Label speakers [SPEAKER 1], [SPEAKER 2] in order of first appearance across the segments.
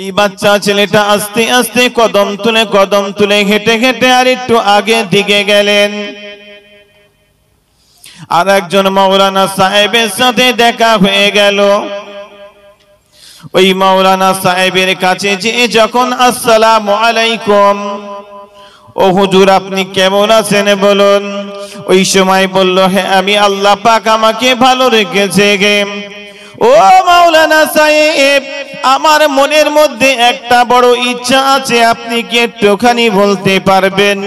[SPEAKER 1] এই বাচ্চা ছেলেটা আস্তে আস্তে কদম তুলে হেঁটে হেঁটে আর একটু আগে দিকে গেলেন। আর একজন মাওলানা সাহেবের সাথে দেখা হয়ে গেল। ওই মাওলানা সাহেবের কাছে যে যখন আসসালামু আলাইকুম, ও হুজুর আপনি কেমন আছেন বলুন। ওই সময় বলল, হ্যাঁ আমি আল্লাহ পাক আমাকে ভালো রেখেছে গে। ও মাওলানা সাহেব, আমার মনের মধ্যে একটা বড় ইচ্ছা আছে, আপনি কি একটুখানি বলতে পারবেন?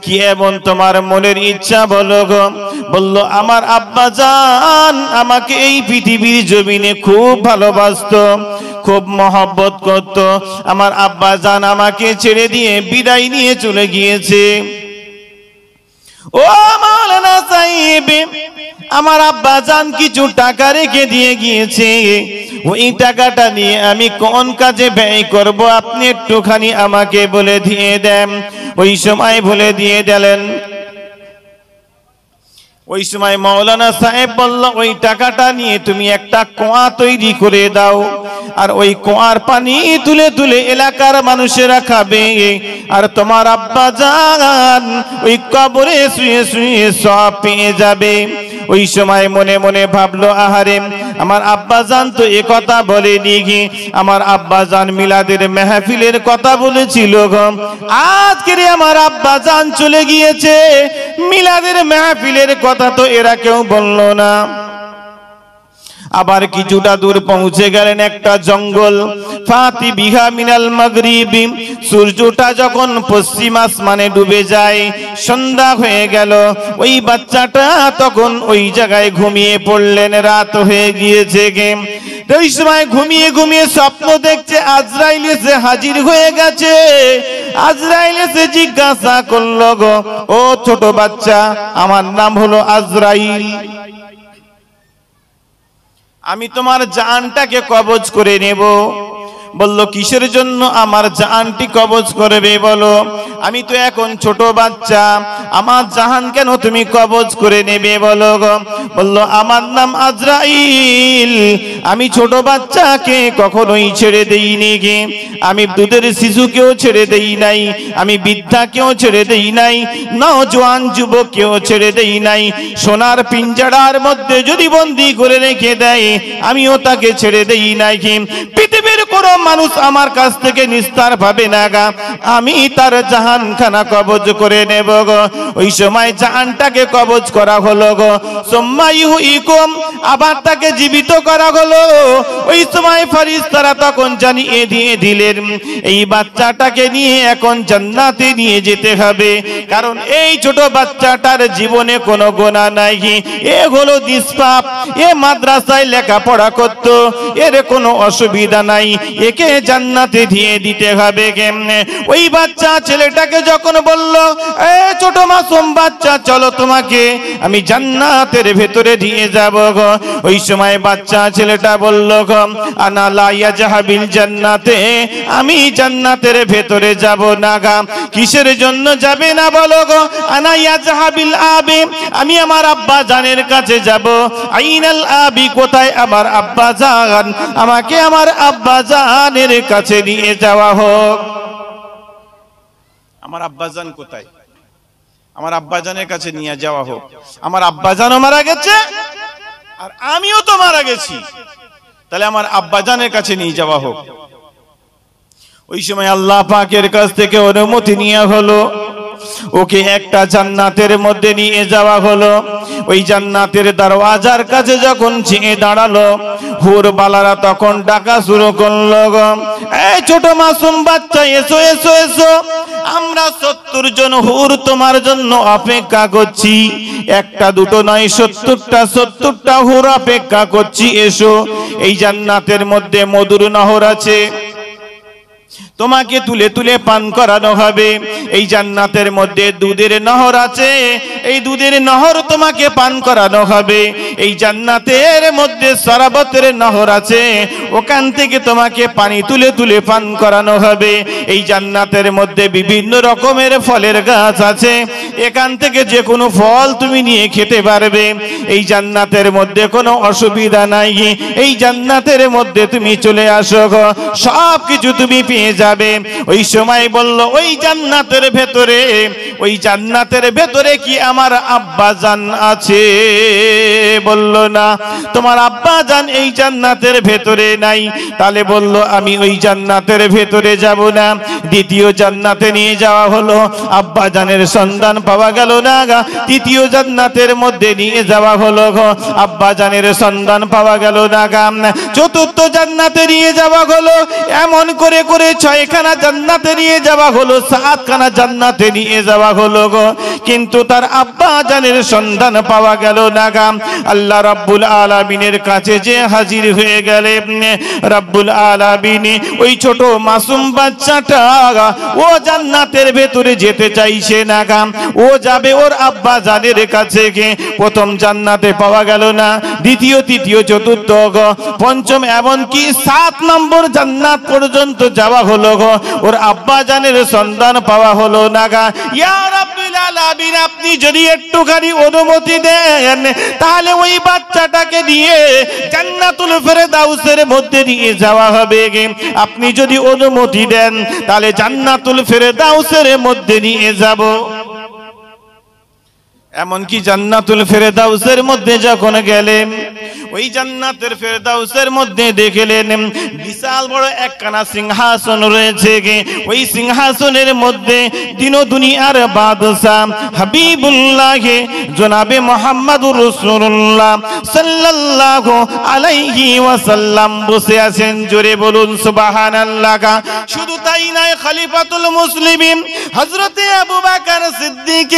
[SPEAKER 1] কি এমন তোমার মনের ইচ্ছা বলো গো। বলল, আমার আব্বা জান আমাকে এই পৃথিবীর জমিনে খুব ভালোবাসতো, খুব মহব্বত করত। আমার আব্বা জান আমাকে ছেড়ে দিয়ে বিদায় নিয়ে চলে গিয়েছে। ও মাওলানা সাহেব, আমার আব্বা জান কিছু টাকা রেখে দিয়ে গিয়েছে, ওই টাকাটা নিয়ে আমি কোন কাজে ব্যয় করব আপনি একটুখানি আমাকে বলে দিয়ে দেন। ওই সময় বলে দিয়ে দিলেন। ওই সময় মাওলানা সাহেব বলল, ওই টাকাটা নিয়ে তুমি একটা কুয়া তৈরি করে দাও, আর ওই কুয়ার পানি তুলে তুলে এলাকার মানুষেরা খাবে, আর তোমার আব্বা জান ওই কবরে শুয়ে শুয়ে সওয়াব পেয়ে যাবে। ওই সময় মনে মনে ভাবলো, আহারে আমার আব্বা জান তো এ কথা বলেনি, আমার আব্বা জান মিলাদের মেহফিলের কথা বলেছিল গো। আজকে আমার আব্বা জান চলে গিয়েছে, মিলাদের মেহফিলের কথা তো এরা কেউ বললো না। আবার কিছুটা দূর পৌঁছে গেলেন একটা জঙ্গল। ফাতি বিহা মিনাল মাগরিবি, সূর্যটা যখন পশ্চিম আসমানে ডুবে যায়, সন্ধ্যা হয়ে গেল। ওই বাচ্চাটা তখন ওই জায়গায় ঘুমিয়ে পড়লেন, রাত হয়ে গিয়েছে গে। ওই সময় ঘুমিয়ে ঘুমিয়ে স্বপ্ন দেখছে আজরাইল এসে হাজির হয়ে গেছে। আজরাইল এসে জিজ্ঞাসা করলো, গো ও ছোট বাচ্চা, আমার নাম হলো আজরাইল, আমি তোমার জানটাকে কবজ করে নেব। বলল, কিসের জন্য আমার জানটি কবজ করবে বলো? আমি তো এখন ছোট বাচ্চা, আমার জান কেন তুমি কবজ করে নেবে বলো গো? বলল, আমার নাম আজরাইল, আমি ছোট বাচ্চাকে কখনোই ছেড়ে দেইনি গে, আমি দুধের শিশুকেও ছেড়ে দেই নাই, আমি বৃদ্ধাকেও ছেড়ে দেই নাই, নওজোয়ান যুবককেও ছেড়ে দেই নাই। সোনার পিঞ্জরার মধ্যে যদি বন্দি করে রেখে দেয়, আমিও তাকে ছেড়ে দেই নাই। পৃথিবীর কোন মানুষ আমার কাছ থেকে নিস্তার পাবে না গা, আমি তার জাহানখানা কবজ করে নেব গো। ওই সময় জাহানটাকে কবজ করা হলো গো। সুম্মাইহুইকুম, আবার তাকে জীবিত করা হলো। ওই সময় ফেরেশতারা তখন জানিয়ে দিয়ে দিলেন, এই বাচ্চাটাকে নিয়ে এখন জান্নাতে নিয়ে যেতে হবে, কারণ এই ছোট বাচ্চাটার জীবনে কোনো গুনাহ নাই, এ হলো নিষ্পাপ, এ মাদ্রাসায় লেখাপড়া করত, এর কোনো অসুবিধা নাই, একে জান্নাতে দিয়ে দিতে হবে কেমনে। ওই বাচ্চা ছেলেটাকে যখন বলল, এ ছোট মাসুম বাচ্চা, চলো তোমাকে আমি জান্নাতের ভেতরে দিয়ে যাব গো। ওই সময় বাচ্চা ছেলেটা বলল, গো আনা লা ইয়াজহাবিল জান্নাতে, আমি জান্নাতের ভেতরে যাব না গা। কিসের জন্য যাবে না বলো গো? আনা ইয়াজহাবিল আবি, আমি আমার আব্বা জানের কাছে যাব। আইনাল আবি, কোথায় আমার আব্বা জান, আমাকে আমার আব্বা জানের কাছে নিয়ে যাওয়া হোক। আমার আব্বা জান কোথায়? আমার আব্বা জানের কাছে নিয়ে যাওয়া হোক। আমার আব্বা জানও মারা গেছে, আর আমিও তো মারা গেছি, তাহলে আমার আব্বা জানের কাছে নিয়ে যাওয়া হোক। ওই সময় আল্লাহ পাকের কাছ থেকে অনুমতি নেওয়া হলো, ওকে একটা জান্নাতের মধ্যে নিয়ে যাওয়া হলো। ওই জান্নাতের দরওয়াজার কাছে যখন চেয়ে দাঁড়ালো, হুর বালারা তখন ডাকা শুরু করলো, গো এই ছোট মাসুম বাচ্চা, এসো এসো এসো, আমরা 70 জন হুর তোমার জন্য অপেক্ষা করছি, একটা দুটো নয়, 70টা হুর অপেক্ষা করছি, এসো। এই জান্নাতের মধ্যে মধুর নহর আছে, তোমাকে তুলে তুলে পান করানো হবে। এই জান্নাতের মধ্যে দুধের নহর আছে, এই দুধের নহর তোমাকে পান করানো হবে। এই জান্নাতের মধ্যে শরাবতের নহর আছে, ওখান থেকে তোমাকে পানি তুলে তুলে পান করানো হবে। এই জান্নাতের মধ্যে বিভিন্ন রকমের ফলের গাছ আছে, এখান থেকে যে কোনো ফল তুমি নিয়ে খেতে পারবে। এই জান্নাতের মধ্যে কোনো অসুবিধা নাই। এই জান্নাতের মধ্যে তুমি চলে আসো গো, সব কিছু তুমি পেয়ে যাবে। ওই সময় বলল, ওই জান্নাতের ভেতরে, ওই জান্নাতের ভেতরে কি আমার আব্বা জান আছে? বলল না, তোমার আব্বা জান এই জান্নাতের ভেতরে নাই। তাহলে বলল, আমি ওই জান্নাতের ভেতরে যাব না। দ্বিতীয় জান্নাতে নিয়ে যাওয়া হলো, আব্বা জানের সন্ধান পাওয়া গেল না। তৃতীয় জান্নাতের মধ্যে নিয়ে যাওয়া হলো, আব্বা জানের সন্ধান পাওয়া গেল না। চতুর্থ জান্নাতে নিয়ে যাওয়া হলো, এমন করে করে 6খানা জান্নাতে নিয়ে যাওয়া হলো, 7খানা জান্নাতে নিয়ে যাওয়া হলো গো, কিন্তু তার আব্বা জানের সন্ধান পাওয়া গেল না। আল্লাহ রাব্বুল আলামিনের কাছে যে হাজির হয়ে গেলেন, রাব্বুল আলামিন ওই ছোট মাসুম বাচ্চাটা ও জান্নাতের ভেতরে যেতে চাইছে না। ও যাবে ওর আব্বা জানের কাছে। প্রথম জান্নাতে পাওয়া গেল না, দ্বিতীয়, তৃতীয়, চতুর্থ, পঞ্চম, এমনকি 7 নম্বর জান্নাত পর্যন্ত যাওয়া হলো গো, ওর আব্বা জানের সন্ধান পাওয়া হলো না। ইয়া রাব্বুল আলামিন, আপনি যদি একটুখানি অনুমতি দেন, তাহলে ওই বাচ্চাটাকে নিয়ে জান্নাতুল ফেরদাউসের মধ্যে নিয়ে যাওয়া হবে। আপনি যদি অনুমতি দেন, তাহলে জান্নাতুল ফেরদাউসের মধ্যে নিয়ে যাব। এমনকি জান্নাতুল ফেরদাউসের মধ্যে যখন গেলেন, ওই জান্নাতের ফেরদাউসের মধ্যে দেখলেন বিশাল বড় একখানা সিংহাসন রয়েছে। ওই সিংহাসনের মধ্যে দিন দুনিয়ার বাদশা হাবিবুল্লাহ জনাবে মুহাম্মদুর রাসূলুল্লাহ সাল্লাল্লাহু আলাইহি ওয়াসাল্লাম বসে আছেন। জোরে বলুন সুবহানাল্লাহ। শুধু তাই নয়, খলিফাতুল মুসলিমিন হযরতে আবু বকর সিদ্দিক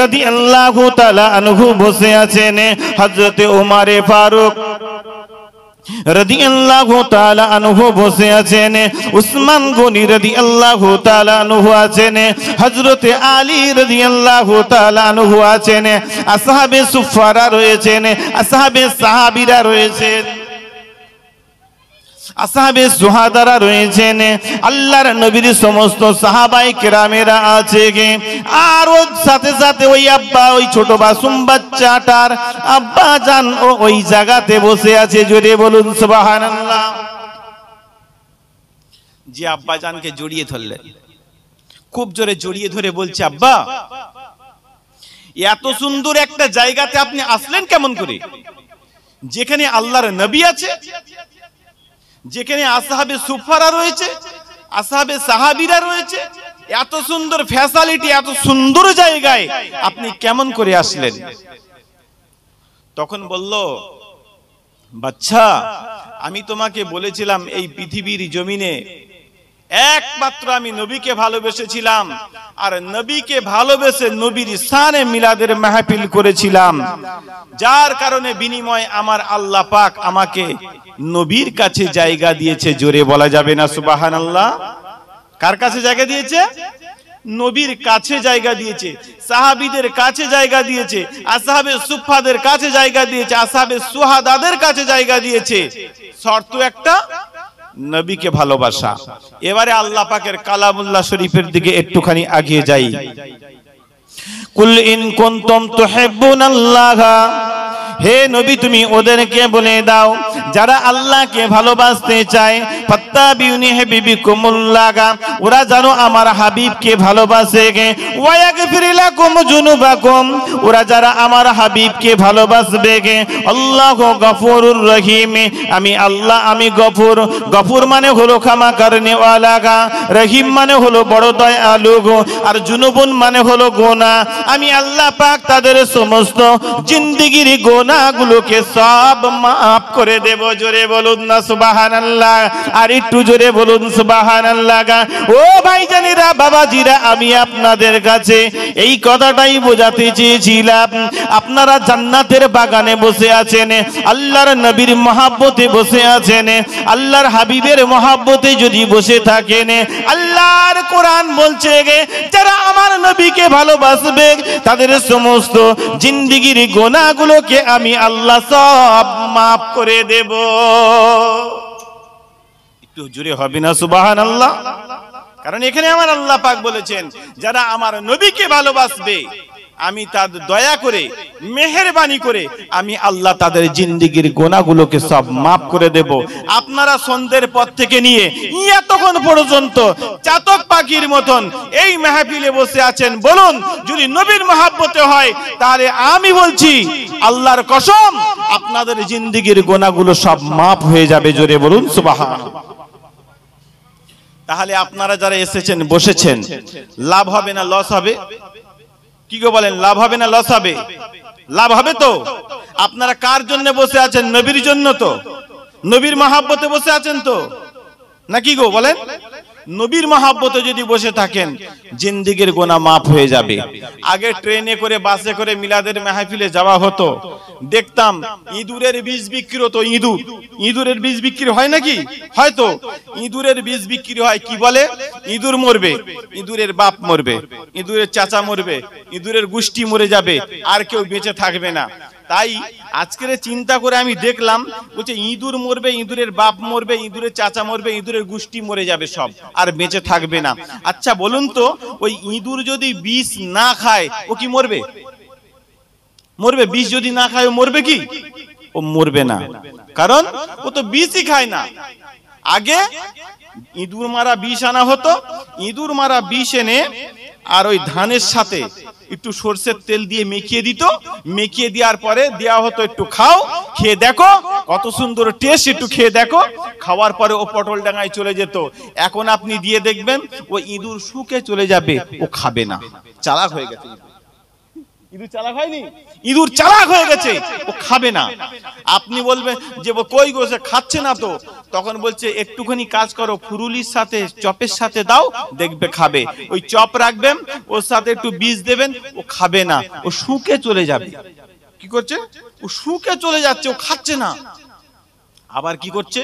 [SPEAKER 1] রাদিয়াল্লাহু তাআলা আনহু বসে আছেন, হযরতে ওমর ফারুক রাদিয়াল্লাহু তাআলা আনহু বসে আছেন, উসমান গনি রাদিয়াল্লাহু তাআলা আনহু আছেন, হযরতে আলী রাদিয়াল্লাহু তাআলা আনহু আছেন, আসহাবে সুফারা রয়েছেন, আসহাবে সাহাবীরা রয়েছেন, আসহাবে সুহাদারা রয়েছেন, আল্লাহর নবীর সমস্ত সাহাবায়ে কেরামেরা আছে। আর ওর সাথে সাথে ওই আব্বা, ওই ছোট মাসুম বাচ্চাটার আব্বা জান ওই জায়গাতে বসে আছে। জোরে বলুন সুবহানাল্লাহ। যে আব্বা জানকে জড়িয়ে ধরলেন, খুব জোরে জড়িয়ে ধরে বলছে, আব্বা, এত সুন্দর একটা জায়গাতে আপনি আসলেন কেমন করে, যেখানে আল্লাহর নবী আছে, যেখানে আসহাবে সুফারা রয়েছে, আসহাবে সাহাবীরা রয়েছে, এত সুন্দর ফ্যাসিলিটি, এত সুন্দর জায়গায় আপনি কেমন করে আসলেন? তখন বলল, বাচ্চা, আমি তোমাকে বলেছিলাম এই পৃথিবীর জমিনে একমাত্র আমি নবীকে ভালোবেসেছিলাম, আর নবীকে ভালোবেসে নবীর শানে মিলাদের মাহফিল করেছিলাম, যার কারণে বিনিময় আমার আল্লাহ পাক আমাকে নবীর কাছে জায়গা দিয়েছে। জোরে বলা যাবে না সুবহানাল্লাহ? কার কাছে জায়গা দিয়েছে? নবীর কাছে জায়গা দিয়েছে, সাহাবীদের কাছে জায়গা দিয়েছে, আসহাবে সুফাদের কাছে জায়গা দিয়েছে, আসহাবে সুহাদাদের কাছে জায়গা দিয়েছে। শর্ত একটা, নবীকে ভালোবাসা। এবারে আল্লাহ পাকের কালামুল্লাহ শরীফের দিকে একটুখানি এগিয়ে যাই। কুল ইন কুনতুম তুহিব্বুনাল্লাহ, হে নবী তুমি ওদেরকে বলে দাও যারা আল্লাহকে ভালোবাসতে চায়, ফাত্তাবিউনি হাবিবিকুমুল্লাহ, ওরা জানো আমার হাবিবকে ভালোবাসে। ওয়া ইয়াগফির লাকুম যুনুবাকুম, ওরা যারা আমার হাবিবকে ভালোবাসবে। আল্লাহু গফুরুর রহিম, আমি আল্লাহ, আমি গফুর। গফুর মানে হলো ক্ষমা করনেওয়ালা, রহিম মানে হলো বড় দয়ালু, আর যুনুবুন মানে হলো গুনাহ। আমি আল্লাহ পাক তাদের সমস্ত জিন্দেগির গুনাহ গুনাহগুলোকে সব মাফ করে দেব। জোরে বলুন না সুবহানাল্লাহ, আর একটু জোরে বলুন সুবহানাল্লাহ। ও ভাইজানেরা, বাবাজিরা, আমি আপনাদের কাছে এই কথাটাই বোঝাতে চেয়েছিলাম, আপনারা জান্নাতের বাগানে বসে আছেন, আল্লাহর নবীর মহব্বতে বসে আছেন, আল্লাহর হাবিবের মহব্বতে যদি বসে থাকেন, আল্লাহর কোরআন বলছে যারা আমার নবীকে ভালোবাসবে তাদের সমস্ত জিন্দেগীর গুনাহগুলোকে আমি আল্লাহ সব মাফ করে দেব। একটু জোরে হবে না সুবহানাল্লাহ? কারণ এখানে আমার আল্লাহ পাক বলেছেন যারা আমার নবীকে ভালোবাসবে আমি তাদের দয়া করে, মেহেরবানি করে আমি আল্লাহ তাদের জিন্দেগীর গুনাহগুলোকে সব মাফ করে দেব। আপনারা সন্ধ্যের পর থেকে নিয়ে এতক্ষণ পর্যন্ত চাতক পাখির মতন এই মাহফিলে বসে আছেন, বলুন যদি নবীর মহব্বতে হয় তাহলে আমি বলছি আল্লাহর কসম আপনাদের জিন্দেগীর গুনাহগুলো সব মাফ হয়ে যাবে। জোরে বলুন সুবহানাল্লাহ। তাহলে আপনারা যারা এসেছেন, বসেছেন, লাভ হবে না লস হবে? কি গো বলেন, লাভ হবে না লস হবে? লাভ হবে তো। আপনারা কার জন্য বসে আছেন? নবীর জন্য তো, নবীর মহব্বতে বসে আছেন তো, নাকি গো বলেন? নবীর মহব্বতে যদি বসে থাকেন জিন্দেগীর গুনাহ মাফ হয়ে যাবে। আগে ট্রেনে করে, বাসে করে মিলাদের মাহফিলে যাওয়া হতো, দেখতাম ইঁদুরের বীজ বিক্রি হতো। ইঁদুরের বীজ বিক্রি হয় নাকি? হয়তো ইঁদুরের বীজ বিক্রি হয়। কি বলে? ইঁদুর মরবে, ইঁদুরের বাপ মরবে, ইঁদুরের চাচা মরবে, ইঁদুরের গোষ্ঠী মরে যাবে, আর কেউ বেঁচে থাকবে না। তাই আজকের চিন্তা করে আমি দেখলাম, বলছে ইঁদুর মরবে, ইঁদুরের বাপ মরবে, ইঁদুরের চাচা মরবে, ইঁদুরের গোষ্ঠী মরে যাবে, সব আর বেঁচে থাকবে না। আচ্ছা বলুন তো, ওই ইঁদুর যদি বিষ না খায় ও কি মরবে? মরবে? বিষ যদি না খায় ও মরবে কি? ও মরবে না, কারণ ও তো বিষই খায় না। আগে ইঁদুর মারা বিষ আনা হতো, ইঁদুর মারা বিষ এনে আর ওই ধানের সাথে একটু সরষের তেল দিয়ে মেখিয়ে দিত, মেখিয়ে দেওয়ার পরে দেওয়া হতো একটু খাও, খেয়ে দেখো কত সুন্দর টেস্ট, একটু খেয়ে দেখো। খাওয়ার পরে ও পটল ডাঙায় চলে যেত। এখন আপনি দিয়ে দেখবেন ও ইঁদুর শুকে চলে যাবে, ও খাবে না। চালাক হয়ে গেছে ইঁদুর, চালাক হয়নি? ইঁদুর চালাক হয়ে গেছে, ও খাবে না। আপনি বলবেন যে কই গো, সে খাচ্ছে না তো, তখন বলছে একটুখানি কাজ করো, ফুরুলির সাথে চপের সাথে দাও, দেখবে খাবে। ওই চপ রাখবেন, ওর সাথে একটু বীজ দেবেন, ও খাবে না, ও শুকে চলে যাবে। কি করছে? ও শুকে চলে যাচ্ছে, ও খাচ্ছে না। আবার কি করছে?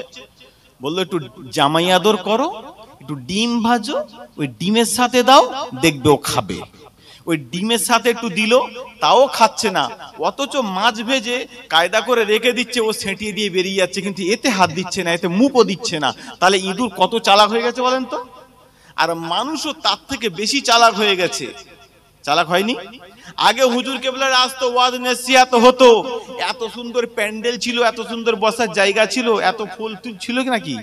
[SPEAKER 1] বললো একটু জামাই আদর করো, একটু ডিম ভাজো, ওই ডিমের সাথে দাও, দেখবে ও খাবে। ওই ডিমের সাথে একটু দিল, তাও খাচ্ছে না। অথচ মাছ ভেজে কায়দা করে রেখে দিচ্ছে, ও সেঁটিয়ে দিয়ে বেরিয়ে যাচ্ছে, কিন্তু এতে হাত দিচ্ছে না, এতে মুখও দিচ্ছে না। তাহলে ইঁদুর কত চালাক হয়ে গেছে বলেন তো? আর মানুষও তার থেকে বেশি চালাক হয়ে গেছে। চালাক হয়নি? আগে হুজুর কেবলার আসতো, ওয়াজ নসিহত হতো, এত সুন্দর প্যান্ডেল ছিল, এত সুন্দর বসার জায়গা ছিল, এত ফুল ছিল নাকি?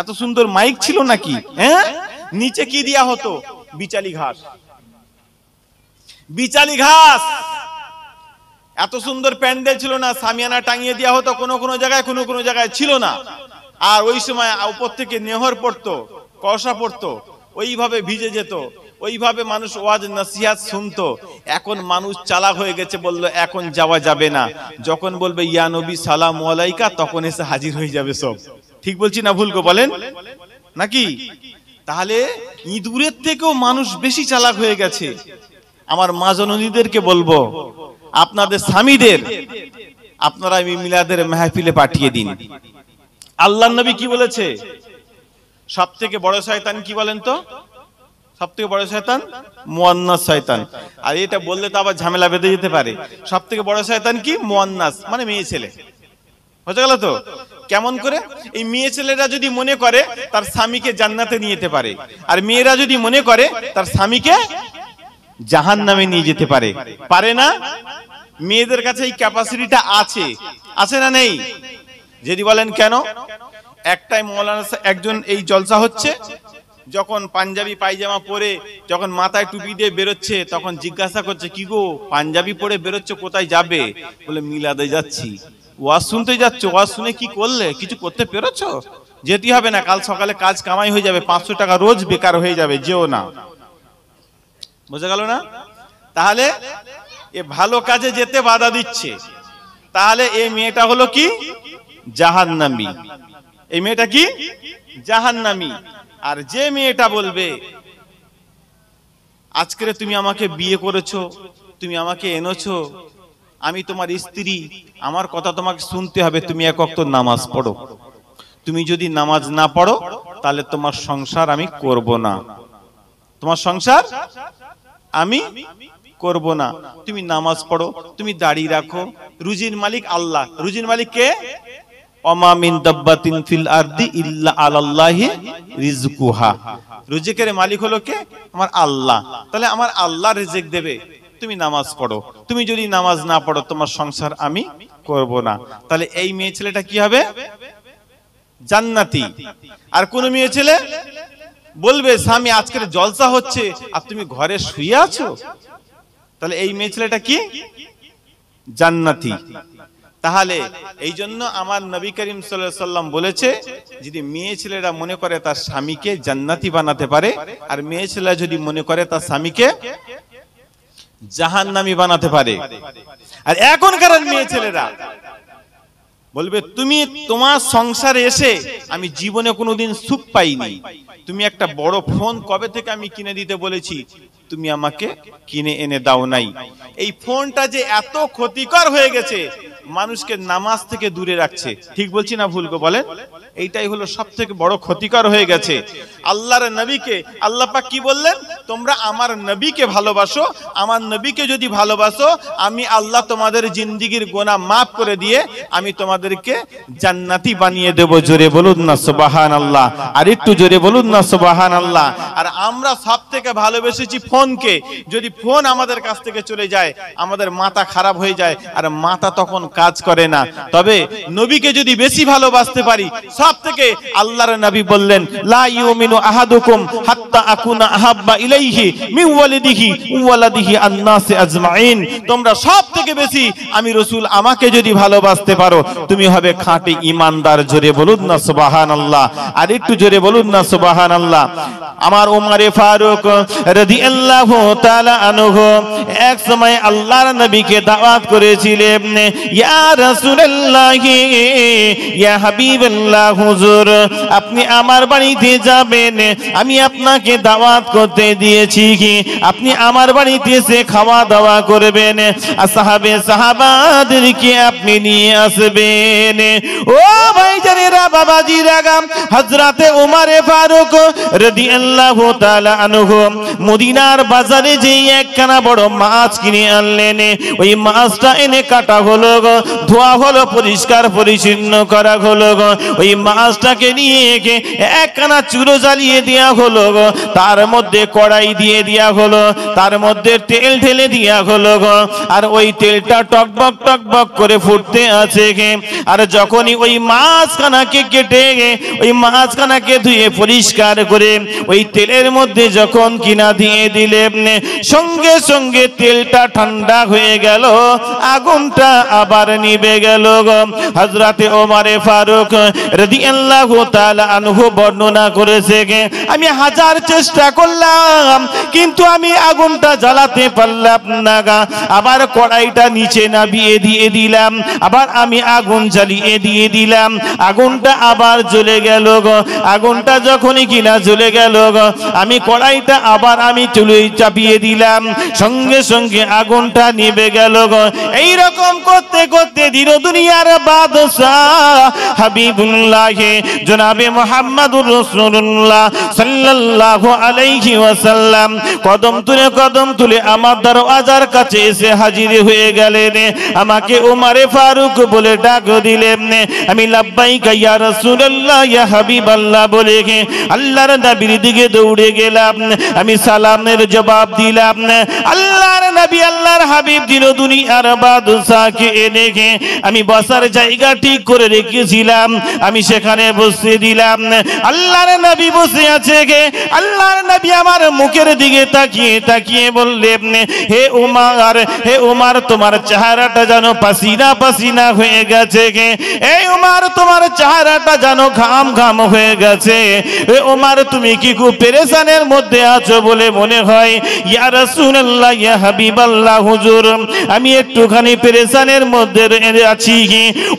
[SPEAKER 1] এত সুন্দর মাইক ছিল নাকি? হ্যাঁ, নিচে কি দেয়া হতো? বিচালি ঘাস। বিচালি ঘাস। এত সুন্দর প্যান্ডেল ছিল না, সামিয়ানা টাঙিয়ে দেওয়া হতো কোনো কোনো জায়গায়, কোনো কোনো জায়গায় ছিল না। আর ওই সময় উপর থেকে নেহর পড়তো, কষা পড়তো, ওইভাবে ভিজে যেত, ওইভাবে মানুষ ওয়াজ নসিহত শুনতো। এখন মানুষ চালাক হয়ে গেছে, বললো এখন যাওয়া যাবে না, যখন বলবে ইয়া নবী সালাম আলাইকা তখন এসে হাজির হয়ে যাবে সব। ঠিক বলছি না ভুল গো বলেন নাকি? তাহলে ইঁদুরের থেকেও মানুষ বেশি চালাক হয়ে গেছে। আমার মা জননীদেরকে বলবো, আপনাদের স্বামীদের আপনারা মিলাদের মাহফিলে পাঠিয়ে দিন। আল্লাহর নবী কি বলেছে? সব থেকে বড় শয়তান কি বলেন তো? সব থেকে বড় শয়তান মুয়ান্নাস শয়তান। আর এটা বললে তো আবার ঝামেলা বেঁধে যেতে পারে। সব থেকে বড় শয়তান কি? মুয়ান্নাস, মানে মেয়ে ছেলে। হয়ে গেল তো? কেমন করে? এই মেয়ে ছেলেরা যদি মনে করে তার স্বামীকে জান্নাতে নিয়ে যেতে পারে, আর মেয়েরা যদি মনে করে তার স্বামীকে জাহান্নামে নিয়ে যেতে পারে, পারে না? মেয়েদের কাছে এই ক্যাপাসিটিটা আছে, আছে না নেই? যদি বলেন কেন? একটাই মৌলানা একজন এই জলসা হচ্ছে, যখন পাঞ্জাবি পায়জামা পরে যখন মাথায় টুপি দিয়ে বেরোচ্ছে, তখন জিজ্ঞাসা করছে কি গো পাঞ্জাবি পরে বেরোচ্ছে, কোথায় যাবে? বলে মিলাদে যাচ্ছি। ওয়াজ শুনতে যাচ্ছ, ওয়াজ শুনে কি করলে? কিছু করতে পেরেছো? যেতে হবে না, কাল সকালে কাজ কামাই হয়ে যাবে, 500 টাকা রোজ বেকার হয়ে যাবে, যেও না। বোঝা গেল না? তাহলে এ ভালো কাজে যেতে বাধা দিচ্ছে, তাহলে এই মেয়েটা হলো কি জাহান্নামী, এই মেয়েটা কি জাহান্নামী। আর যে মেয়েটা বলবে আজকে তুমি আমাকে বিয়ে করেছো, তুমি আমাকে এনেছো, আমি তোমার স্ত্রী, আমার কথা তোমাকে শুনতে হবে, তুমি এক ওয়াক্ত নামাজ পড়ো, তুমি যদি নামাজ না পড়ো তাহলে তোমার সংসার আমি করব না, তোমার সংসার আমি করব না, তুমি নামাজ পড়ো, তুমি দাড়ি রাখো, রুজির মালিক আল্লাহ, রুজির মালিক কে? ওমা মিন দাব্বাতিন ফিল আরদি ইল্লা আলাল্লাহি রিজকুহা, রিজিকের মালিক হলো কে? আমার আল্লাহ, তাহলে আমার আল্লাহ রিজিক দেবে, তুমি নামাজ পড়ো, তুমি যদি নামাজ না পড়ো তোমার সংসার আমি করব না। তাহলে এই মেয়ে ছেলেটা কি হবে? জান্নাতি। আর কোন মেয়ে ছেলে বলবে স্বামী আজকের জলসা হচ্ছে আর তুমি ঘরে শুয়ে আছো, তাহলে এই মেয়ে ছেলেটা কি? জান্নাতি। তাহলে এই জন্য আমার নবী করিম সাল্লাল্লাহু আলাইহি সাল্লাম বলেছে, যদি মেয়ে ছেলেরা মনে করে তার স্বামীকে জান্নাতি বানাতে পারে, আর মেয়ে ছেলেরা যদি মনে করে তার স্বামীকে জাহান্নামী বানাতে পারে। আর এখনকার মেয়ে ছেলেরা বলবে তুমি তোমার সংসারে এসে আমি জীবনে কোনোদিন সুখ পাইনি, তুমি একটা বড় ফোন কবে থেকে আমি কিনে দিতে বলেছি, তুমি আমাকে কিনে এনে দাও নাই। এই ফোনটা যে এত ক্ষতিকর হয়ে গেছে, মানুষকে নামাজ থেকে দূরে রাখছে, ঠিক বলছি না ভুল বলেন? এইটাই হলো সবথেকে বড় ক্ষতিকর হয়ে গেছে। আল্লাহর নবীকে আল্লাহ পাক কি বললেন? তোমরা আমার নবীকে ভালোবাসো, আমার নবীকে যদি ভালোবাসো আমি আল্লাহ তোমাদের জিন্দেগীর গুনাহ মাফ করে দিয়ে আমি তোমাদেরকে জান্নাতি বানিয়ে দেব। জোরে বলুন না সুবহানাল্লাহ, আর একটু জোরে বলুন না সুবহানাল্লাহ। আর আমরা সবথেকে ভালোবেসেছি ফোনকে, যদি ফোন আমাদের কাছ থেকে চলে যায় আমাদের মাথা খারাপ হয়ে যায়, আর মাথা তখন কাজ করে না। তবে নবীকে যদি বেশি ভালোবাসতে পারি, সবথেকে আল্লাহর নবী বললেন লা ইউমিনু আহাদুকুম হাত্তা আকুনা আহাব্বা ইলাইহি মিন ওয়ালিদিহি ওয়ালাদিহি আন-নাসি আজমাইন, তোমরা সবথেকে বেশি আমি রাসূল আমাকে যদি ভালোবাসতে পারো তুমি হবে খাঁটি ঈমানদার। জোরে বলুন না সুবহানাল্লাহ, আর একটু জোরে বলুন না সুবহানাল্লাহ। আমার ওমর ফারুক রাদিয়াল্লাহু তাআলা আনহু এক সময় আল্লাহর নবীকে দাওয়াত করেছিলেন, ইয়া রাসূলুল্লাহ ইয়া হাবিবাল্লাহ হুজুর আপনি আমার বাড়িতে যাবেন, আমি আপনাকে দাওয়াত করতে দিয়েছি, কি আপনি আমার বাড়িতে এসে খাওয়া দাওয়া করবেন, আসহাবে সাহাবাদেরকে আপনি নিয়ে আসবেন। ও ভাইজানেরা বাবাজিরা, হযরতে ওমর ফারুক রাদিয়াল্লাহু তাআলা আনহু মদিনার বাজারে যে একখানা বড় মাছ কিনে আনলেন, ওই মাছটা এনে কাটা হলো, ধোয়া হলো, পরিষ্কার পরিচ্ছন্ন করা হলো, ওই মাছটাকে নিয়ে একখানা চুলো জ্বালিয়ে দেওয়া হলো, তার মধ্যে কড়াই দিয়ে দেওয়া হলো, তার মধ্যে তেল ঢেলে দেওয়া হলো, আর ওই তেলটা টকবক টকবক করে ফুটতে আছে। আর যখনই ওই মাছখানাকে কেটে ওই মাছখানাকে ধুয়ে পরিষ্কার করে ওই তেলের মধ্যে যখন কিনা দিয়ে দিলে, সঙ্গে সঙ্গে তেলটা ঠান্ডা হয়ে গেল, আগুনটা আবার নিভে গেল। হযরতে ওমর ফারুক রাদিয়াল্লাহু তাআলা আনহু বর্ণনা করেছে, আমি হাজার চেষ্টা করলাম কিন্তু আমি আগুনটা জ্বালাতে পারলাম না, আবার কড়াইটা নিচে নামিয়ে দিয়ে দিলাম, আবার আমি আগুন জ্বালিয়ে দিয়ে দিলাম, আগুনটা আবার জ্বলে গেল। আগুনটা যখনই কিনা জ্বলে গেল, আমি কড়াইটা আবার আমি চুলোয় চাপিয়ে দিলাম, সঙ্গে সঙ্গে আগুনটা নিভে গেল। এই রকম করতে করতে দিন দুনিয়ার বাদশাহ হাবিবুল্লাহ জনাবে মুহাম্মদুর রাসূলুল্লাহ সাল্লাল্লাহু আলাইহি ওয়াসাল্লাম কদম তুলে আমার দরওয়াজার কাছে এসে হাজির হয়ে গেলেন। আমাকে ওমর ফারুক বলে ডাক দিলেন, আমি লাব্বাইকা ইয়া রাসূলুল্লাহ ইয়া হাবিবাল্লাহ বলে আল্লাহর নবীর দিকে দৌড়ে গেলাম, আমি সালামের জবাব দিলাম। আল্লাহর নবী আল্লাহর হাবিব দিন দুনিয়ার বাদশাকে এনে আমি বসার জায়গা ঠিক করে রেখেছিলাম, আমি সেখানে বসে দিলাম। আল্লাহর নবী বসে আছে, আল্লাহর নবী আমার মুখের দিকে তাকিয়ে তাকিয়ে বললেন, হে উমর তোমার চেহারাটা যেন পাসিনা পাসিনা হয়ে গেছে, এই উমর তোমার চেহারাটা যেন ঘাম ঘাম হয়ে গেছে, হে উমর তুমি কি খুব পেরেশানের মধ্যে আছো বলে মনে হয়? ইয়া রাসূলুল্লাহ ইয়া হাবিবাল্লাহ হুজুর আমি একটুখানি পেরেশানের মধ্যে মধ্যে আছি।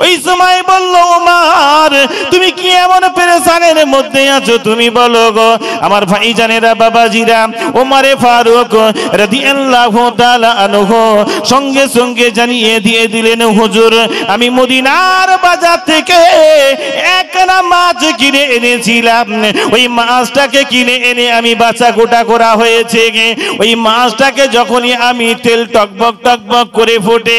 [SPEAKER 1] ওই সময় বলল ওমর তুমি কি এমন পেরেশানের মধ্যে আছো তুমি বলো গো। আমার ভাইজানেরা বাবাজিরা ওমরে ফারুক রাদিয়াল্লাহু তাআলা আনহু সঙ্গে সঙ্গে জানিয়ে দিয়ে দিলেন হুজুর আমি মদিনার বাজার থেকে একখানা মাছ কিনে এনেছিলাম, ওই মাছটাকে কিনে এনে আমি বাছা গোটা করা হয়েছে। ওই মাছটাকে যখনই আমি তেল টকবক টকবক করে ফোটে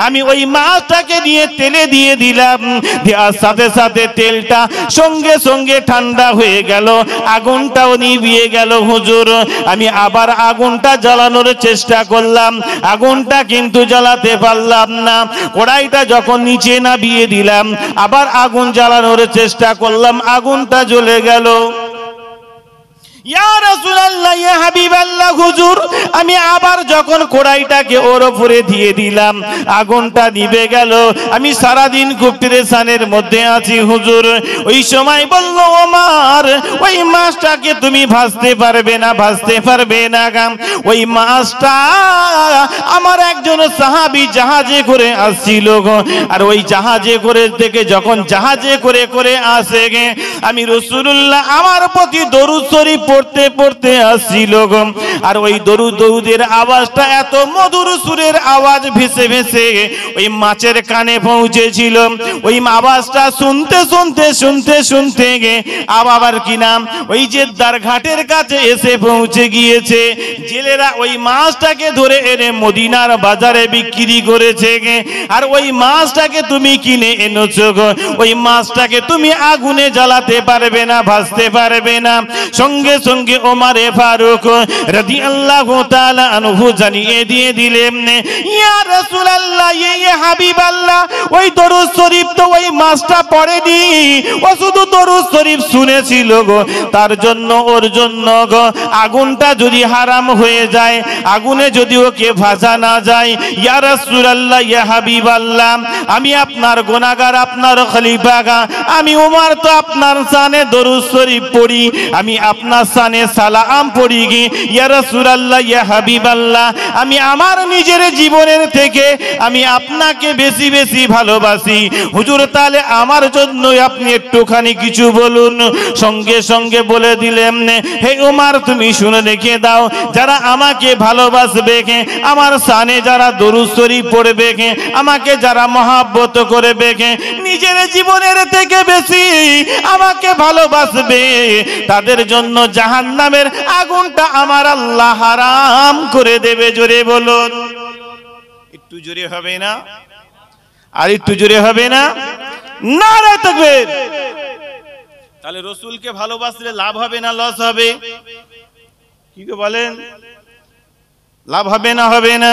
[SPEAKER 1] আমি ওই মাছটাকে নিয়ে তেলে দিয়ে দিলাম, দেওয়ার সাথে সাথে তেলটা সঙ্গে সঙ্গে ঠান্ডা হয়ে গেল, আগুনটাও নিভিয়ে গেল হুজুর। আমি আবার আগুনটা জ্বালানোর চেষ্টা করলাম, আগুনটা কিন্তু জ্বালাতে পারলাম না। কড়াইটা যখন নিচে নামিয়ে দিলাম আবার আগুন জ্বালানোর চেষ্টা করলাম, আগুনটা জ্বলে গেল। ইয়া রাসূলুল্লাহ ইয়া হাবিবাল্লাহ হুজুর আমি আবার যখন কড়াইটাকে ওর উপরে দিয়ে দিলাম আগুনটা নিভে গেল। আমি সারা দিন খুব পেরেশানের মধ্যে আছি হুজুর। ওই সময় বলল ওমর ওই মাছটাকে তুমি ভাজতে পারবে না, ভাজতে পারবে না। ওই মাছটা আমার একজন সাহাবী জাহাজে করে আসছিল আর ওই জাহাজে করে থেকে যখন জাহাজে করে করে আসে আমি রাসূলুল্লাহ আমার প্রতি দরুদ শরীফ পড়তে পড়তে আসছিল আর ওই দরুদের আওয়াজটা এত মধুর সুরের আওয়াজ ভেসে ভেসে ওই মাছের কানে পৌঁছেছিল। ওই আওয়াজটা শুনতে শুনতে শুনতে শুনতে আবার কি নাম ওই জেদ্দার ঘাটের কাছে এসে পৌঁছে গিয়েছে। জেলেরা ওই মাছটাকে ধরে এনে মদিনার বাজারে বিক্রি করেছে আর ওই মাছটাকে তুমি কিনে এনেছো, ওই মাছটাকে তুমি আগুনে জ্বালাতে পারবে না, ভাজতে পারবে না। সঙ্গে সঙ্গে ওমরে ফারুক রাদিয়াল্লাহু তাআলা আনহু জানিয়ে দিয়ে দিলেন ইয়া রাসূলুল্লাহ ইয়া হাবিবাল্লাহ ওই দরুদ শরীফ তো ওই মাছটা পড়েনি, ও শুধু দরুদ শরীফ শুনেছিল তার জন্য ওর জন্য আগুনটা যদি হারাম হয়ে যায়, আগুনে যদি ওকে ভাজা না যায় ইয়া রাসূলুল্লাহ ইয়া হাবিবাল্লাহ আমি আপনার গুনাহগার, আপনার খলিফা, আমি ওমর তো আপনার শানে দরুদ শরীফ পড়ি, আমি আপনার শানে সালাম পড়ি ইয়া রাসূলুল্লাহ ইয়া হাবিবাল্লাহ আমি আমার নিজের জীবনের থেকে আমি আপনাকে বেশি বেশি ভালোবাসি হুজুর, তাহলে আমার জন্য আপনি একটুখানি কিছু বলুন। সঙ্গে সঙ্গে বলে দিলেন হে ওমর তুমি শুনে রেখে দাও যারা আমাকে ভালোবাসবে আমার শানে যারা দরুদ শরীফ পড়বে আমাকে যারা মহব্বত করবে নিজের জীবনের থেকে বেশি আমাকে ভালোবাসবে তাদের জন্য জাহান্নামের আগুনটা আমার আল্লাহ হারাম করে দেবে। জোরে বলুন, একটু জোরে হবে না? আর একটু জোরে হবে না? নারে তাকবীর। তাহলে রাসূলকে ভালোবাসলে লাভ হবে না লস হবে? কি বলেন, লাভ হবে না হবে না?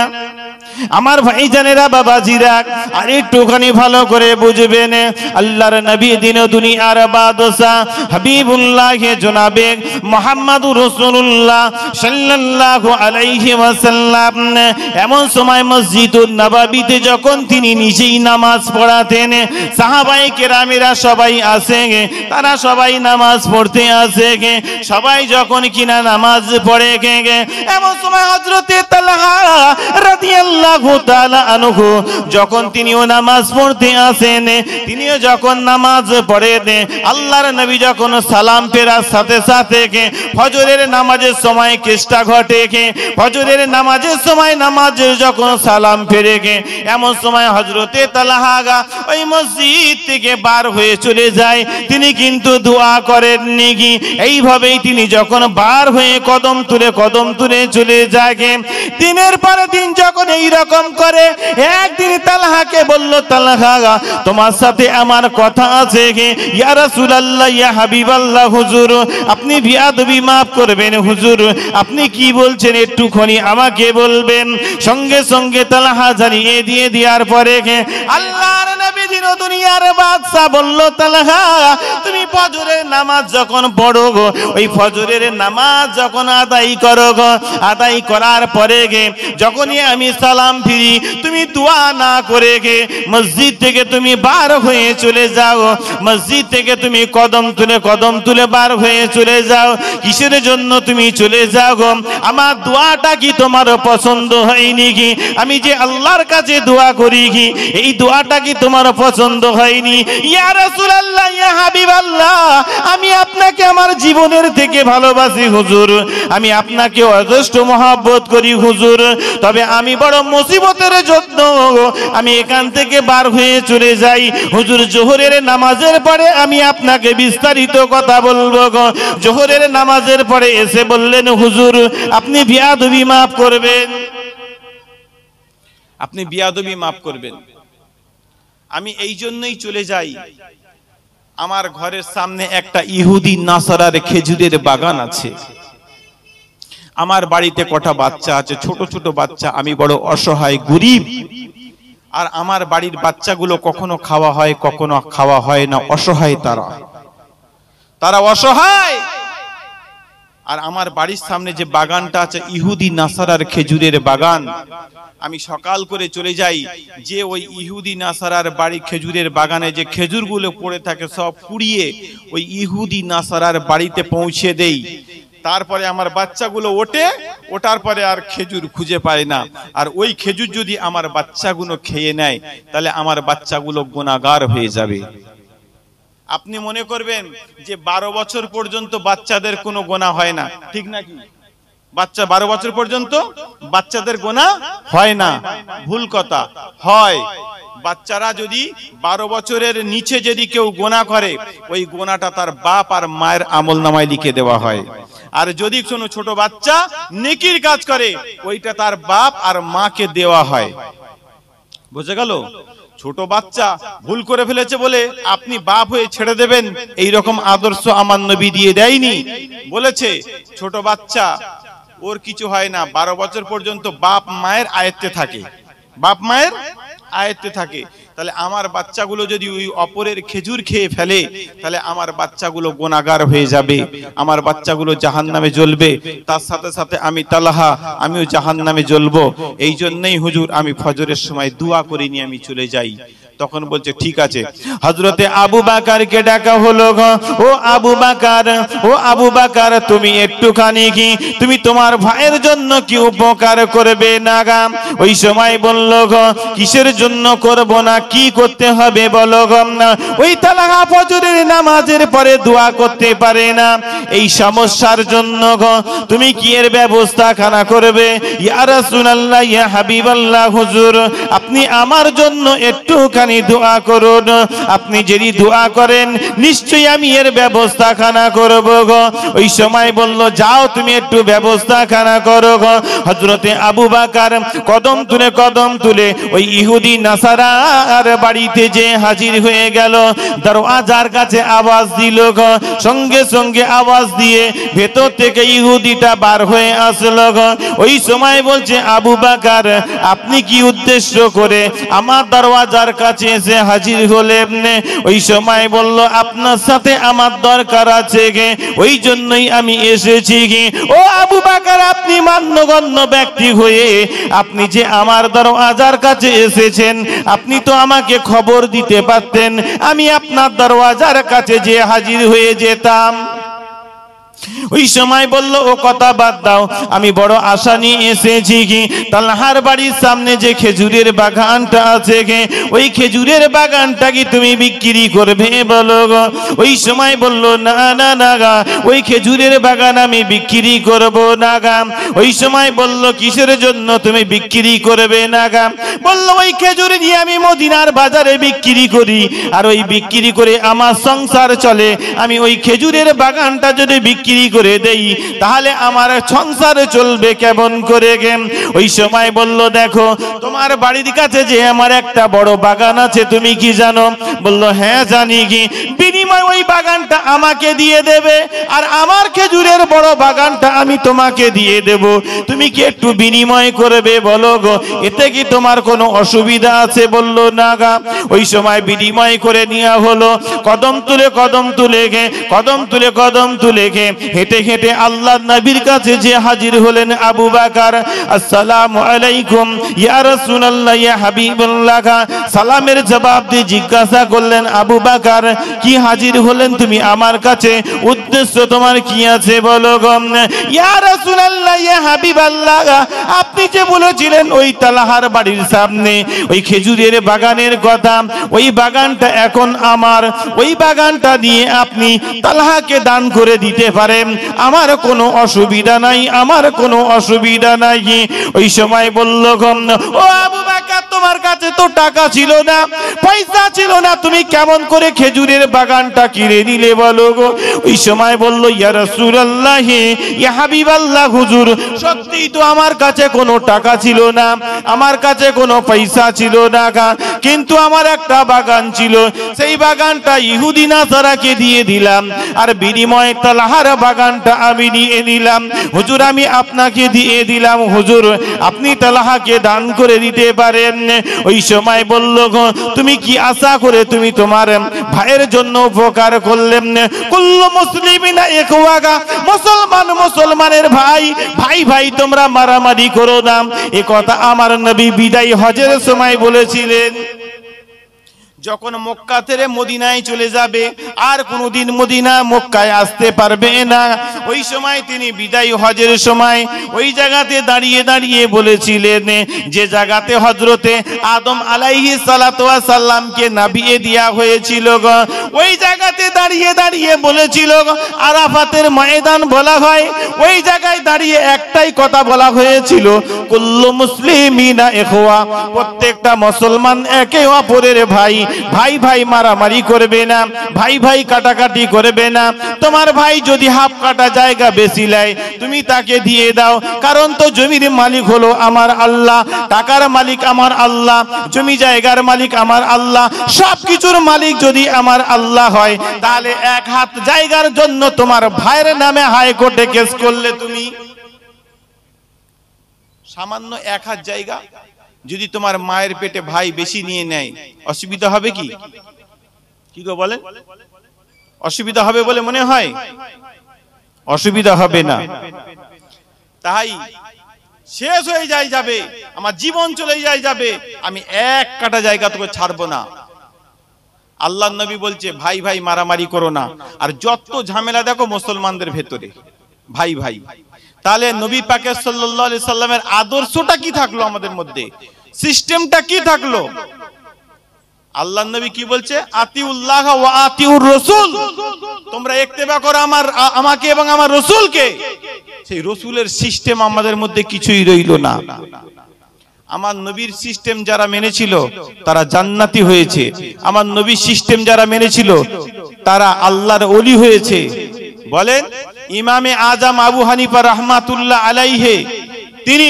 [SPEAKER 1] আমার ভাইজানেরা বাবাজিরা আর একটুখানি ভালো করে বুঝবেন আল্লাহর নবী দিন দুনিয়ার বাদশা হাবিবুল্লাহ জনাবে মুহাম্মদুর রাসূলুল্লাহ সাল্লাল্লাহু আলাইহি ওয়াসাল্লাম এমন সময় মসজিদুন নববীতে যখন তিনি নিজেই নামাজ পড়াতেন সাহাবায়ে কেরামেরা সবাই আসে, তারা সবাই নামাজ পড়তে আসে। সবাই যখন কিনা নামাজ পড়ে এমন সময় হযরতে তালহা রাদিয়াল্লাহু তাআলা আনহু যখন তিনিও নামাজ পড়তে আসেন, তিনিও যখন নামাজ পড়েন আল্লাহর নবী যখন সালাম ফেরার সাথে সাথে ফজরের নামাজের সময় কেষ্টা ঘটে, ফজরের নামাজের সময় নামাজে যখন সালাম ফেরে এমন সময় হযরতে তালহা ওই মসজিদ থেকে বার হয়ে চলে যায়। তিনি কিন্তু দোয়া করেননি, এইভাবেই তিনি যখন বার হয়ে কদম তুলে চলে যায়। দিনের পর দিন যখন এই রকম করে একদিন তালহাকে বলল তালহা তোমার সাথে আমার কথা আছে। ইয়া রাসূলুল্লাহ ইয়া হাবিবাল্লাহ হুজুর আপনি বিয়াদবি maaf করবেন হুজুর, আপনি কি বলছেন একটুখানি আমাকে বলবেন। সঙ্গে সঙ্গে তালহা জানিয়ে দিয়ে দেওয়ার পরে আল্লাহর নবী দিন দুনিয়ার বাদশা বলল তালহা তুমি ফজরের নামাজ যখন পড়ো ওই ফজরের নামাজ যখন আদায় করো, আদায় করার পরে গে যখনই আমি সালাম ফিরি তুমি দোয়া না করে গে মসজিদ থেকে তুমি বার হয়ে চলে যাও, মসজিদ থেকে তুমি কদম তুলে বার হয়ে চলে যাও। কিসের জন্য তুমি চলে যাও গো? আমার দোয়াটা কি তোমার পছন্দ হয়নি কি? আমি যে আল্লাহর কাছে দোয়া করি কি এই দোয়াটা কি তোমার পছন্দ হয়নি? ইয়া রাসূলুল্লাহ, ইয়া হাবিবাল্লাহ, আমি আপনাকে আমার জীবনের থেকে ভালোবাসি হুজুর, আমি আপনাকে যথেষ্ট মহব্বত করি হুজুর, তবে আমি বড় মুসিবতের জন্য আমি এখান থেকে বার হয়ে চলে যাই হুজুর। জোহরের নামাজের পরে আমি আপনাকে বিস্তারিত কথা বলবো গো। জোহরের নামাজের পরে এসে বললেন হুজুর আপনি বিয়াদবি মাফ করবেন, আপনি বিয়াদবি মাফ করবেন। আমি এই জন্যই চলে যাই, আমার ঘরের সামনে একটা ইহুদি নাসারার খেজুরের বাগান আছে, আমার বাড়িতে কটা বাচ্চা আছে, ছোট ছোট বাচ্চা, আমি বড় অসহায় গরিব, আর আমার বাড়ির বাচ্চাগুলো কখনো খাওয়া হয় কখনো খাওয়া হয় না, অসহায় তারা অসহায়। আর আমার বাড়ির সামনে যে বাগানটা আছে ইহুদি নাসারার খেজুরের বাগান, আমি সকাল করে চলে যাই, যে ওই ইহুদি নাসারার বাড়ি খেজুরের বাগানে যে খেজুরগুলো পড়ে থাকে সব কুড়িয়ে ওই ইহুদি নাসারার বাড়িতে পৌঁছে দেই। তারপরে আমার বাচ্চাগুলো ওঠার পরে আর খেজুর খুঁজে পায় না, আর ওই খেজুর যদি আমার বাচ্চাগুলো খেয়ে নেয় তাহলে আমার বাচ্চাগুলো গুনাহগার হয়ে যাবে। আপনি মনে করবেন যে 12 বছর পর্যন্ত বাচ্চাদের কোনো গুনাহ হয় না, ঠিক নাকি? বাচ্চা 12 বছর পর্যন্ত বাচ্চাদের গুনাহ হয় না, ভুল কথা। হয়, বাচ্চারা যদি 12 বছরের নিচে যদি কেউ গুনাহ করে ওই গুনাহটা তার বাপ আর মায়ের আমলনামায় লিখে দেওয়া হয়। আর যদি কোনো ছোট বাচ্চা নেকির কাজ করে ওইটা তার বাপ আর মাকে দেওয়া হয়। বুঝে গেল? ছোট বাচ্চা ভুল করে ফেলেছে বলে আপনি বাপ হয়ে ছেড়ে দেবেন এই রকম আদর্শ আমার নবী দিয়ে দেয়নি। বলেছে ছোট বাচ্চা ওর কিছু হয় না, 12 বছর পর্যন্ত বাপ মায়ের আয়ত্তে থাকে, বাপ মায়ের আয়ত্তে থাকে। তাহলে আমার বাচ্চাগুলো যদি ওই অপরের খেজুর খেয়ে ফেলে তাহলে আমার বাচ্চাগুলো গুনাহগার হয়ে যাবে, আমার বাচ্চাগুলো জাহান্নামে জ্বলবে, তার সাথে সাথে আমি তালহা আমিও জাহান্নামে জ্বলবো। এই জন্যই হুজুর আমি ফজরের সময় দোয়া করে নিয়ে আমি চলে যাই। তখন বলছে ঠিক আছে। হযরতে আবু বকরকে ডাকা হলো, ও আবু বকর, ও আবু বকর, তুমি একটুখানি কি তুমি তোমার ভাইয়ের জন্য কি উপকার করবে না গা? ওই সময় বলল কিসের জন্য করব না, কি করতে হবে বলো গো? ওই তালহা ফজরের নামাজের পরে দোয়া করতে পারে না, এই সমস্যার জন্য তুমি কি এর ব্যবস্থা খানা করবে? ইয়া রাসূলুল্লাহ, ইয়া হাবিবাল্লাহ, হুজুর আপনি আমার জন্য একটুখানি দোয়া করুন, আপনি যদি দোয়া করেন নিশ্চয়ই আমি এর ব্যবস্থা খানা করব গো। ওই সময় বলল যাও তুমি একটু ব্যবস্থা খানা করো গো। হযরতে আবু বকর কদম তুলে ওই ইহুদি নাসারার বাড়িতে যে হাজির হয়ে গেল, দরওয়াজার কাছে আওয়াজ দিল গো, সঙ্গে সঙ্গে আওয়াজ দিয়ে ভেতর থেকে ইহুদিটা বার হয়ে আসলো গো। ওই সময় বলছে আবু বকর আপনি কি উদ্দেশ্য করে আমার দরওয়াজার কাছে এসে হাজির হলেন? ওই সময় বলল আপনার সাথে আমার দরকার আছে গে, ওই জন্যই আমি এসেছি গে। ও আবু বকর আপনি মান্যগণ্য ব্যক্তি হয়ে আপনি যে আমার দরওয়াজার কাছে এসেছেন আপনি তো আমাকে খবর দিতে পারতেন, আমি আপনার দরওয়াজার কাছে যে হাজির হয়ে যেতাম। ওই সময় বলল ও কথা বাদ দাও, আমি বড় আশা নিয়ে এসেছি কি তালহার বাড়ির সামনে যে খেজুরের বাগানটা আছে গে ওই খেজুরের বাগানটা কি তুমি বিক্রি করবে বলো গো? ওই সময় বলল না না না গা, ওই খেজুরের বাগান আমি বিক্রি করব না গা। ওই সময় বলল কিসের জন্য তুমি বিক্রি করবে না গা? বলল ওই খেজুর নিয়ে আমি মদিনার বাজারে বিক্রি করি, আর ওই বিক্রি করে আমার সংসার চলে, আমি ওই খেজুরের বাগানটা যদি বিক্রি করে দেই তাহলে আমার সংসার চলবে কেমন করে গে? ওই সময় বলল দেখো তোমার বাড়ির কাছে যে আমার একটা বড় বাগান আছে তুমি কি জানো? বলল হ্যাঁ জানি কি। বিনিময় ওই বাগানটা আমাকে দিয়ে দেবে, আর আমার খেজুরের বড় বাগানটা আমি তোমাকে দিয়ে দেব। তুমি কি একটু বিনিময় করবে বলো গো, এতে কি তোমার কোনো অসুবিধা আছে? বললো না গা। ওই সময় বিনিময় করে নেওয়া হলো। কদম তুলে কদম তুলে কদম তুলে হেঁটে হেঁটে আল্লাহর নবীর কাছে যে হাজির হলেন আবু বকর। আসসালামু আলাইকুম ইয়া রাসূলুল্লাহ ইয়া হাবিবাল্লাহ। সালামের জবাব দিয়ে জিজ্ঞাসা করলেন আবু বকর, কি হাজির হলেন তুমি আমার কাছে, উদ্দেশ্য তোমার কি আছে বলো গো? ইয়া রাসূলুল্লাহ ইয়া হাবিবাল্লাহ, আপনি যে বলেছিলেন ওই তালহার বাড়ির সামনে ওই খেজুরের বাগানের কথা, ওই বাগানটা এখন আমার, ওই বাগানটা দিয়ে আপনি তালহাকে দান করে দিতে পারেন, আমার কোনো অসুবিধা নাই, আমার কোনো অসুবিধা নাই। ওই সময় বলল গো, ও আবু বকর, তোমার কাছে তো টাকা ছিল না, পয়সা ছিল না, তুমি কেমন করে খেজুরের বাগানটা কিনে নিলে বলো গো? ওই সময় বলল, ইয়া রাসূলুল্লাহ ইয়া হাবিবাল্লাহ, হুজুর সত্যিই তো আমার কাছে কোনো টাকা ছিল না, আমার কাছে কোনো পয়সা ছিল না, কিন্তু আমার একটা বাগান ছিল, সেই বাগানটা ইহুদি নাসারাকে দিয়ে দিলাম, আর বিনিময়ে তালহার বাগানটা আমি নিয়ে নিলাম। হুজুর আমি আপনাকে দিয়ে দিলাম, হুজুর আপনি তালহাকে দান করে দিতে পারেন। ওই সময় বলল গো, তুমি কি আশা করে তুমি তোমার ভাইয়ের জন্য উপকার করলেন? কুল্লু মুসলিমিনা ইখওয়াগা, মুসলমান মুসলমানের ভাই, ভাই ভাই তোমরা মারামারি করো না, এ কথা আমার নবী বিদায় হজের সময় বলেছিলেন। যখন মক্কা থেকে মদিনায় চলে যাবে, আর কোনোদিন মদিনা মক্কায় আসতে পারবে না, ওই সময় তিনি বিদায় হজের সময় ওই জায়গাতে দাঁড়িয়ে দাঁড়িয়ে বলেছিলেন, যে জায়গাতে হযরতে আদম আলাইহিস সালাতু ওয়াস সালামকে নাবিয়ে দেয়া হয়েছিল গো, ওই জায়গাতে দাঁড়িয়ে দাঁড়িয়ে বলেছিল, আরাফাতের ময়দান বলা হয়, ওই জায়গায় দাঁড়িয়ে একটাই কথা বলা হয়েছিল, কুল্লু মুসলিমিনা ইখওয়া, প্রত্যেকটা মুসলমান একে অপরের ভাই, ভাই ভাই মারামারি করবে না, ভাই ভাই কাটাকাটি করবে না। তোমার ভাই যদি হাফ কাটা জায়গা বেশি নেয়, তুমি তাকে দিয়ে দাও, কারণ তো জমির মালিক হলো আমার আল্লাহ, টাকার মালিক আমার আল্লাহ, জমি জায়গার মালিক আমার আল্লাহ, সব কিছুর মালিক যদি আমার আল্লাহ হয়, তাহলে এক হাত জায়গার জন্য তোমার ভাইয়ের নামে হাইকোর্টে কেস করলে, তুমি সামান্য এক হাত জায়গা যদি তোমার মায়ের পেটে ভাই বেশি নিয়ে নেয়, অসুবিধা হবে কি? কি গো বলেন, অসুবিধা হবে বলে মনে হয়? অসুবিধা হবে না। তাই শেষ হয়ে যাবে, আমার জীবন চলে যাবে, আমি এক কাটা জায়গা তোকে ছাড়বো না। আল্লাহর নবী বলছে ভাই ভাই মারামারি করো না। আর যত ঝামেলা দেখো মুসলমানদের ভেতরে, ভাই ভাই, তাহলে নবী পাক সাল্লাল্লাহু আলাইহি সাল্লামের আদর্শটা কি থাকলো আমাদের মধ্যে, সিস্টেমটা কি থাকলো? আল্লাহর নবী কি বলছে, আতিউল্লাহ ওয়া আতিউর রাসূল, তোমরা ইত্তেবা করো আমাকে এবং আমার রাসূলকে। সেই রাসূলের সিস্টেম আমাদের মধ্যে কিছুই রইল না। আমার নবীর সিস্টেম যারা মেনেছিল তারা জান্নাতি হয়েছে, আমার নবীর সিস্টেম যারা মেনেছিল তারা আল্লাহর ওলি হয়েছে। বলেন, ইমামে আজম আবু হানিফা রাহমাতুল্লাহ আলাইহি, তিনি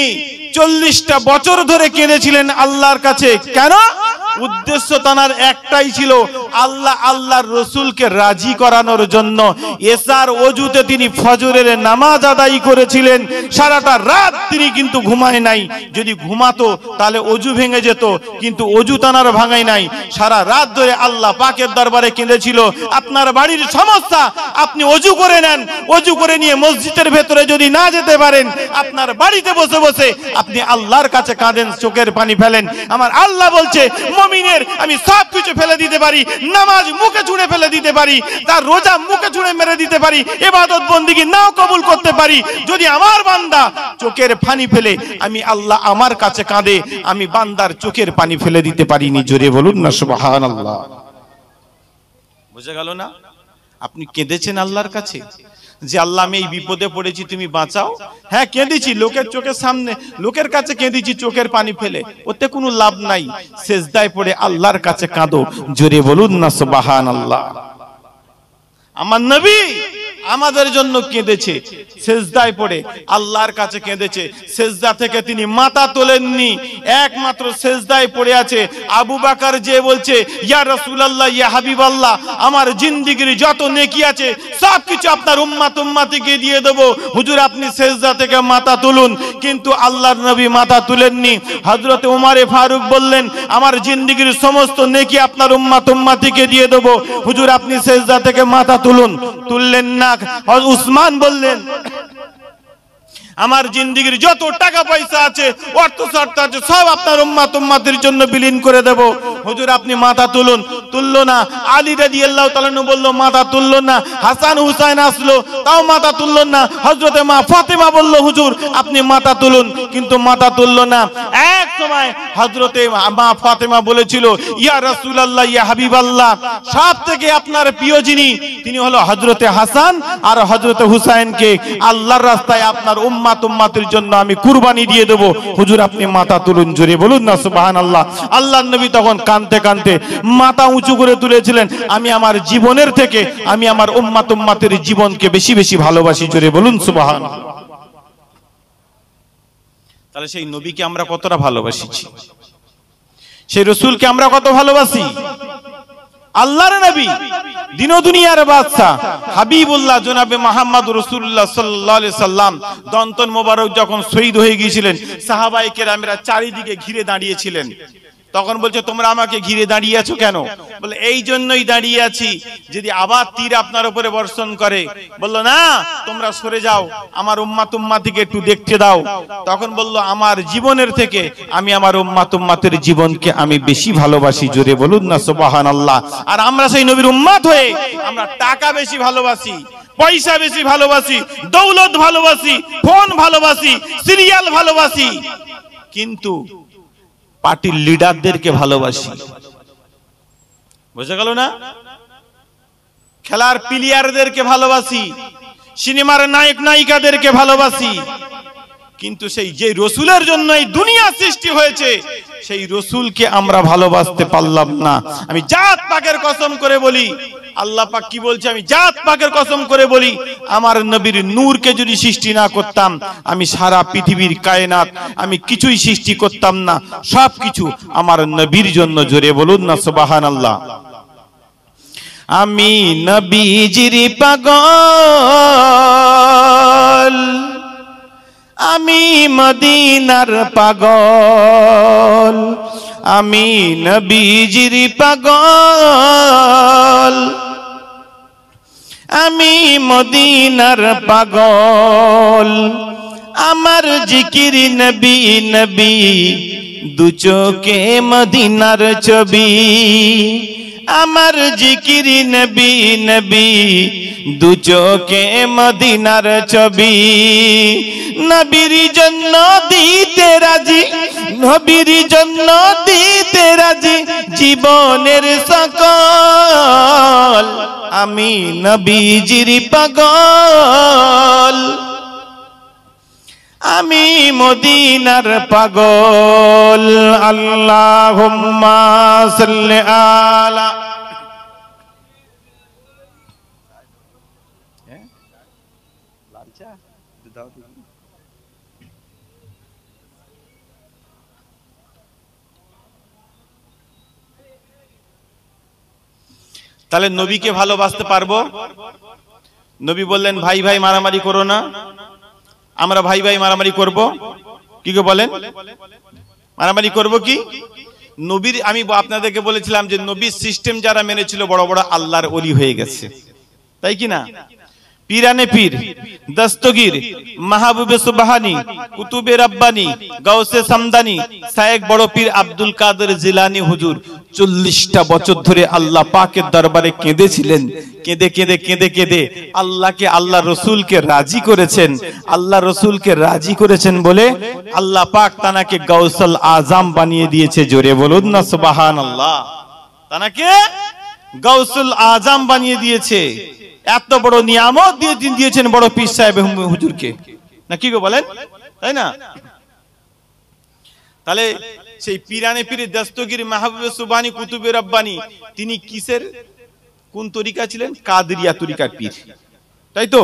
[SPEAKER 1] 40টা বছর ধরে কেঁদেছিলেন আল্লাহর কাছে। কেন? উদ্দেশ্য তার একটাই ছিল, আল্লাহর রাসূলকে রাজি করানোর জন্য। এশার ওযুতে তিনি ফজরের নামাজ আদায় করেছিলেন, সারাটা রাত তিনি কিন্তু ঘুমায় নাই। যদি ঘুমাতো তাহলে ওযু ভেঙে যেত, কিন্তু ওযু তানার ভাঙাই নাই, সারা রাত ধরে আল্লাহ পাকের দরবারে কেঁদেছিল। আপনার বাড়ির সমস্যা, আপনি ওযু করে নেন, ওযু করে নিয়ে মসজিদের ভেতরে যদি না যেতে পারেন, আপনার বাড়িতে বসে বসে আপনি আল্লাহর কাছে কাঁদেন, চোখের পানি ফেলেন। আমার আল্লাহ বলছে, মুমিনের আমি সব কিছু ফেলে দিতে পারি, নামাজ মুখে ছুঁড়ে ফেলে দিতে পারি, তার রোজা মুখে ছুঁড়ে মেরে দিতে পারি, ইবাদত বন্দেগী নাও কবুল করতে পারি। যদি আমার বান্দা চোখের পানি ফেলে, আমি আল্লাহ আমার কাছে কাঁদে, আমি বান্দার চোখের পানি ফেলে দিতে পারিনি। জোরে বলুন না সুবহানাল্লাহ। বুঝে গেল না? আপনি কেঁদেছেন আল্লাহর কাছে যে আল্লাহ আমি এই বিপদে পড়েছি, তুমি বাঁচাও। হ্যাঁ কেঁদেছি, লোকের চোখের সামনে, লোকের কাছে কেঁদেছি চোখের পানি ফেলে, ওতে কোনো লাভ নাই। সেজদায় পড়ে আল্লাহর কাছে কাঁদো। জোরে বলুন না সুবহানাল্লাহ। আমার নবী আমাদের জন্য কেঁদেছে, সেজদায় পড়ে আল্লাহর কাছে কেঁদেছে। সেজদা থেকে তিনি মাথা তোলেননি, একমাত্র সেজদায় পড়ে আছে। আবু বকর যে বলছে, ইয়া রাসূলুল্লাহ, ইয়া হাবিবাল্লাহ, আমার জিন্দেগির যত নেকি আছে সবকিছু আপনার উম্মতকে দিয়ে দেব, হুজুর আপনি সেজদা থেকে মাথা তুলুন। কিন্তু আল্লাহর নবী মাথা তুলেননি। হযরত ওমর ফারুক বললেন, আমার জিন্দেগির সমস্ত নেকি আপনার উম্মতকে দিয়ে দেব, হুজুর আপনি সেজদা থেকে মাথা তুলুন। তুললেন না। উসমান বললেন, আমার জিন্দেগির যত টাকা পয়সা আছে, অর্থ শর্ত আছে, সব আপনার উম্মতের জন্য বিলীন করে দেব, হুজুর আপনি মাথা তুলুন। তুললো না। আলী রাদিয়াল্লাহু তাআলা আনহু বলল, মাথা তুললো না। হাসান হুসাইন আসলো, তাও মাথা তুললো না। হযরতে মা ফাতেমা বলল, হুজুর আপনি মাথা তুলুন, কিন্তু মাথা তুললো না। এক সময় হযরতে মা ফাতেমা বলেছিল, ইয়া রাসূলুল্লাহ, ইয়া হাবিবাল্লাহ, সব থেকে আপনার প্রিয় যিনি, তিনি হলো হযরতে হাসান আর হযরতে হুসাইনকে আল্লাহর রাস্তায় আপনার উম্মতের জন্য আমি কুরবানি দিয়ে দেব, হুজুর আপনি মাথা তুলুন। জোরে বলুন না সুবহানাল্লাহ। আল্লাহর নবী তখন কাঁদতে কাঁদতে মাথা উঁচু করে তুলেছিলেন, আমি আমার জীবনের থেকে আমি আমার উম্মতের জীবনকে বেশি বেশি ভালোবাসি। জোরে বলুন সুবহানাল্লাহ। তাহলে সেই নবীকে আমরা কতটা ভালোবাসিছি, সেই রাসূলকে আমরা কত ভালোবাসি। আল্লাহর নবী, দিন ও দুনিয়ার বাদশা, হাবিবুল্লাহ জনাবে মুহাম্মদ রাসূলুল্লাহ সাল্লাল্লাহু আলাইহি সাল্লাম দন্তন মোবারক যখন শহীদ হয়ে গিয়েছিলেন, সাহাবায়ে কেরামেরা চারিদিকে ঘিরে দাঁড়িয়েছিলেন। তখন বলছে, তোমরা আমাকে ঘিরে দাঁড়িয়ে আছো কেন? বলে, এই জন্যই দাঁড়িয়ে আছি, যদি আবার তীর আপনার উপরে বর্ষণ করে। বললো, না, তোমরা সরে যাও, আমার উম্মতকে একটু দেখতে দাও। তখন বললো, আমার জীবনের থেকে আমি আমার উম্মতের জীবনকে আমি বেশি ভালোবাসি। জোরে বলুন না সুবহানাল্লাহ। আর আমরা সেই নবীর উম্মত হয়ে আমরা টাকা বেশি ভালোবাসি, পয়সা বেশি ভালোবাসি, দৌলত ভালোবাসি, ফোন ভালোবাসি, সিরিয়াল ভালোবাসি, কিন্তু পার্টির লিডারদেরকে ভালোবাসি। বুঝা গেল না? খেলার প্লেয়ারদেরকে ভালোবাসি, সিনেমার নায়ক নায়িকাদেরকে ভালোবাসি, কিন্তু সেই যে রসুলের জন্য এই দুনিয়া সৃষ্টি হয়েছে, সেই রসুলকে আমরা ভালোবাসতে পারলাম না। আমি জাত পাকের কসম করে বলি, আল্লাহ পাক কি বলছে, আমি জাত পাকের কসম করে বলি, আমার নবীর নূরকে যদি সৃষ্টি না করতাম, আমি সারা পৃথিবীর কায়নাত আমি কিছুই সৃষ্টি করতাম না, সবকিছু আমার নবীর জন্য। জোরে বলুন না সুবহানাল্লাহ। আমি নবীজির পাগল, আমি মদিনার পাগল, আমি নবীজির পাগল, আমি মদিনার পাগল, আমার জিকির নবী নবী, দু চোখে মদিনার ছবি, আমার জিকির নবী নবী, দু চোখে মদিনার ছবি, নবীর জন্য দিতে রাজি, নবীর জন্য দিতে রাজি জীবনের সকল, আমি নবীজির পাগল, আমি মদিনার পাগল। আল্লাহুম্মা সাল্লি আলা। তাহলে নবীকে ভালোবাসতে পারবো? নবী বললেন, ভাই ভাই মারামারি করো না। আমরা ভাই ভাই মারামারি করব? কি গো বলেন, মারামারি করব কি? নবীর, আমি আপনাদেরকে বলেছিলাম যে নবীর সিস্টেম যারা মেনেছিল বড় বড় আল্লাহর ওলি হয়ে গেছে, তাই কি না? পীরানে পীর, দস্তগীর, মাহবুবে সুবহানি, কুতুবে রব্বানি, গাউসে সামদানি, শায়েখ বড় পীর আব্দুল কাদের জিলানী হুজুর 40টা বছর ধরে আল্লাহ পাকের দরবারে কেঁদেছিলেন। কেঁদে কেঁদে কেঁদে কেঁদে আল্লাহকে, আল্লাহ রসুলকে রাজি করেছেন। আল্লাহ রসুলকে রাজি করেছেন বলে আল্লাহ পাক তানাকে গাউসুল আজম বানিয়ে দিয়েছে। জোরে বলুন না সুবহানাল্লাহ। তানাকে গাউসুল আজম বানিয়ে দিয়েছে। এত বড় নিয়ামত দিয়েছেন বড় পীর সাহেব হুজুরকে, না কি গো বলেন, তাই না? তাহলে সেই পীরানে পীর, দস্তগীর, মাহবুবে সুবহানি, কুতুবে রব্বানি, তিনি কিসের, কোন তরিকা ছিলেন? কাদরিয়া তরিকার পীর। তাই তো?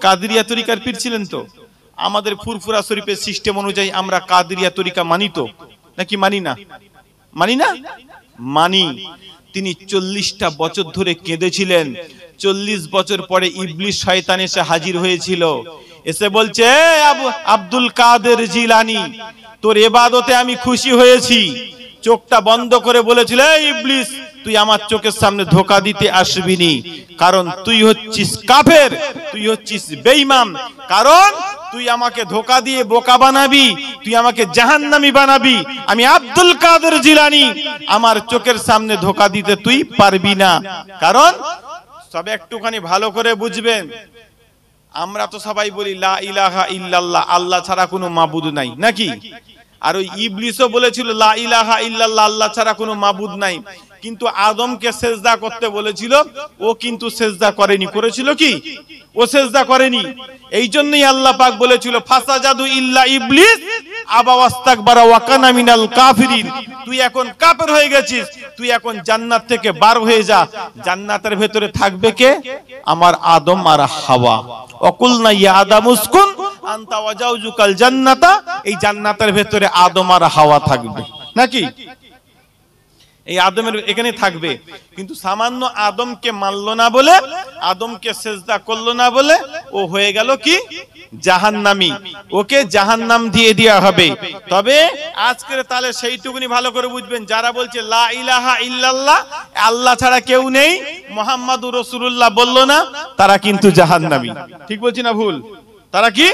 [SPEAKER 1] কাদরিয়া তরিকার পীর ছিলেন তো। আমাদের ফুরফুরা শরীফের সিস্টেম অনুযায়ী আমরা কাদরিয়া তরিকা মানি তো, নাকি মানি না? মানি না? মানি। তিনি 40টা বছর ধরে কেঁদেছিলেন। 40 বছর পরে ইবলিস শয়তান এসে হাজির হয়েছিল, এসে বলছে, আব্দুল কাদের জিলানী, তোর ইবাদতে আমি খুশি হয়েছি। চোখটা বন্ধ করে বলেছিল, ইবলিস তুই আমার চোখের সামনে ধোঁকা দিতে আসবি নি, কারণ তুই হচ্ছিস কাফের, তুই হচ্ছিস বেঈমান, কারণ তুই আমাকে ধোঁকা দিয়ে বোকা বানাবি, তুই আমাকে জাহান্নামী বানাবি। আমি আব্দুল কাদের জিলানী, আমার চোখের সামনে ধোঁকা দিতে তুই পারবি না। কারণ সব একটুখানি ভালো করে বুঝবেন, আমরা তো সবাই বলি লা ইলাহা ইল্লাল্লাহ, আল্লাহ ছাড়া কোনো মাবুদ নাই, নাকি? আর ওই ইবলিসও বলেছিল লা ইলাহা ইল্লাল্লাহ, আল্লাহ ছাড়া কোনো মাবুদ নাই। কিন্তু আদমকে সেজদা করতে বলেছিল, ও কিন্তু সেজদা করেনি। করেছিল কি? ও সেজদা করেনি। এই জন্যই আল্লাহ পাক বলেছিল ফাসাজাদু ইল্লা ইবলিস আবা ওয়াস্তাকবারা ওয়া কানা মিনাল কাফিরিন। তুই এখন কাফের হয়ে গেছিস, তুই এখন জান্নাত থেকে বার হয়ে যা। জান্নাতের ভেতরে থাকবে কে? আমার আদম আর হাওয়া। ওয়াকুলনা ইয়া আদাম উসকুন আনতা ওয়া জাওজুকাল জান্নাতা, এই জান্নাতের ভেতরে আদম আর হাওয়া থাকবে, নাকি? এই আদমের এখানে থাকবে। কিন্তু সামান্য আদমকে মানলো না বলে, আদমকে সেজদা করলো না বলে ও হয়ে গেল কি? জাহান্নামী। ওকে জাহান্নাম দিয়ে দেওয়া হবে। তবে আজকের তাহলে সেইটুকুনি ভালো করে বুঝবেন, যারা বলছে লা ইলাহা ইল্লাল্লাহ, আল্লাহ ছাড়া কেউ নেই, মুহাম্মাদুর রাসূলুল্লাহ বললো না, তারা কিন্তু জাহান্নামী। ঠিক বলছি না ভুল? তারা কি?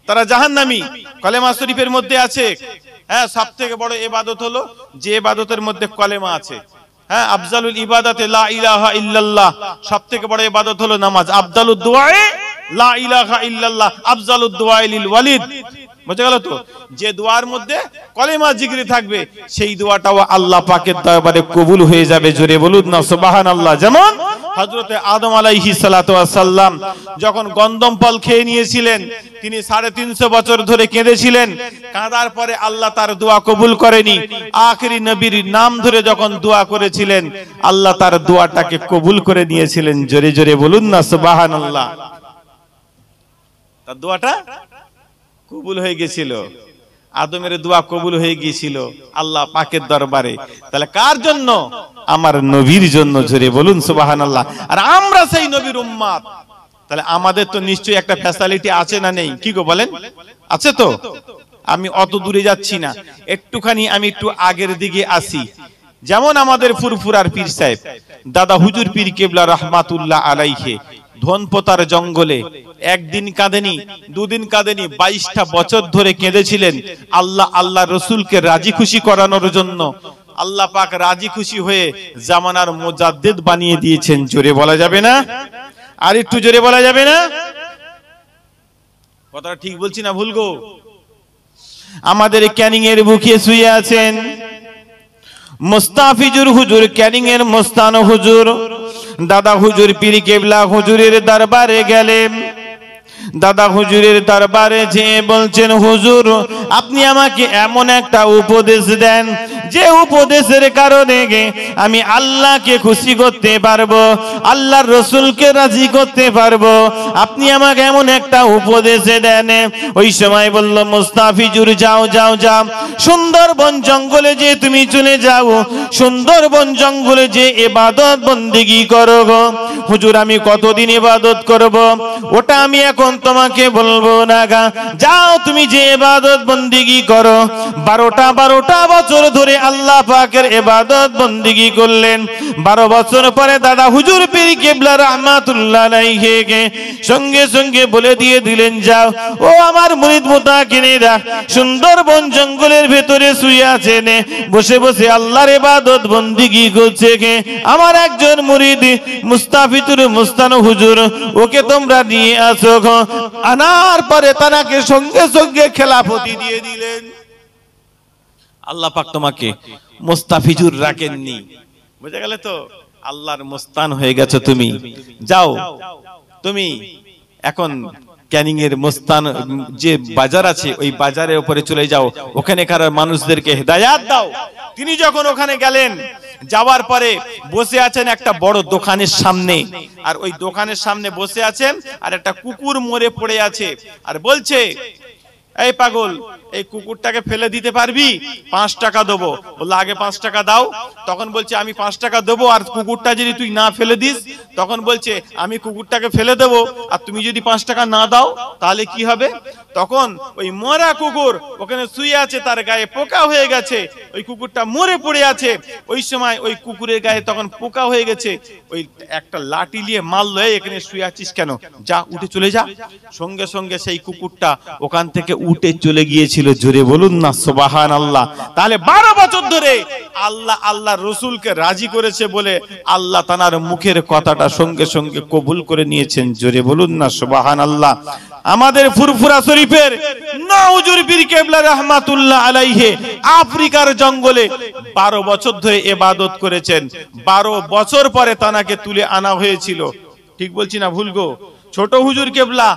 [SPEAKER 1] তারা জাহান্নামী। কলেমা শরীফের মধ্যে আছে, হ্যাঁ, সব থেকে বড় ইবাদত হলো যে ইবাদতের মধ্যে কলেমা আছে। হ্যাঁ, আফজালুল ইবাদাতে লা ইলাহা ইল্লাল্লাহ, সব থেকে বড় ইবাদত হলো নামাজ। আফজালুদ দুআয়ে লা ইলাহা ইল্লাল্লাহ, আফজালুদ দুআয়ে লিল ওয়ালিদ। বুঝা গেল তো? যে দোয়ার মধ্যে কলেমা জিকির থাকবে, সেই দোয়াটাও আল্লাহ পাকের দরবারে কবুল হয়ে যাবে। জোরে বলুন না সুবহানাল্লাহ। যেমন হযরতে আদম আলাইহিস সালাতু ওয়াস সালাম যখন গন্ধম ফল খেয়ে নিয়েছিলেন, তিনি 350 বছর ধরে কেঁদেছিলেন। কাঁদার পরে আল্লাহ তার দোয়া কবুল করেনি। আখেরি নবীর নাম ধরে যখন দোয়া করেছিলেন, আল্লাহ তার দোয়াটাকে কবুল করে নিয়েছিলেন। জোরে জোরে বলুন না সুবহানাল্লাহ। তার দোয়াটা কবুল হয়ে গেছিল। আদমের দোয়া কবুল হয়ে গিয়েছিল আল্লাহ পাকের দরবারে। তাহলে কার জন্য? আমার নবীর জন্য। জোরে বলুন সুবহানাল্লাহ। আর আমরা সেই নবীর উম্মত। তাহলে আমাদের তো নিশ্চয়ই একটা ফ্যাসিলিটি আছে না নেই? কি গো বলেন? আছে তো? আমি অত দূরে যাচ্ছি না, একটুখানি আমি একটু আগের দিকে আসি। যেমন আমাদের ফুরফুরার পীর সাহেব দাদা হুজুর পীর কেবলা রহমাতুল্লাহ আলাইহি ধনপোতার জঙ্গলে একদিন কাঁদেনি, দুদিন কাঁদেনি, 22টা বছর ধরে কেঁদেছিলেন আল্লাহ রসুলকে রাজি খুশি করানোর জন্য। আল্লাহ পাক রাজি খুশি হয়ে জামানার মুজাদ্দিদ বানিয়ে দিয়েছেন। জোরে বলা যাবে না? আর একটু জোরে বলা যাবে না? কথাটা ঠিক বলছি না ভুল গো? আমাদের ক্যানিং এর বুকে শুয়ে আছেন মুস্তাফিজুর হুজুর, ক্যানিং এর মোস্তান হুজুর। দাদা হুজুর পীর কেবলা হুজুরের দরবারে গেলেন। দাদা হুজুরের দরবারে যেয়ে বলছেন, হুজুর আপনি আমাকে এমন একটা উপদেশ দেন যে উপদেশের কারণে আমি আল্লাহকে খুশি করতে পারবো, আল্লাহর রসুলকে রাজি করতে পারবো। আপনি আমাকে এমন একটা উপদেশ দেন। ওই সময় বলল মুস্তাফিজুর, যাও যাও যাও, সুন্দরবন জঙ্গলে যে তুমি চলে যাও, সুন্দরবন জঙ্গলে যে ইবাদত বন্দেগী করো গো। হুজুর আমি কতদিন ইবাদত করব ওটা আমি এখন তোমাকে বলবো না গা। যাও তুমি যে ইবাদত বন্দেগী করো। 12টা বছর ধরে আল্লাহ পাকের ইবাদত বন্দেগী করলেন। 12 বছর পরে দাদা হুজুর পীর কেবলা রহমাতুল্লাহ আলাইহি সঙ্গে সঙ্গে বলে দিয়ে দিলেন, যাও ও আমার মুরিদ মুতাকিনেরা, সুন্দরবন জঙ্গলের ভেতরে শুয়ে আছেন, বসে বসে আল্লাহর ইবাদত বন্দেগী করছে আমার একজন মুরিদ মুস্তাফিজুর মুস্তান হুজুর, ওকে তোমরা নিয়ে আসো। আনার পরে তাকে সঙ্গে সঙ্গে খেলাফতি দিয়ে দিলেন। আল্লাহ পাক তোমাকে মুস্তাফিজুর রাখেননি। বুঝা গেল তো? আল্লাহর মুস্তান হয়ে গেছো তুমি। যাও তুমি এখন ক্যানিং এর মোস্তান যে বাজার আছে ওই বাজারের উপরে চলে যাও, ওখানেকার মানুষদেরকে হেদায়াত দাও। তিনি যখন ওখানে গেলেন, যাওয়ার পরে বসে আছেন একটা বড় দোকানের সামনে, আর ওই দোকানের সামনে বসে আছেন আর একটা কুকুর মরে পড়ে আছে, আর বলছে, এই পাগল, এই কুকুরটাকে ফেলে দিতে পারবি? 5 টাকা দেবো। বললো আগে 5 টাকা দাও। তখন বলছে আমি 5 টাকা দেবো, আর কুকুরটা যদি তুই না ফেলে দিস। তখন বলছে আমি কুকুরটাকে ফেলে দেবো, আর তুমি যদি 5 টাকা না দাও তাহলে কি হবে? তখন ওই মরা কুকুর ওখানে শুয়ে আছে, তার গায়ে পোকা হয়ে গেছে, ওই কুকুরটা মরে পড়ে আছে। ওই সময় ওই কুকুরের গায়ে তখন পোকা হয়ে গেছে, ওই একটা লাঠি নিয়ে মারলো, এখানে শুয়ে আছিস কেন, যা উঠে চলে যা। সঙ্গে সঙ্গে সেই কুকুরটা ওখান থেকে উঠে চলে গিয়েছিল। জোরে বলুন না সুবহানাল্লাহ। তাহলে 12 বছর ধরে আল্লাহ রসুলকে রাজি করেছে বলে আল্লাহ তানার মুখের কথাটা সঙ্গে সঙ্গে কবুল করে নিয়েছেন। জোরে বলুন না সুবহানাল্লাহ। আমাদের ফুরফুরা শরীফের হুজুর পীর কেবলা রাহমাতুল্লাহ আলাইহি আফ্রিকার জঙ্গলে 12 বছর ধরে ইবাদত করেছেন। 12 বছর পরে তানাকে তুলে আনা হয়েছিল। ঠিক বলছি না ভুল গো? ছোট হুজুর কেবলা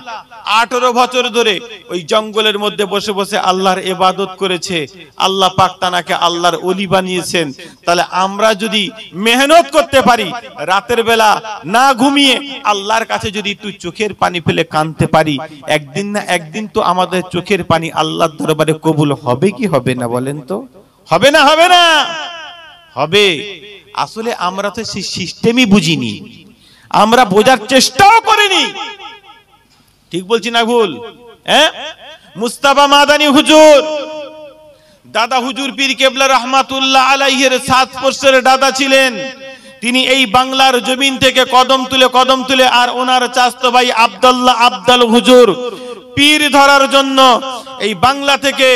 [SPEAKER 1] 18 বছর ধরে ওই জঙ্গলের মধ্যে বসে বসে আল্লাহর ইবাদত করেছে। আল্লাহ পাক তানাকে আল্লাহর ওলি বানিয়েছেন। তাহলে আমরা যদি মেহনত করতে পারি, রাতের বেলা না ঘুমিয়ে আল্লাহর কাছে যদি একটু চোখের পানি ফেলে কাঁদতে পারি, একদিন না একদিন তো আমাদের চোখের পানি আল্লাহর দরবারে কবুল হবে কি হবে না বলেন তো? হবে না? হবে না? হবে। আসলে আমরা তো সেই সিস্টেমই বুঝিনি, আমরা বোঝার চেষ্টাও করিনি। ঠিক বলছি না ভুল? হ্যাঁ, মুস্তাফা মাদানী হুজুর, দাদা হুজুর পীর কেবলা রাহমাতুল্লাহ আলাইহির 7 বছরের দাদা ছিলেন। তিনি এই বাংলার জমিন থেকে কদম তুলে আর ওনার চাচতো ভাই আব্দুল হুজুর পীর ধরার জন্য এই বাংলা থেকে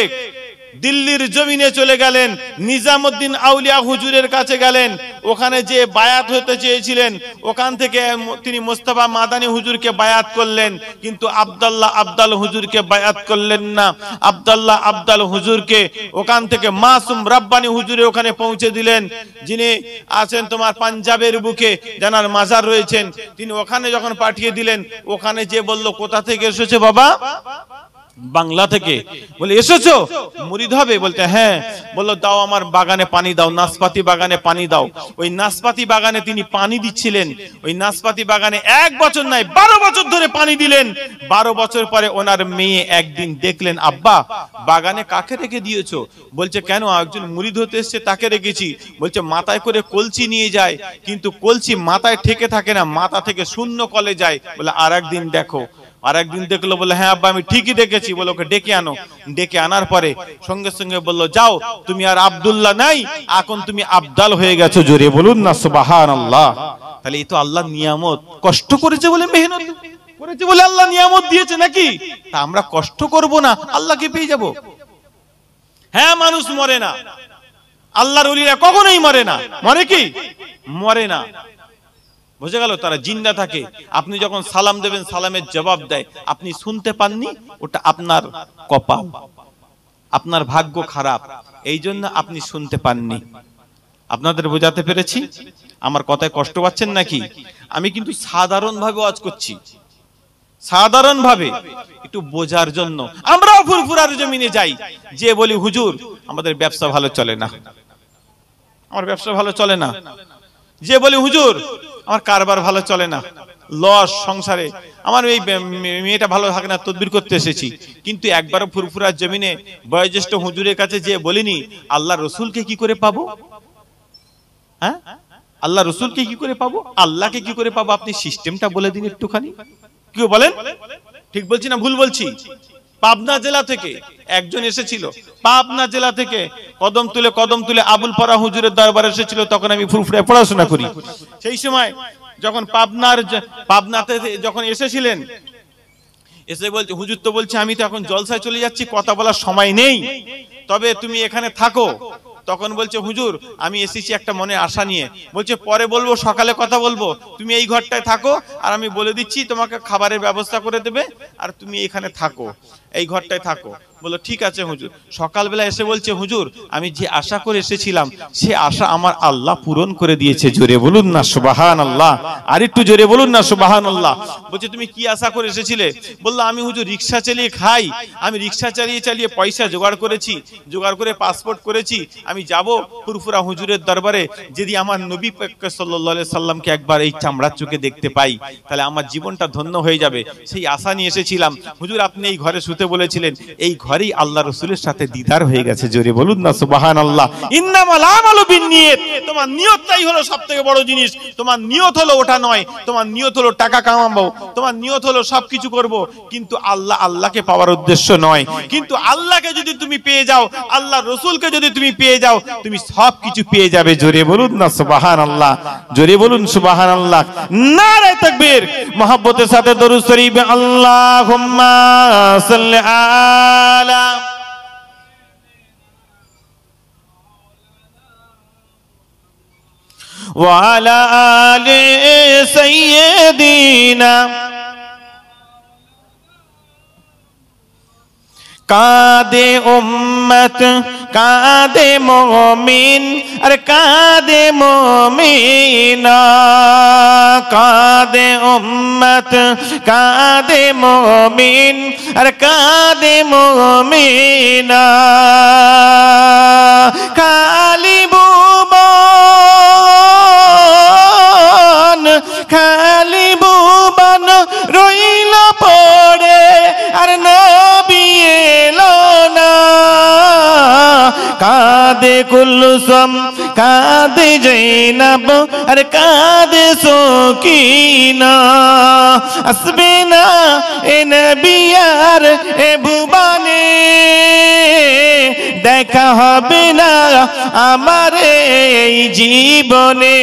[SPEAKER 1] দিল্লির জমিনে চলে গেলেন। নিজামউদ্দিন আউলিয়া হুজুরের কাছে গেলেন, ওখানে যে বায়াত হতে চেয়েছিলেন, ওখান থেকে তিনি মুস্তাফা মাদানী হুজুরকে বায়াত করলেন, কিন্তু আব্দুল হুজুরকে বায়াত করলেন না। আব্দুল হুজুরকে ওখান থেকে মাসুম রাব্বানী হুজুরে ওখানে পৌঁছে দিলেন, যিনি আছেন তোমার পাঞ্জাবের বুকে, জানার মাজার রয়েছেন। তিনি ওখানে যখন পাঠিয়ে দিলেন, ওখানে যে বলল কোথা থেকে এসেছে বাবা? বাংলা থেকে। বলে এসেছো, মুরিদ হবে? বলতে হ্যাঁ। বললো দাও আমার বাগানে পানি দাও, নাশপাতি বাগানে পানি দাও। ওই নাশপাতি বাগানে তিনি পানি দিচ্ছিলেন। ওই নাশপাতি বাগানে 1 বছর নয় 12 বছর ধরে পানি দিলেন। 12 বছর পরে ওনার মেয়ে একদিন দেখলেন, আব্বা বাগানে কাকে রেখে দিয়েছো? বলছে কেন, একজন মুরিদ হতে এসছে তাকে রেখেছি। বলছে মাথায় করে কলসি নিয়ে যায়, কিন্তু কলসি মাথায় ঠেকে থাকে না, মাথা থেকে শূন্য কলে যায়। বলে আর একদিন দেখো। আর একদিন দেখলো, বলে হ্যাঁ আব্বা আমি ঠিকই দেখেছি। বলে ওকে ডেকে আনো। ডেকে আনার পরে সঙ্গে সঙ্গে বললো যাও, তুমি আর আব্দুল্লাহ নাই, এখন তুমি আব্দাল হয়ে গেছো। জোরে বলুন না সুবহানাল্লাহ। তাহলে এই তো আল্লাহর নিয়ামত। কষ্ট করেছে বলে, মেহনত করেছে বলে আল্লাহ নিয়ামত দিয়েছে নাকি? তা আমরা কষ্ট করব না, আল্লাহকে পেয়ে যাব। হ্যাঁ, মানুষ মরে না, আল্লাহর ওলিরা কখনোই মরে না। মরে কি? মরে না। বুঝে গেল? তারা জিন্দা থাকে। আপনি যখন সালাম দেবেন, সালামের জবাব দেয়, আপনি শুনতে পাননি, ওটা আপনার কপাল, আপনার ভাগ্য খারাপ, এই জন্য আপনি শুনতে পাননি। আপনাদের বোঝাতে পেরেছি? আমার কথায় কষ্ট পাচ্ছেন নাকি? আমি কিন্তু সাধারণভাবে ওয়াজ করছি, সাধারণভাবে একটু বোঝার জন্য। আমরাও ফুরফুরার জমিনে যাই, যে বলি হুজুর আমাদের ব্যবসা ভালো চলে না, আমার ব্যবসা ভালো চলে না। যে বলি হুজুর আমার কারবার ভালো চলে না, লস সংসারে, আমার এই মেয়েটা ভালো থাকে না, তদবির করতে এসেছি। কিন্তু একবারও ফুরফুরার জমিনে বয়োজ্যেষ্ঠ হুজুরের কাছে যে বলিনি আল্লাহ রসুলকে কি করে পাবো? হ্যাঁ, আল্লাহ রসুলকে কি করে পাবো, আল্লাহকে কি করে পাবো? আপনি সিস্টেমটা বলে দিন একটুখানি। কি বলেন? ঠিক বলছি না ভুল বলছি? পাবনা জেলা থেকে একজন এসেছিল, পাবনা জেলা থেকে কদম তুলে আবুল ফরা হুজুরের দরবারে এসেছিল। তখন আমি ফুরফুরায় পড়াশোনা করি। সেই সময় যখন পাবনাতে যখন এসেছিলেন, এসে বলছে হুজুর তো বলছে আমি তো এখন জলসায় চলে যাচ্ছি, কথা বলার সময় নেই, তবে তুমি এখানে থাকো। তখন বলছে হুজুর আমি এসেছি একটা মনে আশা নিয়ে। বলছে পরে বলবো, সকালে কথা বলবো, তুমি এই ঘরটায় থাকো, আর আমি বলে দিচ্ছি তোমাকে খাবারের ব্যবস্থা করে দেবে, আর তুমি এখানে থাকো। এই ঘরটায় থাকো। বললো ঠিক আছে হুজুর। সকালবেলা এসে বলছে হুজুর আমি যে আশা করে এসেছিলাম সে আশা আমার আল্লাহ পূরণ করে দিয়েছে। জোরে বলুন না সুবহানাল্লাহ, আর একটু জোরে বলুন না সুবহানাল্লাহ। বলছে তুমি কি আশা করে এসেছিলে? বললো আমি হুজুর রিক্সা চালিয়ে খাই, আমি রিক্সা চালিয়ে চালিয়ে পয়সা জোগাড় করেছি, জোগাড় করে পাসপোর্ট করেছি, আমি যাব ফুরফুরা হুজুরের দরবারে। যদি আমার নবী পাক সাল্লাল্লাহু আলাইহি সাল্লামকে একবার এই চামড়ার চোখে দেখতে পাই তাহলে আমার জীবনটা ধন্য হয়ে যাবে, সেই আশা নিয়ে এসেছিলাম। হুজুর আপনি এই ঘরে শুতে বলেছিলেন, এই ঘরেই আল্লাহ রাসূলের সাথে দিদার হয়ে গেছে। জোরে বলুন না সুবহানাল্লাহ। ইন্নামাল আমালু বিন্নিয়াত, তোমার নিয়তটাই হলো সবথেকে বড় জিনিস। তোমার নিয়ত হলো ওটা নয়, তোমার নিয়ত হলো টাকা কামাবো, তোমার নিয়ত হলো সবকিছু করব, কিন্তু আল্লাহকে পাওয়ার উদ্দেশ্য নয়। কিন্তু আল্লাহকে যদি তুমি পেয়ে যাও, আল্লাহ রাসূলকে যদি তুমি পেয়ে যাও, তুমি সবকিছু পেয়ে যাবে। জোরে বলুন না সুবহানাল্লাহ, জোরে বলুন সুবহানাল্লাহ। নারে তাকবীর, মহব্বতের সাথে দরুদ শরীফ আল্লাহুম্মা সাল্লি আলা ওয়া আলা আলি সাইয়্যিদিনা। কাঁদে উম্মত কাঁদে মুমিন, আরে কাঁদে মুমিনা, কাঁদে উম্মত কাঁদে মুমিন, আরে কাঁদে মুমিনা। খালি ভুবন, খালি ভুবন রইল পড়ে, আর নবী এলো না। কাঁদে কুলসুম কাঁদে জৈনব, আর কাঁদে সকিনা। আসবে না এ নবী আর এ ভুবনে, দেখা হবে না আমার এই জীবনে।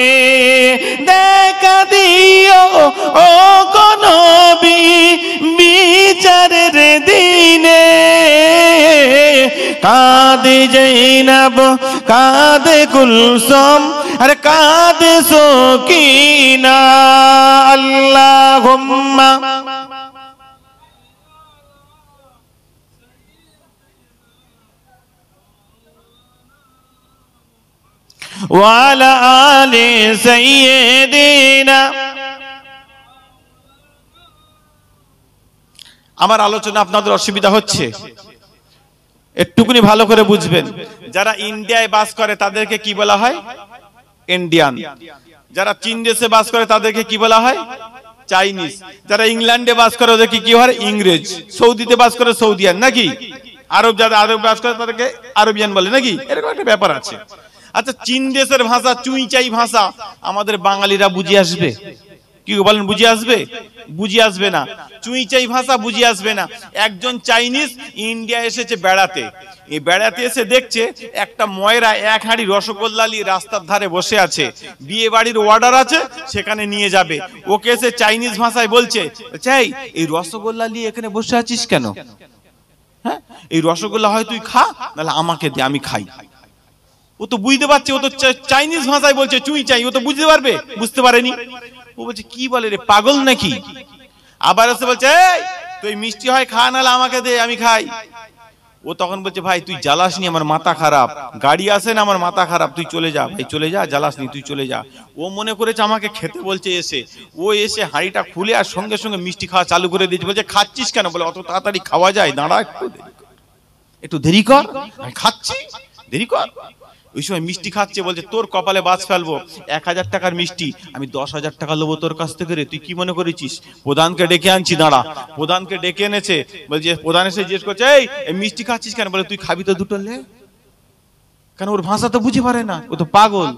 [SPEAKER 1] দেখা দিও ও গো নবী বিচারের দিনে। কাঁদে জৈনব কাঁদে কুলসুম, আর কাঁদে সকিনা। আল্লাহুম্মা ওয়া আলা আলি সাইয়্যিদিনা। আমার আলোচনা আপনাদের অসুবিধা হচ্ছে? একটুকুনি ভালো করে বুঝবেন। যারা ইন্ডিয়ায় বাস করে তাদেরকে কি বলা হয়? ইন্ডিয়ান। যারা চীন দেশে বাস করে তাদেরকে কি বলা হয়? চাইনিজ। যারা ইংল্যান্ডে বাস করে ওদেরকে কি হয়? ইংরেজ। সৌদিতে বাস করে সৌদিয়ান, নাকি? আরব যারা আরব বাস করে তাদেরকে আরবিয়ান বলে, নাকি? এরকম একটা ব্যাপার আছে। আচ্ছা, চীন দেশের ভাষা চুইচাই ভাষা আমাদের বাঙালিরা বুঝে আসবে? কি বলেন, বুঝে আসবে? বুঝে আসবে না। চুইচাই ভাষা বুঝে আসবে না। একজন চাইনিজ ইন্ডিয়া এসেছে বেড়াতে, এই বেড়াতে এসে দেখছে একটা ময়রা এক হাঁড়ি রসগোল্লা নিয়ে রাস্তার ধারে বসে আছে, বিয়ে বাড়ির অর্ডার আছে, সেখানে নিয়ে যাবে। ওকে এসে চাইনিজ ভাষায় বলছে, চাই এই রসগোল্লা নিয়ে এখানে বসে আছিস কেন? হ্যাঁ, এই রসগোল্লা হয় তুই খা, নাহলে আমাকে দে, আমি খাই। ও তো বুঝতে পারছে, ও তো চাইনিজ ভাষায় বলছে চুইচাই, ও তো বুঝতে পারবে, বুঝতে পারেনি। ও বলছে কি বলে রে, পাগল নাকি? আবার এসে বলছে এই তুই মিষ্টি হয় খা, নাহলে আমাকে দে, আমি খাই। ও তখন বলছে ভাই তুই জ্বালাস নি, আমার মাথা খারাপ, গাড়ি আসে না, আমার মাথা খারাপ, তুই চলে যা ভাই, চলে যা, জ্বালাস নি, তুই চলে যা। ও মনে করেছে আমাকে খেতে বলছে। এসে ও এসে হাঁড়িটা খুলে আর সঙ্গে সঙ্গে মিষ্টি খাওয়া চালু করে দিয়েছে। বলছে খাচ্ছিস কেন? বলে অত তাড়াতাড়ি খাওয়া যায়, দাঁড়া একটু দেরি কর, আমি খাচ্ছি, দেরি কর। ওই সময় মিষ্টি খাচ্ছে, বলছে তোর কপালে বাজ ফেলবো, 1000 টাকার মিষ্টি আমি 10,000 টাকা নেবো তোর কাছ থেকে রে, তুই কি মনে করেছিস? প্রধানকে ডেকে আনছি, দাঁড়া। প্রধানকে ডেকে এনেছে, বলছে প্রধান এসে জিজ্ঞেস করছে এই মিষ্টি খাচ্ছিস কেন? বলে তুই খাবি তো দুটো লে। কেন? ওর ভাষা তো বুঝে পারে না, ও তো পাগল।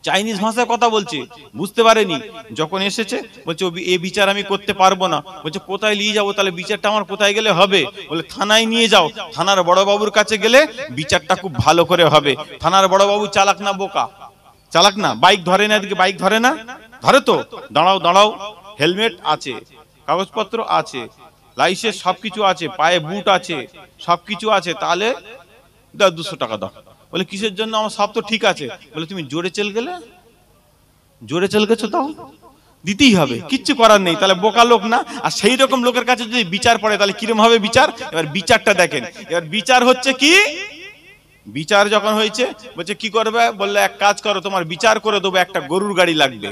[SPEAKER 1] চাইনিজ ভাষায় কথা বলছে, বুঝতে পারেনি। যখন এসেছে বলছে এই বিচার আমি করতে পারবো না। বলছে কোথায় নিয়ে যাবো? তাহলে বিচারটা আমার কোথায় গেলে হবে? বলে থানায় নিয়ে যাও, থানার বড় বাবুর কাছে গেলে বিচারটা খুব ভালো করে হবে। থানার বড় বাবু চালাক না বোকা? চালাক না। বাইক ধরে না, এদিকে বাইক ধরে না, ধরে তো। দাঁড়াও দাঁড়াও, হেলমেট আছে, কাগজপত্র আছে, লাইসেন্স সবকিছু আছে, পায়ে বুট আছে, সবকিছু আছে, তাহলে 200 টাকা দাও। বলে কিসের জন্য? আমার সব তো ঠিক আছে। বলে তুমি জোরে চল গেলে, জোরে চল গেছো, তাও দিতেই হবে, কিচ্ছু করার নেই। তাহলে বোকা লোক না? আর সেই রকম লোকের কাছে যদি বিচার পড়ে তাহলে কিরম হবে বিচার? এবার বিচারটা দেখেন। এবার বিচার হচ্ছে কি, বিচার যখন হয়েছে বলছে কি করবে, বললে এক কাজ করো, তোমার বিচার করে দেবো, একটা গরুর গাড়ি লাগবে।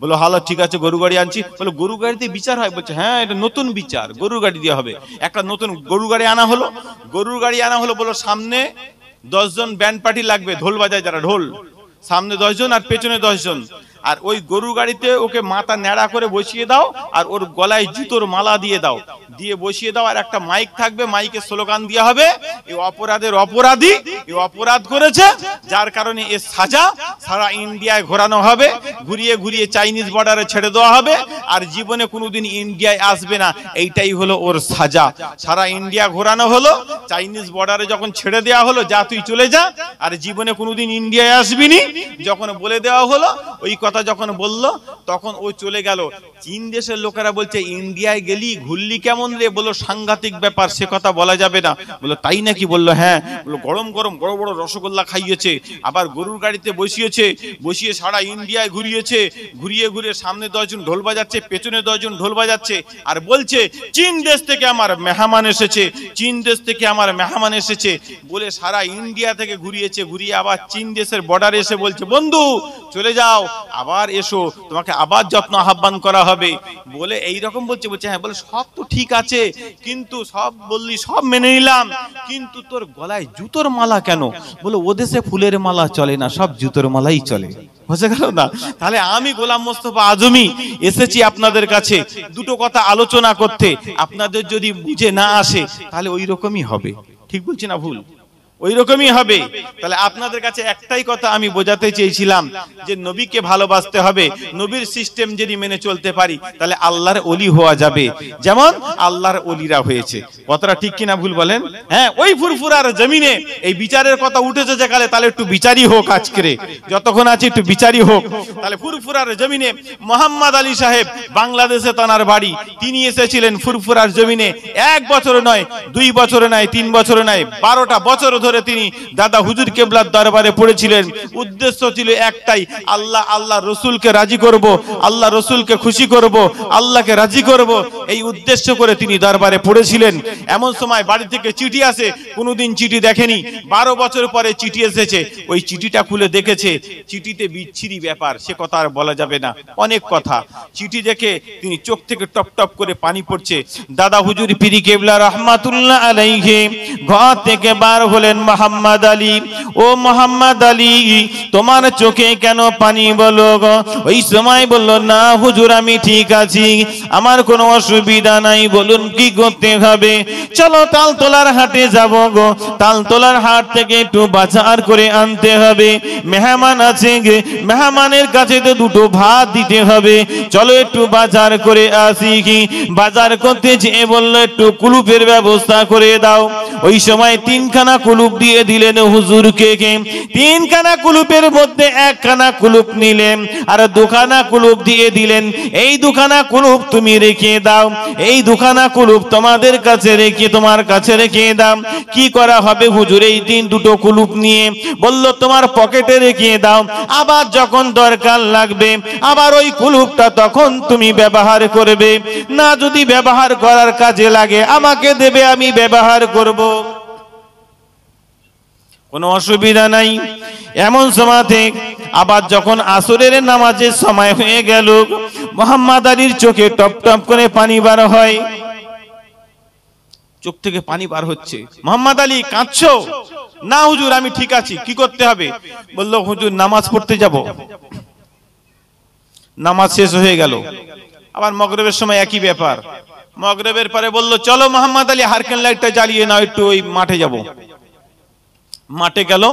[SPEAKER 1] বলো হালো, ঠিক আছে গরু গাড়ি আনছি। বলো গরু গাড়িতে বিচার হয়? বলছে হ্যাঁ, এটা নতুন বিচার, গরুর গাড়ি দিয়ে হবে। একটা নতুন গরু গাড়ি আনা হলো, গরুর গাড়ি আনা হলো। বলো সামনে 10 জন ব্যান্ড পার্টি লাগবে, ঢোল বাজায় যারা, ঢোল সামনে 10 জন আর পেছনে 10 জন। আর ওই গরু গাড়িতে ওকে মাথা ন্যাড়া করে বসিয়ে দাও, আর ওর গলায় জুতোর মালা দিয়ে দাও, দিয়ে বসিয়ে দাও। আর একটা মাইক থাকবে, মাইকে স্লোগান দেওয়া হবে, এই অপরাধের অপরাধী, এই অপরাধ করেছে, যার কারণে এর সাজা সারা ইন্ডিয়ায় ঘোরানো হবে, ঘুরিয়ে ঘুরিয়ে চাইনিজ বর্ডারে ছেড়ে দেওয়া হবে, আর জীবনে কোনোদিন ইন্ডিয়ায় আসবে না। এইটাই হলো ওর সাজা। সারা ইন্ডিয়া ঘোরানো হলো, চাইনিজ বর্ডারে যখন ছেড়ে দেওয়া হলো, যা তুই চলে যা, আর জীবনে কোনোদিন ইন্ডিয়ায় আসবিনি, যখন বলে দেওয়া হলো, ওই কথা যখন বললো তখন ও চলে গেল। চীন দেশের লোকেরা বলছে ইন্ডিয়ায় গেলি ঘুরলি কেমন রে? বললো সাংঘাতিক ব্যাপার, সে কথা বলা যাবে না। বললো তাই নাকি? বললো হ্যাঁ। বললো গরম গরম বড় বড় রসগোল্লা খাইয়েছে, আবার গরুর গাড়িতে বসিয়েছে, বসিয়ে সারা ইন্ডিয়ায় ঘুরিয়েছে, ঘুরিয়ে ঘুরিয়ে সামনে 10 জন ঢোল বাজাচ্ছে, পেছনে 10 জন ঢোল বাজাচ্ছে, আর বলছে চীন দেশ থেকে আমার মেহমান এসেছে, চীন দেশ থেকে আমার মেহমান এসেছে বলে সারা ইন্ডিয়া থেকে ঘুরিয়েছে, ঘুরিয়ে আবার চীন দেশের বর্ডারে এসে বলছে বন্ধু চলে যাও, আবার এসো, তোমাকে আবার যত্ন আহ্বান করা হবে বলে এইরকম বলছে। বলছে হ্যাঁ। বলে সব তো ঠিক আছে, কিন্তু সব বললি, সব মেনে নিলাম, কিন্তু তোর গলায় জুতোর মালা কেন? বলে ও দেশে ফুলের মালা চলে না, সব জুতোর মালাই চলে। বুঝে গেল না? তাহলে আমি গোলাম মোস্তফা আজমি এসেছি আপনাদের কাছে দুটো কথা আলোচনা করতে। আপনাদের যদি বুঝে না আসে তাহলে ওই রকমই হবে। ঠিক বলছি না ভুল? ওই রকমই হবে। তাহলে আপনাদের কাছে একটাই কথা আমি বোঝাতে চেয়েছিলাম যে নবীকে ভালোবাসতে হবে। নবীর সিস্টেম যদি মেনে চলতে পারি তাহলে আল্লাহর ওলি হওয়া যাবে, যেমন আল্লাহর ওলিরা হয়েছে। কথাটা ঠিক কিনা ভুল বলেন? হ্যাঁ, ওই ফুরফুরার জমিনে এই বিচারের কথা উঠেছে যেখানে, তাহলে একটু বিচারই হোক আজকে, যতক্ষণ আছে একটু বিচারই হোক। তাহলে ফুরফুরার জমিনে মোহাম্মদ আলী সাহেব, বাংলাদেশে তানার বাড়ি, তিনি এসেছিলেন ফুরফুরার জমিনে 1 বছর নয়, 2 বছর নয়, 3 বছর নয়, 12টা বছর ধরে তিনি দাদা হুজুর কেবলার দরবারে পড়েছিলেন। উদ্দেশ্য ছিল একটাই, আল্লাহ রসুলকে রাজি করব, আল্লাহ রসুলকে খুশি করব, আল্লাহকে রাজি করব, এই উদ্দেশ্য করে তিনি দরবারে পড়েছিলেন। এমন সময় বাড়ি থেকে চিঠি আসে, কোনোদিন চিঠি দেখেনি, 12 বছর পরে চিঠি এসেছে। ওই চিঠিটা খুলে দেখেছে, চিঠিতে বিচ্ছিরি ব্যাপার, সে কথা আর বলা যাবে না, অনেক কথা। চিঠি দেখে তিনি চোখ থেকে টপ টপ করে পানি পড়ছে। দাদা হুজুর পীরি কেবলা রহমাতুল্লাহ আলাইহি ঘর থেকে বার হলেন। মোহাম্মদ আলী, ও মোহাম্মদ আলী, তোমার চোখে কেন পানি বলো গো? ওই সময় বলল না হুজুর আমি ঠিক আছি, আমার কোনো অসুবিধা নাই, বলুন কি করতে হবে? চলো তালতলার হাটে যাব গো, তালতলার হাট থেকে একটু বাজার করে আনতে হবে, মেহমান আছে গে, মেহমানের কাছে তো 2টো ভাত দিতে হবে, চলো একটু বাজার করে আসি। কি বাজার করতে যেয়ে বলল একটু কুলুপের ব্যবস্থা করে দাও। ওই সময় 3খানা কুলুপ দিয়ে দিলেন হুজুরকে। 3খানা কুলুপের মধ্যে 1খানা কুলুপ নিলেন আর 2খানা কুলুপ দিয়ে দিলেন, এই 2খানা কুলুপ তুমি রেখে দাও, এই 2খানা কুলুপ তোমাদের কাছে রেখে, তোমার কাছে রেখে দাও। কি করা হবে হুজুর? এই 2টো কুলুপ নিয়ে বলল তোমার পকেটে রেখে দাও, আবার যখন দরকার লাগবে আবার ওই কুলুপটা তখন তুমি ব্যবহার করবে, না যদি ব্যবহার করার কাজে লাগে আমাকে দেবে, আমি ব্যবহার করব, কোনো অসুবিধা নাই। এমন সময়তে আবার যখন আসরের নামাজের সময় হয়ে গেল, মোহাম্মদ আলীর চোখে টপ টপ করে পানি বার হয়, চোখ থেকে পানি বার হচ্ছে। মোহাম্মদ আলী কাঁদছো? না হুজুর আমি ঠিক আছি। কি করতে হবে? বলল হুজুর নামাজ পড়তে যাব। নামাজ শেষ হয়ে গেল, আবার মাগরিবের সময় একই ব্যাপার। মাগরিবের পরে বলল চলো মোহাম্মদ আলী হারকেন লাইটটা জ্বালিয়ে নাও, একটু ওই মাঠে যাব। মাঠে গেল,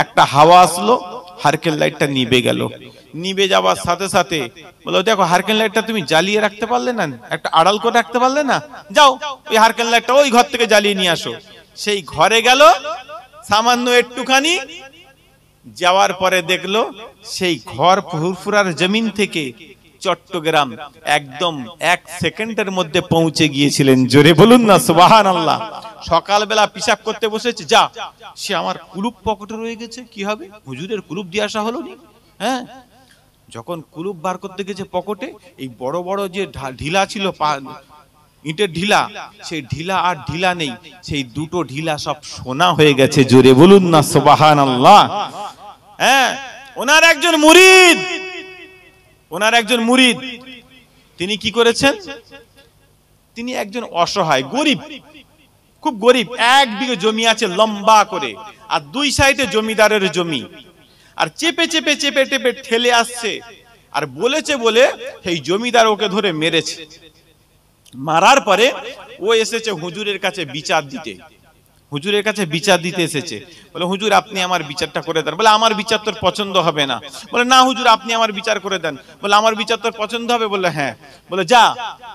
[SPEAKER 1] একটা হাওয়া আসলো, হারকেন লাইটটা নিভে গেল। নিভে যাওয়ার সাথে সাথে বললো দেখো হারকেন লাইটটা তুমি জ্বালিয়ে রাখতে পারলে না, একটা আড়াল করে রাখতে পারলে না, যাও ওই হারকেন লাইটটা ওই ঘর থেকে জ্বালিয়ে নিয়ে আসো। সেই ঘরে গেল, সামান্য একটুখানি যাওয়ার পরে দেখলো সেই ঘর ফুরফুরার জমিন থেকে চট্টগ্রাম একদম 1 সেকেন্ডের মধ্যে পৌঁছে গিয়েছিলেন। জোরে বলুন না সুবহানাল্লাহ। সকালবেলা পিশাব করতে বসেছে, যা সে আমার কুলুপ পকেটে রয়ে গেছে, কি হবে? হুজুরের কুলুপ দিয়ে আসা হলো নি। হ্যাঁ, যখন কুলুপ বার করতে গেছে পকেটে, এই বড় বড় যে ঢিলা ছিল, ইটের ঢিলা, সেই ঢিলা আর ঢিলা নেই, সেই দুটো ঢিলা সব সোনা হয়ে গেছে। জোরে বলুন না সুবহানাল্লাহ। হ্যাঁ, ওনার একজন মুরিদ, তিনি কি করেছেন, তিনি একজন অসহায় গরিব, খুব গরিব, 1 বিঘে জমি আছে লম্বা করে, আর 2 সাইডে জমিদারের জমি, আর চেপে চেপে চেপে চেপে ঠেলে আসছে, আর বলেছে বলে সেই জমিদার ওকে ধরে মেরেছে। মারার পরে ও এসেছে হুজুরের কাছে বিচার দিতে, হুজুরের কাছে বিচার দিতে এসেছে। বলে হুজুর আপনি আমার বিচারটা করে দেন। বলে আমার বিচার তোর পছন্দ হবে না। বলে না হুজুর আপনি আমার বিচার করে দেন। বলে আমার বিচার তোর পছন্দ হবে। বলে হ্যাঁ। বলে যা,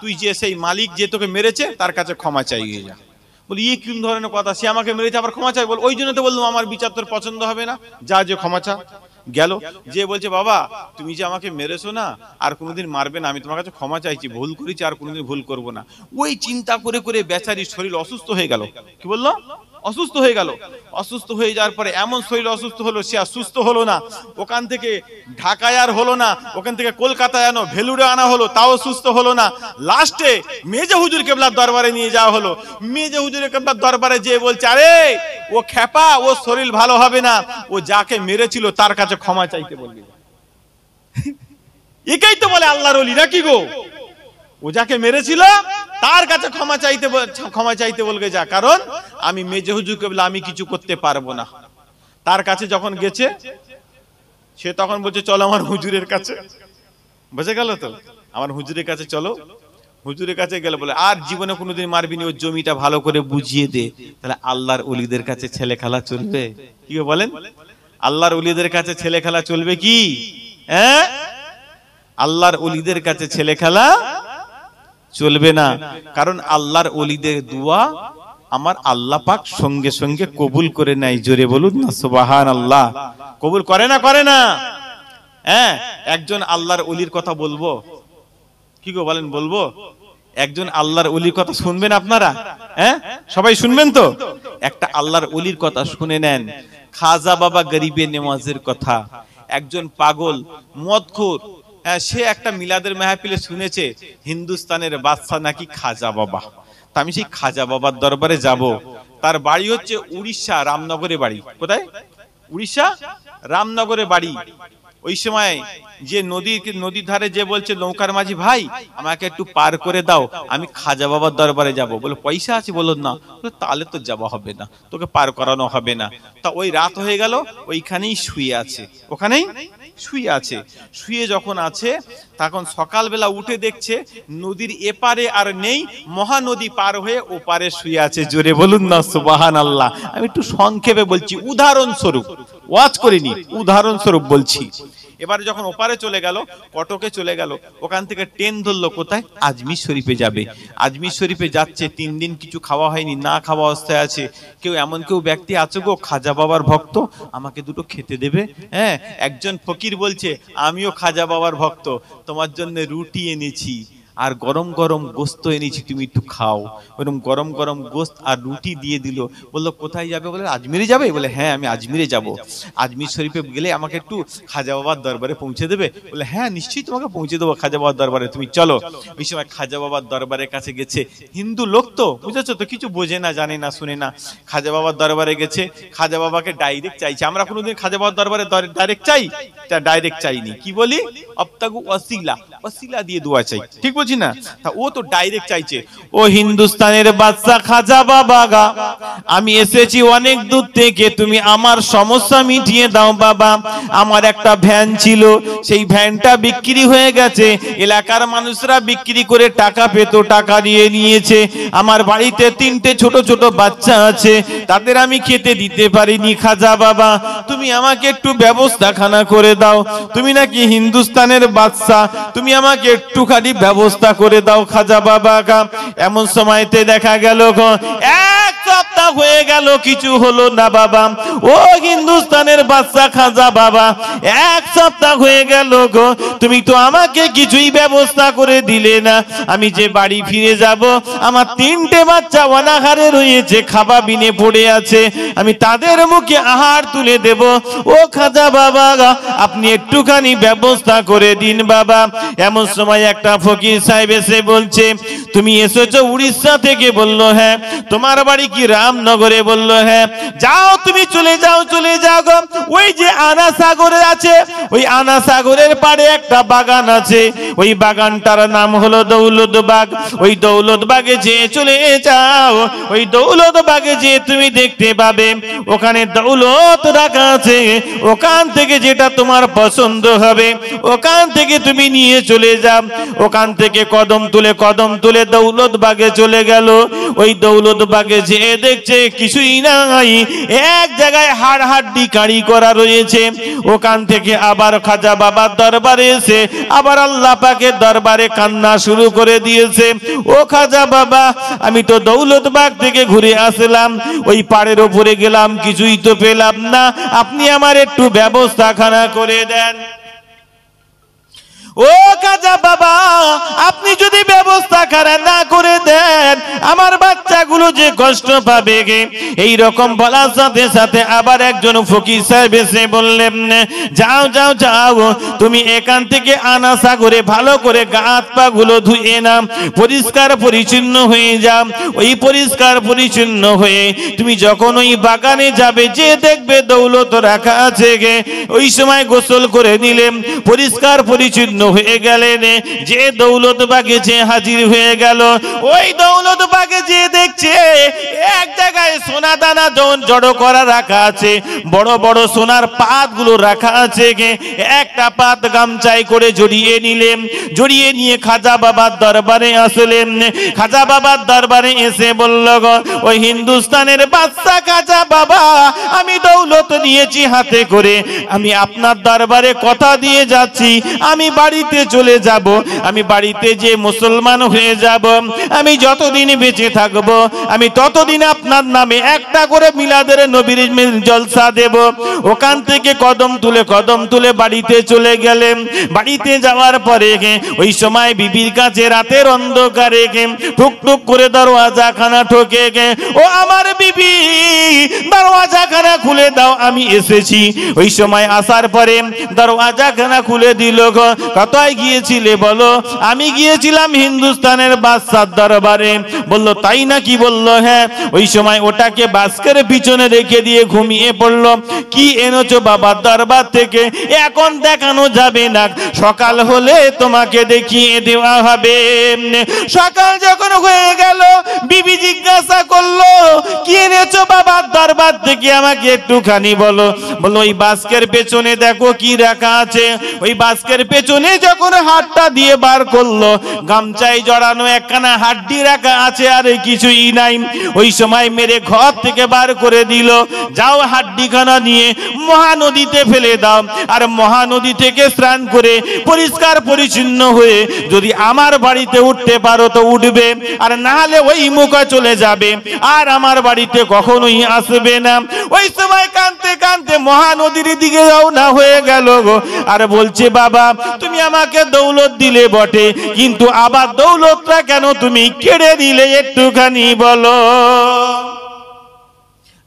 [SPEAKER 1] তুই যে সেই মালিক যে তোকে মেরেছে তার কাছে ক্ষমা চাইয়ে যা। বলি এই কোন ধরনের কথা, সে আমাকে মেরেছে আবার ক্ষমা চাই? বল ওই জন্য তো বললাম আমার বিচার তোর পছন্দ হবে না, যা যে ক্ষমা চা। গেল, যে বলছে বাবা তুমি যে আমাকে মেরেছো না, আর কোনোদিন মারবে না, আমি তোমার কাছে ক্ষমা চাইছি, ভুল করেছি, আর কোনোদিন ভুল করবো না। ওই চিন্তা করে করে বেচারির শরীর অসুস্থ হয়ে গেল। কি বললো? অসুস্থ হয়ে গেল। অসুস্থ হয়ে যাওয়ার পরে এমন শরীর অসুস্থ হলো, সে আর সুস্থ হলো না। ওখান থেকে ঢাকায় আর হলো না, ওখান থেকে কলকাতায় আনো, ভেলুড়ে আনা হলো, তাও সুস্থ হলো না। লাস্টে মেজে হুজুর কেবলার দরবারে নিয়ে যাওয়া হলো। মেজে হুজুরের কেবলার দরবারে যেয়ে বলছে, আরে ও খেপা, ও শরীর ভালো হবে না, ও যাকে মেরেছিল তার কাছে ক্ষমা চাইতে বলবি। এটাই তো বলে আল্লাহর ওলি নাকি গো? ও যাকে মেরেছিল তার কাছে ক্ষমা চাইতে বলবে যা, কারণ আমি মেজে হুজুরকে বলে আমি কিছু করতে পারবো না। তার কাছে যখন গেছে, সে তখন বলছে চলো আমার হুজুরের কাছে। বুঝে গেল তো, আমার হুজুরের কাছে চলো। হুজুরের কাছে গেলে বলে আর জীবনে কোনোদিন মারবি না, ওর জমিটা ভালো করে বুঝিয়ে দে। তাহলে আল্লাহর ওলিদের কাছে ছেলে খেলা চলবে কি বলেন? আল্লাহর ওলিদের কাছে ছেলে খেলা চলবে কি? হ্যাঁ, আল্লাহর ওলিদের কাছে ছেলে খেলা চলবে না। কারণ আল্লাহর ওলিদের দোয়া আমার আল্লাহ পাক সঙ্গে সঙ্গে কবুল করে নেয়। জোরে বলুন না সুবহানাল্লাহ। কবুল করে না? করে না? হ্যাঁ, একজন আল্লাহর ওলির কথা বলবো, কি গো বলেন? বলবো একজন আল্লাহর ওলির কথা শুনবেন আপনারা? হ্যাঁ, সবাই শুনবেন তো? একটা আল্লাহর ওলির কথা শুনে নেন, খাজা বাবা গরিবে নেওয়াজের কথা। একজন পাগল মদখোর, সে একটা মিলাদের মাহফিলে শুনেছে হিন্দুস্তানের বাদশা নাকি খাজা বাবা। তা আমি সেই খাজা বাবার দরবারে যাব। তার বাড়ি হচ্ছে উড়িষ্যা, রামনগরে বাড়ি। কোথায়? উড়িষ্যা রামনগরে বাড়ি। ওই সময় যে নদীর ধারে যে বলছে নৌকার মাঝি, ভাই আমাকে একটু পার করে দাও, আমি খাজা বাবার দরবারে যাব। বলে পয়সা আছে? বলো না। তাহলে তো যাওয়া হবে না, তোকে পার করানো হবে না। তা ওই রাত হয়ে গেল, ওইখানেই শুয়ে আছে, ওখানেই শুয়ে আছে। শুয়ে যখন আছে, তখন সকালবেলা উঠে দেখছে নদীর এপারে আর নেই, মহানদী পার হয়ে ওপারে শুয়ে আছে। জোরে বলুন না সুবহানাল্লাহ। আমি একটু সংক্ষেপে বলছি, উদাহরণস্বরূপ, ওয়াজ করিনি, উদাহরণস্বরূপ বলছি। এবারে যখন ওপারে চলে গেল, কটকে চলে গেল, ওখান থেকে ট্রেন ধরলো কোথায়? আজমির শরীফে যাবে। আজমির শরীফে যাচ্ছে, 3 দিন কিছু খাওয়া হয়নি, না খাওয়া অবস্থায় আছে। এমন কেউ ব্যক্তি আছে গো খাজা বাবার ভক্ত, আমাকে দুটো খেতে দেবে? হ্যাঁ, একজন ফকির বলছে আমিও খাজা বাবার ভক্ত, তোমার জন্য রুটি এনেছি আর গরম গরম গোস্ত এনেছি, তুমি একটু খাও। ওরকম গরম গরম গোস্ত আর রুটি দিয়ে দিল। বললো কোথায় যাবে? বলে আজমিরে যাবে। বলে হ্যাঁ আমি আজমিরে যাব। আজমির শরীফে গেলে আমাকে একটু খাজা বাবার দরবারে পৌঁছে দেবে? বলে হ্যাঁ নিশ্চয়ই তোমাকে পৌঁছে দেবো খাজা বাবার দরবারে, তুমি চলো। ওই সময় খাজা বাবার দরবারের কাছে গেছে। হিন্দু লোক তো, বুঝেছো তো, কিছু বোঝে না, জানে না, শুনে না। খাজা বাবার দরবারে গেছে, খাজা বাবাকে ডাইরেক্ট চাইছে। আমরা কোনোদিন খাজা বাবার দরবারে ডাইরেক্ট চাই? ডাইরেক্ট চাইনি। কি বলি? অবতাগু ওয়াসিলা, ওয়াসিলা দিয়ে দোয়া চাই, ঠিক বলছি না? তা ও তো ডাইরেক্ট চাইছে, ও হিন্দুস্তানের বাদশা খাজা বাবা গা, আমি এসেছি অনেক দূর থেকে, তুমি আমার সমস্যা মিটিয়ে দাও বাবা। আমার একটা ভ্যান ছিল, সেই ভ্যানটা বিক্রি হয়ে গেছে, এলাকার মানুষরা বিক্রি করে টাকা পেত, টাকা দিয়ে নিয়েছে। আমার বাড়িতে 3টে ছোট ছোট বাচ্চা আছে, তাদের আমি খেতে দিতে পারিনি। খাজা বাবা তুমি আমাকে একটু ব্যবস্থাখানা করে দাও, তুমি নাকি হিন্দুস্তানের বাদশা, তুমি আমাকে একটুখানি ব্যবস্থা করে দাও খাজা বাবা গা। এমন সময়তে দেখা গেল 100 সপ্তাহ হয়ে গেল কিছু হলো না বাবা। ও হিন্দুস্তানের বাচ্চা খাজা বাবা, এক সপ্তাহ হয়ে গেল গো, তুমি তো আমাকে কিছুই ব্যবস্থা করে দিলে না। আমি যে বাড়ি ফিরে যাব, আমার 3টে বাচ্চা অনাহারে রয়েছে, খাবার বিনে পড়ে আছে, আমি তাদের মুখে আহার তুলে দেব। ও খাজা বাবা, আপনি একটুখানি ব্যবস্থা করে দিন বাবা। এমন সময় একটা ফকির সাহেব এসে বলছে, তুমি এসেছো উড়িষ্যা থেকে? বলল হ্যাঁ। তোমার বাড়ি কি রামনগরে? বলল হ্যাঁ। যাও, তুমি চলে যাও, চলে যাও গো, ওই যে আনা সাগরে আছে, ওই আনা সাগরের পাড়ে একটা বাগান আছে, ওই বাগানটার নাম হলো দৌলত বাগ। ওই দৌলত বাগে যে চলে যাও, ওই দৌলত বাগে যে তুমি দেখতে পাবে ওখানে দৌলত রাখা আছে, ওখান থেকে যেটা তোমার পছন্দ হবে ওখান থেকে তুমি নিয়ে চলে যাও। ওখান থেকে কদম তুলে দৌলত বাগে চলে গেল। ওই দৌলত বাগে যে দেখছে কিছুই নাই, এক জায়গায় হাড় হাড্ডি কাঁড়ি করা রয়েছে। ওখান থেকে আবার খাজা বাবার দরবারে এসে আবার আল্লাহ পাকের দরবারে কান্না শুরু করে দিয়েছে। ও খাজা বাবা, আমি তো দৌলত বাগ থেকে ঘুরে আসলাম, ওই পাড়ের ওপরে গেলাম, কিছুই তো পেলাম না, আপনি আমার একটু ব্যবস্থা খানা করে দেন। ও খাজা বাবা, আপনি যদি ব্যবস্থা খানা না করে দেন আমার বাচ্চাগুলো যে কষ্ট পাবে গে। এই রকম বলার সাথে সাথে আবার একজন ফকির সাহেব এসে বললেন, যাও যাও যাও, তুমি এখান থেকে আনা সাগরে ভালো করে গা হাত পা গুলো ধুয়ে নাও, পরিষ্কার পরিচ্ছন্ন হয়ে যাও। ওই পরিষ্কার পরিচ্ছন্ন হয়ে তুমি যখন ওই বাগানে যাবে, যে দেখবে দৌলত রাখা আছে গে, ওই সময় গোসল করে নিলেন, পরিষ্কার পরিচ্ছন্ন হয়ে গেলেন, যে দৌলত বাগে যে হাজির হয়ে গেল। ওই দৌলত বাগে যে দেখছে এক জায়গায় সোনা দানা জড়ো করা রাখা আছে, বড় বড় সোনার পাতগুলো রাখা আছে। একটা পাত গামছাই করে জড়িয়ে নিলেন, জড়িয়ে নিয়ে খাজা বাবার দরবারে আসলেন। খাজা বাবার দরবারে এসে বলল, ওই হিন্দুস্তানের বাদশা খাজা বাবা, আমি দৌলত নিয়েছি হাতে করে, আমি আপনার দরবারে কথা দিয়ে যাচ্ছি, আমি বাড়িতে চলে যাব, আমি বাড়িতে যে মুসলমান হয়ে যাব, আমি যতদিন বেঁচে থাকব আমি ততদিন আপনার নামে একটা করে মিলাদের নবীর জলসা দেব। ওখান থেকে কদম তুলে বাড়িতে চলে গেলেন। বাড়িতে যাওয়ার পরে ওই সময় বিবির কাছে রাতের অন্ধকারে টুকটুক করে দরওয়াজা খানা ঠোকে, ও আমার বিবি, দরওয়াজা খানা খুলে দাও, আমি এসেছি। ওই সময় আসার পরে দরওয়াজা খানা খুলে দিল। কোথায় গিয়েছিলে? বলো, আমি গিয়েছিলাম হিন্দুস্তানের বাদশার দরবারে। বলল, তাই নাকি? বলল হ্যাঁ। ওই সময় ওটাকে বাস্কের পিছনে রেখে দিয়ে ঘুমিয়ে পড়ল। কি এনেছো বাবার দরবার থেকে? এখন দেখানো যাবে না, সকাল হলে তোমাকে দেখিয়ে দেওয়া হবে। সকাল যখন হয়ে গেল, বিবি জিজ্ঞাসা করলো, কি এনেছো বাবার দরবার থেকে, আমাকে একটুখানি বলো। বললো, ওই বাস্কের পেছনে দেখো কি রাখা আছে। ওই বাস্কের পেছনে যখন হাতটা দিয়ে বার করলো, গামছায় জড়ানো একখানা হাড্ডি রাখা আছে, আর কিছুই নাই। ওই সময় মেরে ঘর থেকে বার করে দিল, যাও হাড্ডিখানা নিয়ে মহানদীতে ফেলে দাও, আর মহানদী থেকে স্নান করে পরিষ্কার পরিচ্ছন্ন হয়ে যদি আমার বাড়িতে উঠতে পারো তো উঠবে, আর না হলে ওই মুখে চলে যাবে, আর আমার বাড়িতে কখনোই আসবে না। ওই সময় কাঁদতে কাঁদতে মহানদীর দিকে রওনা হয়ে গেল গো। আর বলছে, বাবা, তুমি আমাকে দৌলত দিলে বটে, কিন্তু আবার দৌলতটা কেন তুমি কেড়ে দিলে, একটুখানি বলো।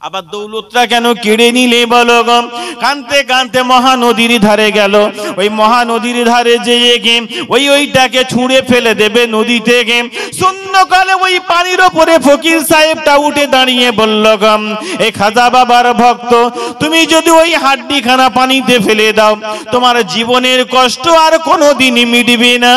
[SPEAKER 1] আবার দৌলতটা কেন কেড়ে নিলে বলো গো? কানতে কানতে মহানদীর ধারে গেল। ওই মহানদীর ধারে যেয়ে ওইটাকে ছুঁড়ে ফেলে দেবে নদী থেকে। শূন্যকালে ওই পানির ওপরে ফকির সাহেবটা উঠে দাঁড়িয়ে বলল, এই খাজা বাবার ভক্ত, তুমি যদি ওই হাড্ডিখানা পানিতে ফেলে দাও, তোমার জীবনের কষ্ট আর কোনোদিনই মিটবে না,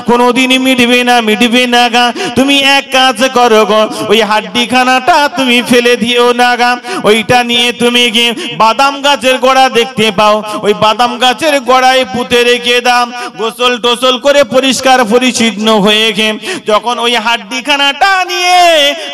[SPEAKER 1] কোনোদিনই মিটবে না। তুমি এক কাজ করো গো, ওই হাড্ডিখানাটা তুমি ফেলে দিও না। জিরাগা ওইটা নিয়ে তুমি গিয়ে বাদাম গাছের গোড়া দেখতে পাও, ওই বাদাম গাছের গোড়ায় পুঁতে রেখে দাও। গোসল টোসল করে পরিষ্কার পরিচ্ছন্ন হয়ে গিয়ে যখন ওই হাড্ডিখানাটা নিয়ে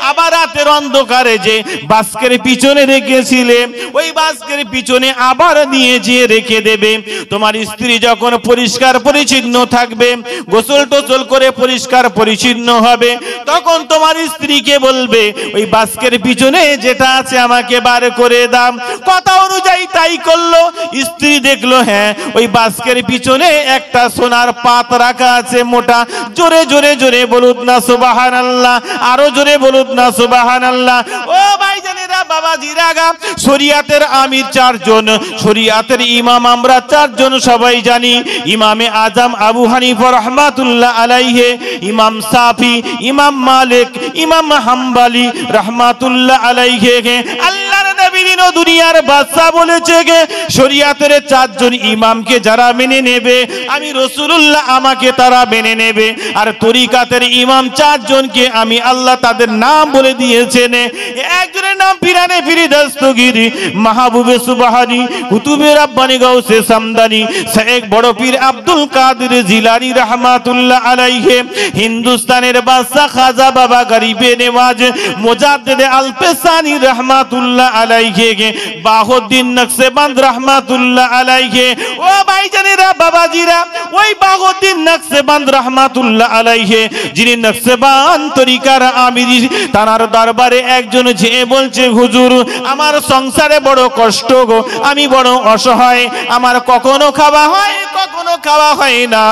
[SPEAKER 1] আবার রাতের অন্ধকারে যে বাস্কের পিছনে রেখেছিলে ওই বাস্কের পিছনে আবার নিয়ে যেয়ে রেখে দেবে। তোমার স্ত্রী যখন পরিষ্কার পরিচ্ছন্ন থাকবে, গোসল টোসল করে পরিষ্কার পরিচ্ছন্ন হবে, তখন তোমার স্ত্রীকে বলবে ওই বাস্কের পিছনে যেটা আছে আমাকে বার করে দাও। কথা অনুযায়ী তাই করলো। স্ত্রী দেখলো হ্যাঁ ওই বাস্কের পিছনে একটা সোনার পাত রাখা আছে মোটা। জোরে জোরে জোরে বলুন না সুবহানাল্লাহ, আরো জোরে বলুন না সুবহানাল্লাহ। ও ভাইজানেরা, বাবাজিরা, শরিয়াতের আমির চারজন, শরিয়াতের ইমাম আমরা চারজন সবাই জানি। ইমামে আজম আবু হানিফা রাহমাতুল্লাহ আলাইহি, ইমাম শাফি, ইমাম মালিক, ইমাম হাম্বলি রাহমাতুল্লাহ আলাইহি। আল্লাহর নবী দিন ও দুনিয়ার বাদশা বলেছে গে শরিয়াতের চারজন ইমামকে যারা মেনে নেবে আমি রাসূলুল্লাহ আমাকে তারা মেনে নেবে। আর তরিকাতের ইমাম চারজনকে আমি আল্লাহ তাদের নাম বলে দিয়েছেন। একজনের নাম পিরানে পীর দস্তগীরি, মাহবুবে সুবহানী, কুতুবে রাব্বানী, গাউসে সামদানি, শেখ বড় পীর আব্দুল কাদের জিলানী রাহমাতুল্লাহ আলাইহি, হিন্দুস্তানের বাদশা খাজা বাবা গরিবে নেওয়াজ মুজাদ্দিদে আলপেসানি রাহমাতুল্লাহ আলাইহি, বাহুদ্দিন নকশবন্দ রাহমাতুল্লাহ আলাইহি। ও ভাইজানেরা, বাবাজিরা, ওই বাহুদ্দিন নকশবন্দ রাহমাতুল্লাহ আলাইহি যিনি নকশবন্দ তরিকার আমির, তার দরবারে একজন যে বলছে হুজুর আমার সংসারে বড় কষ্ট গো, আমি বড় অসহায়, আমার কখনো খাওয়া হয় কখনো খাওয়া হয় না,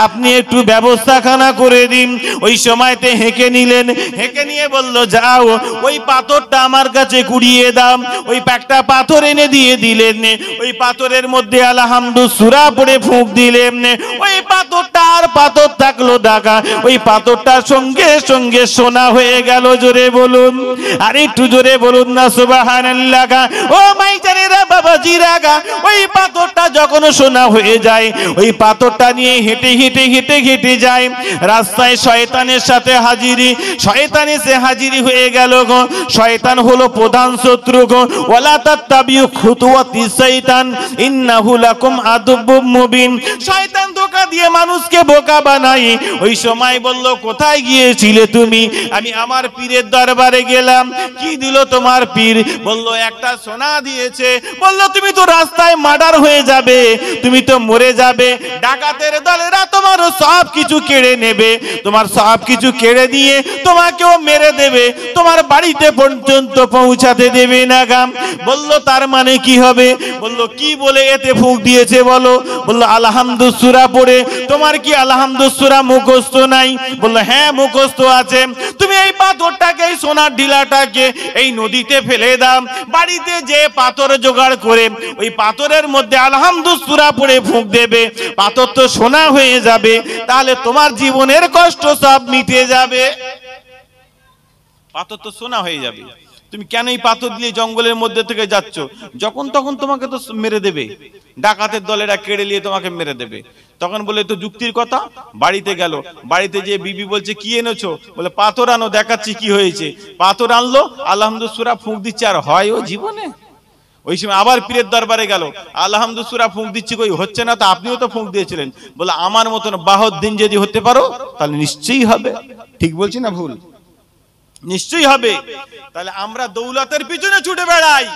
[SPEAKER 1] আপনি একটু ব্যবস্থাখানা করে দিন। ওই সময়তে হেঁকে নিলেন, হেঁকে নিয়ে বলল যাও ওই পাথরটা আমার কাছে কুড়িয়ে দাও। ওই একটা পাথর এনে দিয়ে দিলেন, ওই পাথরের মধ্যে আলহামদু সূরা পড়ে ফুঁক দিলেন। ওই পাথরটা আর পাথর থাকলো ঢাকা, ওই পাথরটার সঙ্গে সঙ্গে সোনা হয়ে গেল। জোরে বলুন, আর একটু জোরে বলুন না সুবহানাল্লাহ। ও ভাইজানেরা, বাবাজিরা, ওই পাথরটা যখন সোনা হয়ে যায় ওই পাথরটা নিয়ে হেঁটে হেঁটে হেঁটে হেঁটে যায় রাস্তায়, শয়তানের সাথে হাজিরি, শয়তান এসে হাজিরি হয়ে গেল গো। শয়তান হলো প্রধান শত্রু গো। ওয়ালা তাত্তাবিউ খুতুওয়াতি শাইতান ইন্নাহু লাকুম আদুব্বুম মুবিন। শয়তান ধোঁকা দিয়ে মানুষকে বোকা বানায়। ওই সময় বলল কোথায় গিয়েছিলে তুমি? আমি আমার পীরের দরবারে গেলাম। কি দিল তোমার পীর? বলল একটা সোনা দিয়েছে। বলল তুমি তো রাস্তায় মার্ডার হয়ে যাবে, তুমি তো মরে যাবে, ডাকাতের দলেরা তোমার সব কিছু কেড়ে নেবে, তোমার সব কিছু কেড়ে নিয়ে তোমাকেও মেরে দেবে, তোমার বাড়িতে পর্যন্ত পৌঁছাতে দেবে না গাম। বলল তার মানে কি হবে? বলল কি বলে এতে ফুঁক দিয়েছে বলো? বলল আলহামদু সূরা পড়ে। তোমার কি আলহামদু সূরা মুখস্থ নাই? বলল হ্যাঁ মুখস্থ আছে। তুমি এই পাথরটাকে, এই সোনার ঢিলাটাকে এই নদীতে ফেলে দাও, বাড়িতে যে পাথর জোগাড় করে ওই পাথরের মধ্যে আলহামদু সূরা পড়ে ফুঁক দেবে, পাথর তো সোনা হয়ে যাবে, তাহলে তোমার জীবনের কষ্ট সব মিটে যাবে। পাথর তো সোনা হয়ে যাবে, তুমি কেন এই পাথর দিয়ে জঙ্গলের মধ্যে থেকে যাচ্ছ? যখন তখন তোমাকে তো মেরে দেবে, ডাকাতের দলেরা কেড়ে নিয়ে তোমাকে মেরে দেবে। তখন বলে তো যুক্তির কথা। বাড়িতে গেল, বাড়িতে যে বিবি বলছে কি এনেছো? বলে পাথর আনো, দেখাচ্ছি কি হয়েছে। পাথর আনলো, আলহামদু সূরা ফুঁক দিচ্ছে, আর হয় ও জীবনে? ওই সময় আবার পীরের দরবারে গেল, আলহামদু সূরা ফুঁক দিচ্ছি, কই হচ্ছে না, তো আপনিও তো ফুঁক দিয়েছিলেন। বলে আমার মতন বাহুদ্দিন যদি হতে পারো তাহলে নিশ্চয়ই হবে। ঠিক বলছি না ভুল? নিশ্চয়ই হবে। তাহলে আমরা দৌলতের পিছনে ছুটে বেড়াই,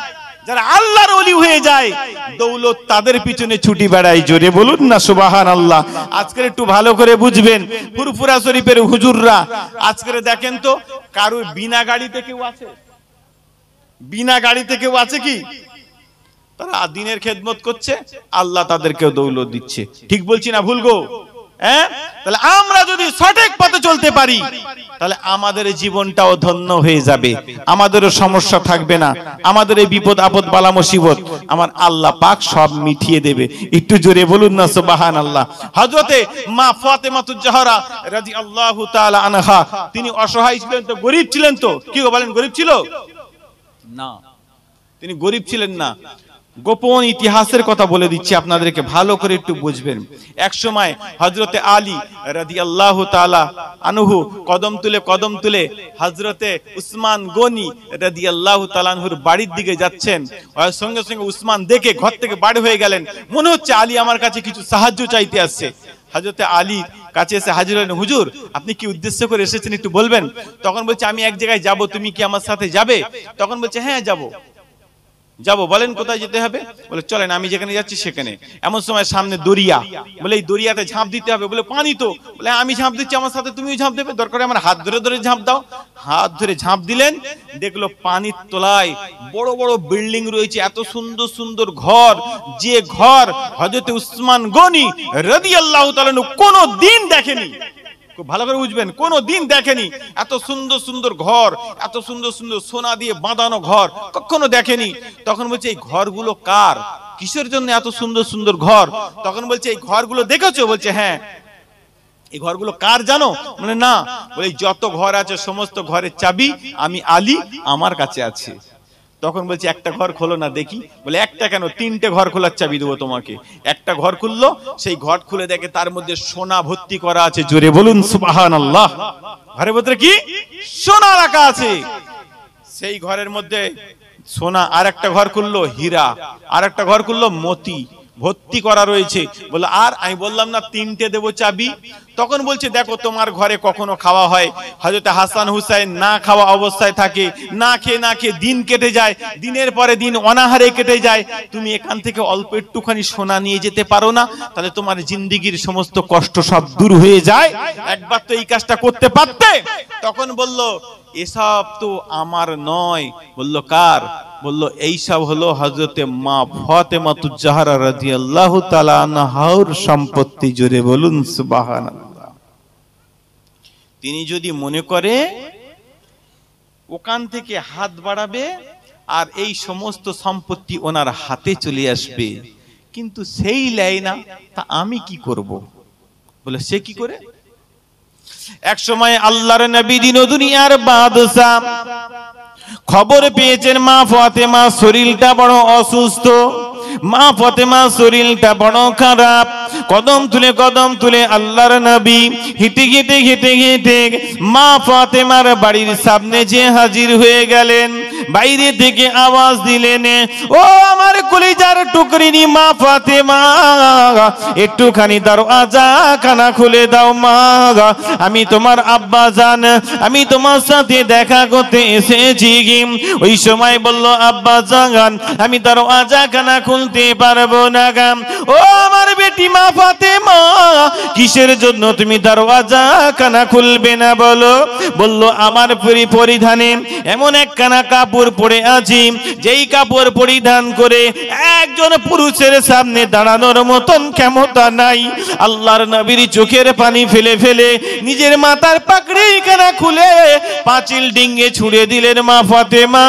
[SPEAKER 1] যারা আল্লাহর ওলি হয়ে যায় দৌলত তাদের পিছনে ছুটি বেড়াই। জোরে বলুন না সুবহানাল্লাহ। আজকে একটু ভালো করে বুঝবেন, ফুরফুরা শরীফের হুজুররা আজকে দেখেন তো কারোর বিনা গাড়িতে কেউ আছে? বিনা গাড়িতে কেউ আছে কি? তারা দিনের খেদমত করছে, আল্লাহ তাদেরকেও দৌলত দিচ্ছে। ঠিক বলছি না ভুল গো? হ্যাঁ, তাহলে আমরা যদি সঠিক পথে চলতে পারি তাহলে আমাদের জীবনটাও ধন্য হয়ে যাবে, আমাদেরও সমস্যা থাকবে না, আমাদের এই বিপদ আপদ বালা মুসিবত আমার আল্লাহ পাক সব মিটিয়ে দেবে। একটু জোরে বলুন না সুবহানাল্লাহ। হযরতে মা ফাতেমাতুজ জাহরা রাদিয়াল্লাহু তাআলা আনহা, তিনি অসহায় ছিলেন তো, গরীব ছিলেন তো? কি গো বলেন, গরীব ছিল না? তিনি গরীব ছিলেন না। গোপন ইতিহাসের কথা বলে দিচ্ছি আপনাদেরকে, ভালো করে একটু বুঝবেন। এক সময় হযরতে আলী রাদিয়াল্লাহু তাআলা আনহু কদম তুলে হযরতে উসমান গনি রাদিয়াল্লাহু তাআলা আনহুর বাড়ির দিকে যাচ্ছেন। আর সঙ্গে সঙ্গে উসমান দেখে ঘর থেকে বার হয়ে গেলেন, মনে হচ্ছে আলী আমার কাছে কিছু সাহায্য চাইতে আসছে। হযরতে আলী কাছে এসে হাজির হলেন, হুজুর আপনি কি উদ্দেশ্য করে এসেছেন একটু বলবেন? তখন বলছে আমি এক জায়গায় যাব, তুমি কি আমার সাথে যাবে? তখন বলছে হ্যাঁ যাব। বলেন কোথায় যেতে হবে? বলে চলেন, আমি যেখানে যাচ্ছি সেখানে। এমন সময় সামনে দরিয়া, বলে এই দরিয়াতে ঝাঁপ দিতে হবে। বলে পানি তো। বলে আমি ঝাঁপ দিচ্ছি, আমার সাথে তুমিও ঝাঁপ দেবে, দরকার আমার হাত ধরে ধরে ঝাঁপ দাও। হাত ধরে ঝাঁপ দিলেন, দেখলো পানির তলায় বড় বড় বিল্ডিং রয়েছে, এত সুন্দর সুন্দর ঘর, যে ঘর হযরতে উসমান গনি রাদিয়াল্লাহু তাআলা কোনো দিন দেখেনি। ভালো করে বুঝবেন, কোনো দিন দেখেনি এত সুন্দর সুন্দর ঘর, এত সুন্দর সুন্দর সোনা দিয়ে বাঁধানো ঘর, কখনো দেখেনি। তখন বলছে এই ঘরগুলো কার, কিসের জন্য এত সুন্দর সুন্দর ঘর? তখন বলছে এই ঘরগুলো দেখেছো? বলছে হ্যাঁ। এই ঘরগুলো কার জানো? মানে না। বলে যত ঘর আছে সমস্ত ঘরের চাবি আমি আলী আমার কাছে আছে। তখন বলছে একটা ঘর খোলো না দেখি। বলে একটা কেন, 3টে ঘর খোলার চাবি দেবো তোমাকে। একটা ঘর খুললো, সেই ঘর খুলে দেখে তার মধ্যে সোনা ভর্তি করা আছে। জোরে বলুন সুবহানাল্লাহ। ঘরের ভিতরে কি সোনা রাখা আছে। সেই ঘরের মধ্যে সোনা। আর একটা ঘর খুললো, হীরা। আর একটা ঘর খুললো, মতি ভর্তি করা রয়েছে। বলে আর আমি বললাম না 3টে দেবো চাবি? তখন বলছে দেখো তোমার ঘরে কখনো খাওয়া হয়, হযরতে হাসান হুসাইন না খাওয়া অবস্থায় থাকে, না খেয়ে দিন কেটে যায়, দিনের পরে দিন অনাহারে কেটে যায়। তুমি এখান থেকে অল্প একটুখানি সোনা নিয়ে যেতে পারো না? তাহলে তোমার জিন্দেগির সমস্ত কষ্ট সব দূর হয়ে যায়। একবার তো এই কাজটা করতে পারতে। তখন বলল এসব তো আমার নয়। বলল কার? বলল এইসব হলো হযরতে মা ফাতেমাতুজ জাহরা রাদিয়াল্লাহু তাআলা আনহার সম্পত্তি। জোরে বলুন সুবহানাল্লাহ। তিনি যদি মনে করে ওখান থেকে হাত বাড়াবে আর এই সমস্ত সম্পত্তি ওনার হাতে চলে আসবে, কিন্তু সেই লেয় না, তা আমি কি করব? বলে সে কি করে? এক সময় আল্লাহর নবী দিন ও দুনিয়ার বাদশা খবর পেয়েছেন মা ফাতেমা শরীরটা বড় অসুস্থ, মা ফাতেমা শরীরটা বড় খারাপ। কদম তুলে আল্লাহর নবী হেঁটে হেঁটে মা ফাতেমার বাড়ির সামনে যে হাজির হয়ে গেলেন। বাইরে থেকে আওয়াজ দিলেন, ও আমার কলিজার টুকরিনি মা ফাতেমা, একটুখানি দরওয়াজা খানা খুলে দাও মা, আমি তোমার আব্বা জান, আমি তোমার সাথে দেখা করতে এসেছি। ওই সময় বলল আব্বা জান আমি দরওয়াজা খানা খুলতে পারবো না। ও আমার বেটি মা ফাতেমা, কিসের জন্য তুমি দরওয়াজা খানা খুলবে না বলো? বলল আমার পরিধানে এমন একখানা কাপড় পরে আছি, যেই কাপড় পরিধান করে একজন পুরুষের সামনে দাঁড়ানোর মতন ক্ষমতা নাই। আল্লাহর নবীর চোখের পানি ফেলে ফেলে নিজের মাথার পাগড়ি খানা খুলে পাঁচিল ডিঙ্গে ছুঁড়ে দিলেন। মা ফাতেমা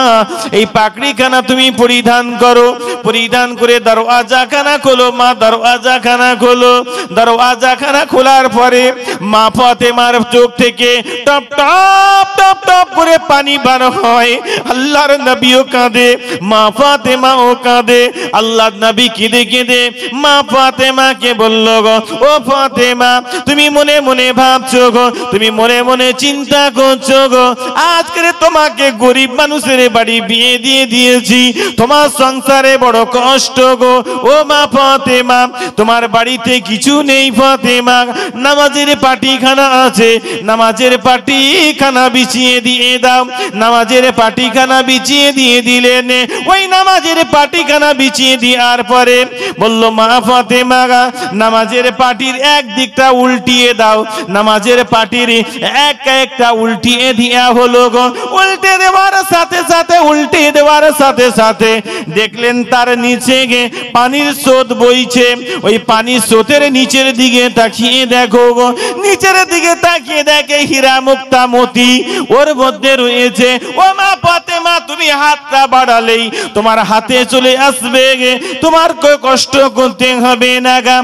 [SPEAKER 1] এই পাগড়ি খানা তুমি পরিধান করো, পরিধান করে দরওয়াজা খানা খোলো। মা দরওয়াজা খানা খোলো। দরওয়াজা খানা খোলার পরে মা ফাতেমার চোখ থেকে টপ টপ টপ টপ করে পানি বার হয়। আল্লাহর নবীও কাঁদে, মা ফাতেমাও কাঁদে। আল্লাহর নবী কেঁদে কেঁদে মা ফাতেমাকে বলল গো, ও ফাতেমা তুমি মনে মনে ভাবছো গো, তুমি মনে মনে চিন্তা করছো গো, আজকে তোমাকে গরিব মানুষের বাড়ি বিয়ে দিয়ে দিয়েছি, তোমার সংসারে বড় কষ্ট গো। ও মা ফাতেমা তোমার বাড়িতে কিছু নেই ফাতেমা, নামাজের পাটিখানা আছে, নামাজের পাটিখানা বিছিয়ে দিয়ে দাও। নামাজের পাটিখানা বিছিয়ে দিয়ে দিলেন। ওই নামাজের পাটিখানা বিছিয়ে দেওয়ার পরে বলল মা ফাতেমা নামাজের পাটির এক দিকটা উল্টিয়ে দাও। নামাজের পাটির একটা উল্টিয়ে দেওয়া হলো গো। উল্টে দেওয়ার সাথে সাথে দেখলেন তার নিচে গে পানির স্রোত বই বইছে, ওই পানি স্রোতের নিচের দিকে তাকিয়ে দেখো গো, নিচের দিকে তাকিয়ে দেখে হীরা মুক্তা মতি ওর মধ্যে রয়েছে। ও মা ফাতেমা, তুমি হাতটা বাড়ালেই তোমার হাতে চলে আসবে, তোমার কষ্ট করতে হবে না গা,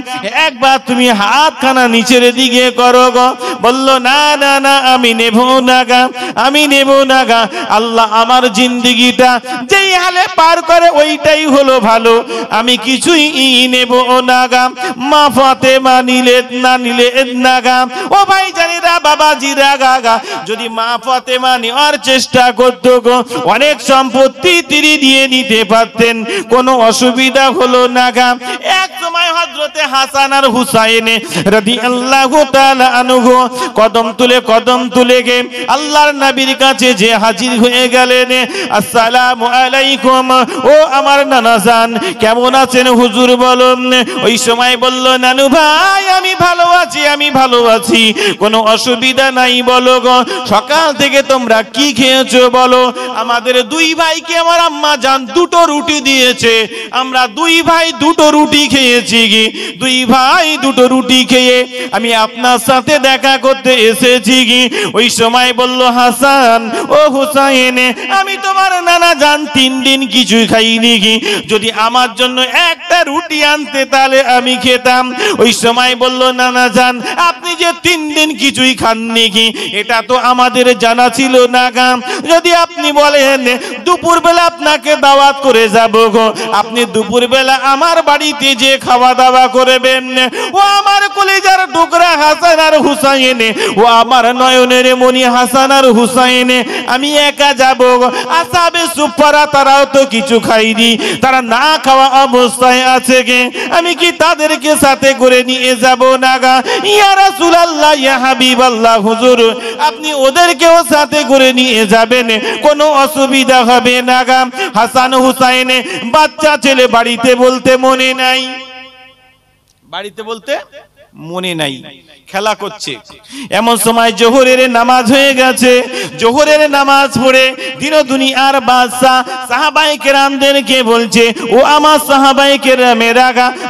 [SPEAKER 1] একবার তুমি হাতখানা নিচের দিকে করো গো। বলল না না না, আমি নেব না গা, আমি নেব না গা। আল্লাহ আমার জিন্দেগিটা যেই হালে পার করে ওইটাই হলো ভালো, আমি কিছুই নেব না গা। মা ফাতেমা নিলে না, নিলে না গা। ও ভাই জানিরা, বাবাজিরা গা, যদি মা ফাতেমা নেওয়ার চেষ্টা করতো গো, অনেক সম্পত্তি তিনি দিয়ে নিতে পারতেন, কোনো অসুবিধা হলো না গা। এক সময় হযরতে হাসান আর হুসাইন রাদিয়াল্লাহু তাআলা আনহু কদম তুলে গে আল্লাহর নবীর কাছে যে হাজির হয়ে গেলেন। আসসালামু আলাইকুম, ও আমার নানা জান, কেমন আছেন হুজুর বলুন। ওই সময় বলল, নানু ভাই আমি ভালো আছি, আমি ভালো আছি, কোনো অসুবিধা নাই বলো গো। সকাল থেকে তোমরা কি খেয়েছো বলো। আমাদের দুই ভাইকে আমার আম্মা জান দুটো রুটি দিয়েছে, আমরা দুই ভাই দুটো রুটি খেয়েছি কি, দুই ভাই দুটো রুটি খেয়ে আমি আপনার সাথে দেখা করতে এসেছি কি। ওই সময় বলল হাসান ও হুসাইন, আমি তোমার নানা জান 3 দিন কিছুই খাইনি কি, যদি আমার জন্য একটা রুটি আনতে তাহলে আমি খেতাম। ওই সময় বলল নানা জান, আপনি যে 3 দিন কিছুই খাননি কি, এটা তো আমাদের জানা ছিল না গা। যদি আপনি বলেন দুপুরবেলা আপনাকে দাওয়াত করে যাব গো, আপনি দুপুরবেলা আমার বাড়িতে যে খাওয়া দাওয়া করবেন। ও আমার কলিজার টুকরা হাসান আর হুসাইন, ও আমার নয়নের মনি হাসান আর হুসাইন, আমি একা যাব। আসহাবে সুফফারা তারাও তো কিছু খাইনি, তারা না খাওয়া অবস্থায় আছে গে, আমি কি তাদেরকে সাথে করে নিয়ে যাব না গা। ইয়া রাসূলুল্লাহ, ইয়া হাবিবাল্লাহ, হুজুর আপনি ওদেরকেও সাথে করে নিয়ে যাবেন, কোনো অসুবিধা হবে না গা। হাসান হুসাইন বাচ্চা ছেলে, বাড়িতে বলতে মনে নাই, বাড়িতে বলতে মনে নাই, খেলা করছে। এমন সময় জোহরের নামাজ হয়ে গেছে। জোহরের নামাজ পড়ে দিন দুনিয়ার বাদশা সাহাবায়ে কেরামদেরকে বলছে, ও আমার সাহাবায়ে কেরামেরা,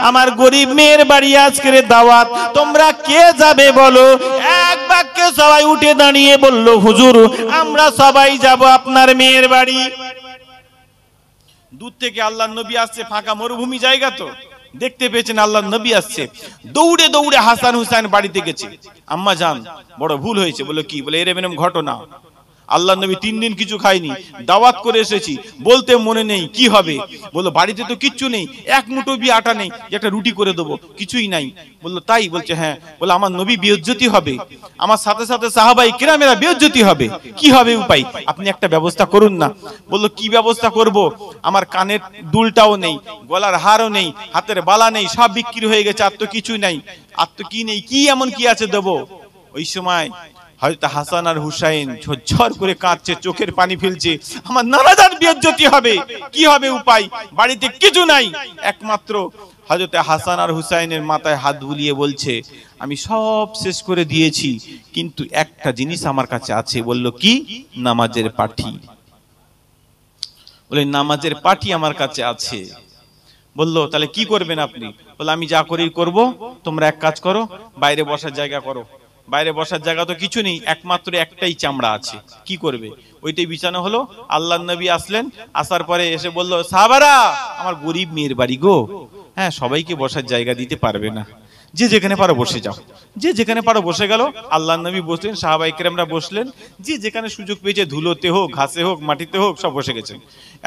[SPEAKER 1] আমার গরিব মেয়ের বাড়ি আজকের দাওয়াত, তোমরা কে যাবে বলো। এক বাক্যে সবাই উঠে দাঁড়িয়ে বলল, হুজুর আমরা সবাই যাব আপনার মেয়ের বাড়ি। দূর থেকে আল্লাহর নবী আসছে, ফাঁকা মরুভূমি জায়গা তো, দেখতে পেয়েছেন আল্লাহর নবী আসছে, দৌড়ে দৌড়ে হাসান হুসাইন বাড়িতে গেছে। আম্মা জান বড় ভুল হয়েছে। বলে কি? বলে এরকম ঘটনা, আল্লাহর নবী 3 দিন কিছু খায়নি, দাওয়াত করে এসেছি, বলতে মনে নেই, কি হবে? বললো বাড়িতে তো কিচ্ছু নেই, এক মুঠো বি আটা নেই, একটা রুটি করে দেবো, কিছুই নাই। বললো তাই? বলছে হ্যাঁ। বলে আমার নবী বেইজ্জতি হবে, আমার সাথে সাথে সাহাবায়ে কেরামেরা বেইজ্জতি হবে, কি হবে উপায়? আপনি একটা ব্যবস্থা করুন না। বললো কি ব্যবস্থা করব? আমার কানের দুলটাও নেই, গলার হারও নেই, হাতের বালা নেই, সব বিক্রি হয়ে গেছে, আর তো কিছুই নাই, আর তো কি নেই, কি এমন কি আছে দেবো? ওই সময় হযরত হাসান আর হুসাইন ঝরঝর করে কাঁদছে, চোখের পানি ফেলছে, আমার নানাজান বেইজ্জতি হবে, কি হবে উপায়? বাড়িতে কিছু নাই। একমাত্র হযরত হাসান আর হুসাইনের মাথায় হাত বুলিয়ে বলছে, আমি সব শেষ করে দিয়েছি, কিন্তু একটা জিনিস আমার কাছে আছে। বলল কি? নামাজের পাঠি। বলে নামাজের পাঠি আমার কাছে আছে। বললো তাহলে কি করবেন আপনি? বলে আমি যা করি করব, তোমরা এক কাজ করো, বাইরে বসার জায়গা করো। বাইরে বসার জায়গা তো কিছু নেই, একমাত্র একটাই চামড়া আছে, কি করবে? ওইটাই বিছানো হলো। আল্লাহর নবী আসলেন, আসার পরে এসে বলল, সাহাবারা আমার গরিব মেয়ের বাড়ি গো, হ্যাঁ সবাইকে বসার জায়গা দিতে পারবে না, যে যেখানে পারো বসে যাও। যে যেখানে পারো বসে গেল। আল্লাহর নবী বসলেন, সাহাবায়ে কেরামরা বসলেন, যে যেখানে সুযোগ পেয়েছে, ধুলোতে হোক, ঘাসে হোক, মাটিতে হোক, সব বসে গেছেন।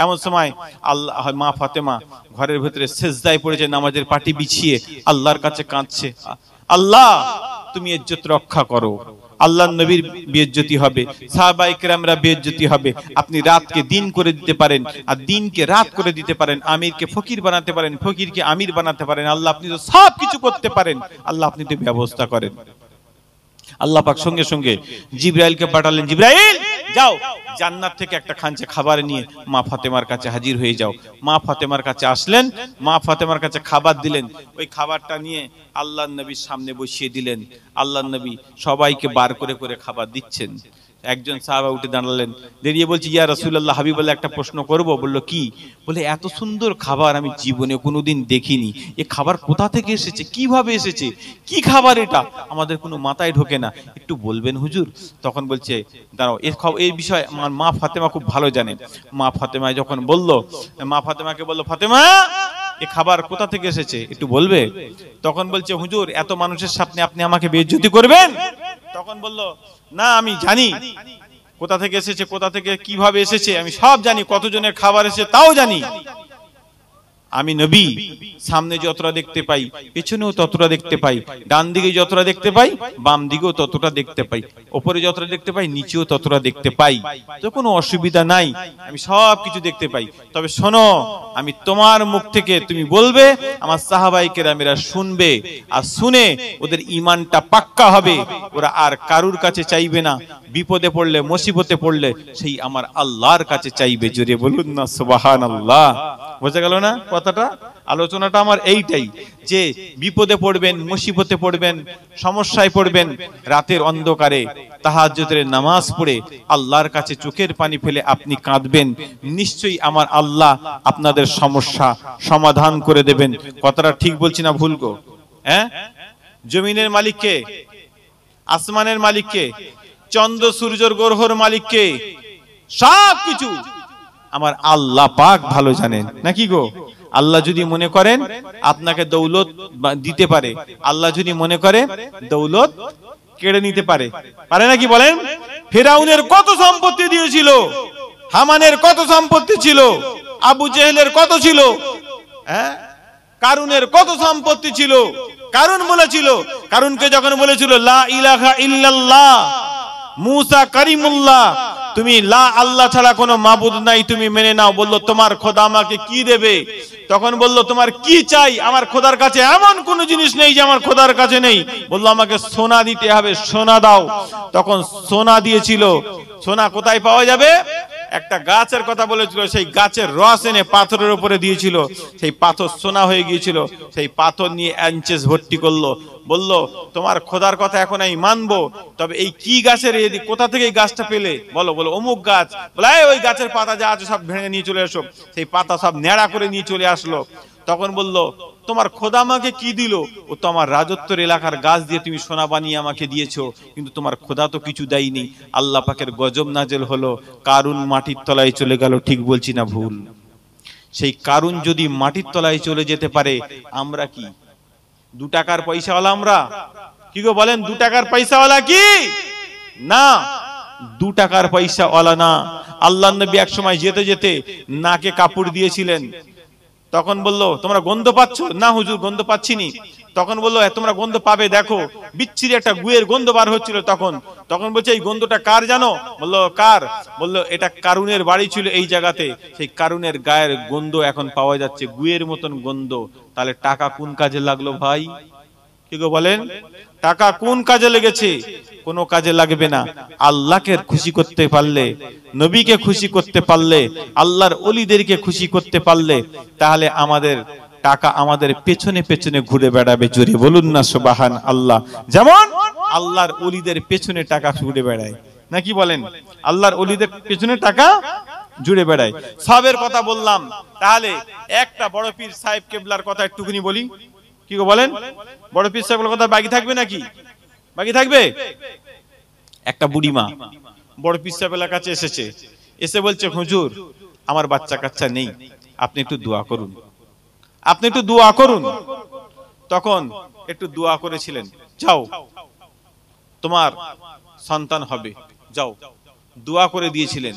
[SPEAKER 1] এমন সময় আল্লাহ মা ফাতেমা ঘরের ভেতরে সেজদায় পড়েছে, নামাজের পাটি বিছিয়ে আল্লাহর কাছে কাঁদছে, আল্লাহ তুমি ইজ্জত রক্ষা করো। আল্লাহর নবীর বেইজ্জতি হবে, সাহাবায়ে কেরামরা বেইজ্জতি হবে। আপনি রাতকে দিন করে দিতে পারেন, আর দিনকে রাত করে দিতে পারেন, আমিরকে ফকির বানাতে পারেন, ফকিরকে আমির বানাতে পারেন। আল্লাহ আপনি তো সব কিছু করতে পারেন, আল্লাহ আপনি তো ব্যবস্থা করেন। আল্লাহ পাক সঙ্গে সঙ্গে জিবরাইলকে পাঠালেন, জিবরাইল যাও জান্নাত থেকে একটা খাঞ্চে খাবার নিয়ে মা ফাতেমার কাছে হাজির হয়ে যাও। মা ফাতেমার কাছে আসলেন, মা ফাতেমার কাছে খাবার দিলেন। ওই খাবারটা নিয়ে আল্লাহর নবীর সামনে বসিয়ে দিলেন। আল্লাহর নবী সবাইকে বার করে করে খাবার দিচ্ছেন।
[SPEAKER 2] একজন সাহাবা উঠে দাঁড়ালেন, দাঁড়িয়ে বলছে, ইয়া রাসূলুল্লাহ, হাবিবাল্লাহ, একটা প্রশ্ন করব। বলল, কি? বলে, এত সুন্দর খাবার আমি জীবনে কোনোদিন দেখিনি। এ খাবার কোথা থেকে এসেছে, কিভাবে এসেছে, কি খাবার এটা, আমাদের কোনো মাথায় ঢোকে না, একটু বলবেন হুজুর? তখন বলছে, দাঁড়াও, এই বিষয়ে আমার মা ফাতেমা খুব ভালো জানেন। মা ফাতেমা যখন বলল, মা ফাতেমাকে বলল, ফাতেমা, এ খাবার কোথা থেকে এসেছে, একটু বলবে? তখন বলছে, হুজুর, এত মানুষের সামনে আপনি আমাকে বেইজ্জতি করবেন? তখন বলল, না, আমি জানি কোথা থেকে এসেছে, কোথা থেকে কিভাবে এসেছে, আমি সব জানি, কতজনের খাবার এসেছে তাও জানি। আমি নবী, সামনে যতটা দেখতে পাই পেছনেও ততটা দেখতে পাই, ডান দিকে যতটা দেখতে পাই বাম দিকেও ততটা দেখতে পাই, উপরে যতটা দেখতে পাই নিচেও ততটা দেখতে পাই, তো কোনো অসুবিধা নাই, আমি সব কিছু দেখতে পাই। তবে শোনো, আমি তোমার মুখ থেকে তুমি বলবে, আমার সাহাবায়ে কেরামেরা শুনবে, আর শুনে ওদের ঈমানটা পাক্কা হবে, ওরা আর কারুর কাছে চাইবে না, বিপদে পড়লে মুসিবতে পড়লে সেই আমার আল্লাহর কাছে চাইবে। জোরে বলুন না সুবহানাল্লাহ। বোঝা গেল না কথাটা? আলোচনাটা আমার এইটাই, যে বিপদে পড়বেন, মুসিবতে পড়বেন, সমস্যায় পড়বেন, রাতের অন্ধকারে তাহাজ্জুদের নামাজ পড়ে আল্লাহর কাছে চোখের পানি ফেলে আপনি কাঁদবেন, নিশ্চয়ই আমার আল্লাহ আপনাদের সমস্যা সমাধান করে দেবেন। কথাটা ঠিক বলছি না ভুল গো? হ্যাঁ, জমিনের মালিককে, আসমানের মালিককে, চন্দ্র সূর্যের গ্রহর মালিককে, সবকিছু আমার আল্লাহ পাক ভালো জানেন, নাকি গো? আল্লাহ যদি মনে করেন আপনাকে দৌলত দিতে পারে, আল্লাহ যদি মনে করে দৌলত কেড়ে নিতে পারে, পারে নাকি বলেন? ফেরাউনের কত সম্পত্তি দিয়েছিল, হামানের কত সম্পত্তি ছিল, আবু জেহেলের কত ছিল, হ্যাঁ, কারুনের কত সম্পত্তি ছিল। কারুন বলেছিল, কারুনকে যখন বলেছিল লা ইলাহা ইল্লাল্লাহ, মুসা কারিমুল্লাহ, তুমি লা আল্লাহ ছাড়া কোনো মাবুদ নাই, তুমি মেনে নাও। বলল, তোমার খোদা আমাকে কি দেবে? তখন বলল, তোমার কি চাই? আমার খোদার কাছে এমন কোন জিনিস নেই যে আমার খোদার কাছে নেই। বলল, আমাকে সোনা দিতে হবে, সোনা দাও। তখন সোনা দিয়েছিল। সোনা কোথায় পাওয়া যাবে? একটা গাছের কথা বলেছিল, সেই গাছের রস এনে পাথরের উপরে দিয়েছিল, সেই পাথর সোনা হয়ে গিয়েছিল। সেই পাথর নিয়ে অ্যাঞ্চেস ভর্তি করলো, বলল, তোমার খোদার কথা এখন আমি মানবো, তবে এই কি গাছের, কোথা থেকে এই গাছটা পেলে? বলো। বলো, অমুক গাছ। বলে, ওই গাছের পাতা যা আছে সব ভেঙে নিয়ে চলে এসো। সেই পাতা সব ন্যাড়া করে নিয়ে চলে আসলো। তখন বলল, তোমার খোদা আমাকে কি দিল? ও তো আমার রাজত্বের এলাকার গাছ দিয়ে তুমি সোনা বানিয়ে আমাকে দিয়েছো, কিন্তু তোমার খোদা তো কিছু দেয়নি। আল্লাহ পাকের গজব নাজেল হলো, কারুন মাটির তলায় চলে গেল। ঠিক বলছি না ভুল? সেই কারুন যদি মাটির তলায় চলে যেতে পারে, আমরা কি 2 টাকার পয়সাওয়ালা? আমরা কি গো বলেন? 2 টাকার পয়সাওয়ালা কি না? 2 টাকার পয়সাওয়ালা না। আল্লাহর নবী এক সময় যেতে যেতে নাকে কাপড় দিয়েছিলেন। তখন বলল, তোমরা গন্ধ পাচ্ছ? না হুজুর, গন্ধ পাচ্ছিনি। তখন বললো, তোমরা গন্ধ পাবে, দেখো। বিচ্ছিরি একটা গুয়ের গন্ধ বার হচ্ছিল। তখন বলছে, এই গন্ধটা কার জানো? বললো, কার? বললো, এটা কারুনের বাড়ি ছিল এই জায়গাতে, সেই কারুনের গায়ের গন্ধ এখন পাওয়া যাচ্ছে, গুয়ের মতন গন্ধ। তাহলে টাকা কোন কাজে লাগলো ভাই? কি গো বলেন? টাকা কোন কাজে লেগেছে? কোনো কাজে লাগবে না। আল্লাহকে খুশি করতে পারলে, নবীকে খুশি করতে পারলে, আল্লাহর ওলিদেরকে খুশি করতে পারলে, তাহলে আমাদের টাকা আমাদের পেছনে পেছনে ঘুরে বেড়াবে। জোরে বলুন না সুবহান আল্লাহ। যেমন আল্লাহর ওলিদের পেছনে টাকা ঘুরে বেড়ায়, নাকি বলেন? আল্লাহর ওলিদের পেছনে টাকা জুড়ে বেড়ায়। সবের কথা বললাম, তাহলে একটা বড় পীর সাহেব কেবলার কথা একটুখানি বলি। কি গো বলেন? বড় পীর সাহেবের কথা বাকি থাকবে নাকি? বাকি থাকবে? একটা বুড়িমা বড় পীর সাহেবের কাছে এসেছে, এসে বলছে, হুজুর, আমার বাচ্চা কাচ্চা নেই, আপনি একটু দোয়া করুন, আপনি একটু দোয়া করুন। তখন একটু দোয়া করেছিলেন, যাও তোমার সন্তান হবে, যাও। দোয়া করে দিয়েছিলেন।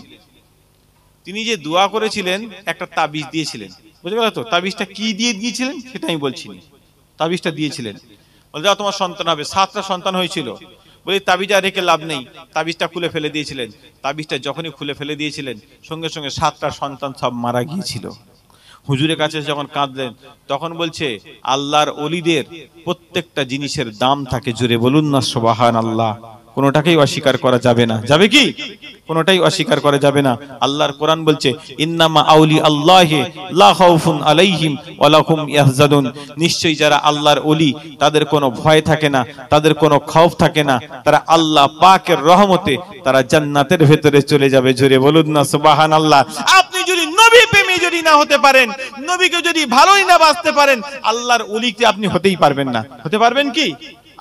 [SPEAKER 2] তিনি যে দোয়া করেছিলেন, একটা তাবিজ দিয়েছিলেন। বুঝতে গেল তো? তাবিজটা কি দিয়ে দিয়েছিলেন সেটা আমি বলছি। তাবিজটা দিয়েছিলেন, বলে, যাও তোমার সন্তান হবে। 7টা সন্তান হয়েছিল। বলি, তাবিজটা রেখে লাভ নেই, তাবিজটা খুলে ফেলে দিয়েছিলেন। তাবিজটা যখনই খুলে ফেলে দিয়েছিলেন, সঙ্গে সঙ্গে 7টা সন্তান সব মারা গিয়েছিল। হুজুরের কাছে যখন কাঁদলেন, তখন বলছে, আল্লাহর ওলিদের প্রত্যেকটা জিনিসের দাম থাকে। জোরে বলুন না সুবহানাল্লাহ। কোনোটাকেই অস্বীকার করা যাবে না। যাবে কি? কোনোটাই অস্বীকার করা যাবে না। আল্লাহর কোরআন বলছে ইন্নামা আউলি আল্লাহি লা খাউফুন আলাইহিম ওয়া লা হুম ইয়াহজানুন, নিশ্চয়ই যারা আল্লাহর ওলি তাদের কোনো ভয় থাকে না, তাদের কোনো খৌফ থাকে না, তারা আল্লাহ পাকের রহমতে তারা জান্নাতের ভেতরে চলে যাবে। জোরে বলুন না সুবহানাল্লাহ। আপনি যদি নবী প্রেমী যদি না হতে পারেন, নবীকে যদি ভালোই না বাসতে পারেন, আল্লাহর ওলিকে আপনি হতেই পারবেন না। হতে পারবেন কি?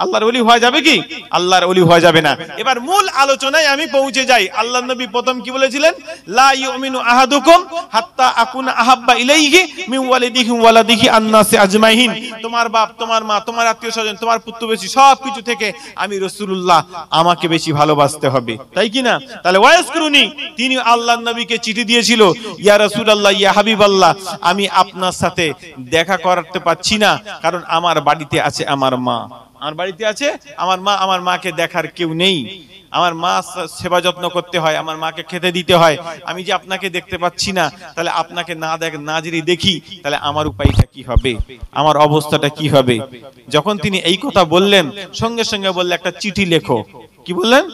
[SPEAKER 2] আল্লাহর ওলি হওয়া যাবে কি? আল্লাহর ওলি হওয়া যাবে না। এবার মূল আলোচনায় আমি পৌঁছে যাই। আল্লাহর নবী প্রথম কি বলেছিলেন? লা ইউমিনু আহাদুকুম হাত্তা আকুনা আহাব্বা ইলাইহি মিন ওয়ালিদিহি ওয়া ওয়ালাদিহি আন-নাসি আজমাইন। তোমার বাপ, তোমার মা, তোমার আত্মীয়স্বজন, তোমার প্রতিবেশী সবকিছু থেকে আমি রাসূলুল্লাহ আমাকে বেশি ভালোবাসতে হবে, তাই কি না? তাহলে ওয়াসকুরুনি, তিনি আল্লাহর নবীকে চিঠি দিয়েছিল, ইয়া রাসূলুল্লাহ, ইয়া হাবিবাল্লাহ, আমি আপনার সাথে দেখা করতে পাচ্ছি না, কারণ আমার বাড়িতে আছে আমার মা। আমার বাড়িতে আছে আমার মা, আমার মাকে দেখার কেউ নেই, আমার মা সেবা যত্ন করতে হয়, আমার মাকে খেতে দিতে হয়। আমি যে আপনাকে দেখতে পাচ্ছি না, তাহলে আপনাকে না যদি দেখি, তাহলে আমার উপায়টা কি হবে, আমার অবস্থাটা কি হবে? যখন তিনি এই কথা বললেন, সঙ্গে সঙ্গে বললেন একটা চিঠি লেখো। কি বললেন?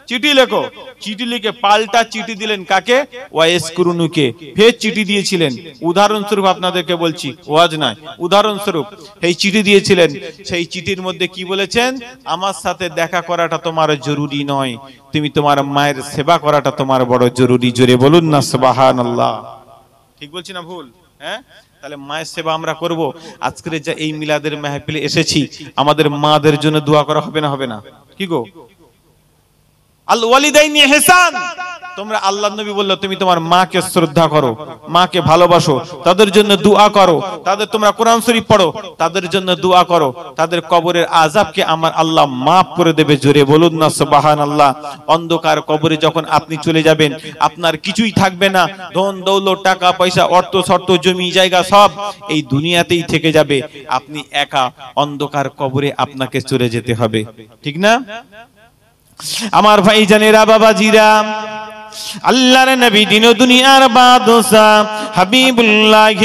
[SPEAKER 2] চিঠি লেখো। চিঠি লিখে পাল্টা চিঠি দিলেন কাকে? ওয়াইসকুরুনুকে। ফের চিঠি দিয়েছিলেন। উদাহরণস্বরূপ আপনাদেরকে বলছি, ওয়াজ নয়, উদাহরণস্বরূপ এই চিঠি দিয়েছিলেন। সেই চিঠির মধ্যে কি বলেছেন? আমার সাথে দেখা করাটা তোমার জরুরি নয়, তুমি তোমার মায়ের সেবা করাটা তোমার বড় জরুরি। জোরে বলুন না সুবহানাল্লাহ। ঠিক বলছি না ভুল? হ্যাঁ, তাহলে মায়ের সেবা আমরা করব। আজকের যে এই মিলাদের মাহফিলে এসেছি, আমাদের মাদের জন্য দোয়া করা হবে না? হবে না? কি গো? আল ওয়ালিদাইনি ইহসান, তোমরা আল্লাহর নবী বলল তুমি তোমার মাকে শ্রদ্ধা করো, মাকে ভালোবাসো, তাদের জন্য দোয়া করো, তাদের তোমরা কোরআন শরীফ পড়ো, তাদের জন্য দোয়া করো, তাদের কবরের আযাবকে আমার আল্লাহ maaf করে দেবে। জোরে বলুন না সুবহানাল্লাহ। অন্ধকার কবরে যখন আপনি চলে যাবেন, আপনার কিছুই থাকবে না, ধন দৌলত, টাকা পয়সা, অর্থ শর্ত, জমি জায়গা সব এই দুনিয়াতেই থেকে যাবে। আপনি একা অন্ধকার কবরে আপনাকে চলে যেতে হবে, ঠিক না? আমার ভাইজানেরা, বাবাজিরা, আল্লাহর নবী দিন ও দুনিয়ার বাদশা হাবিবুল্লাহ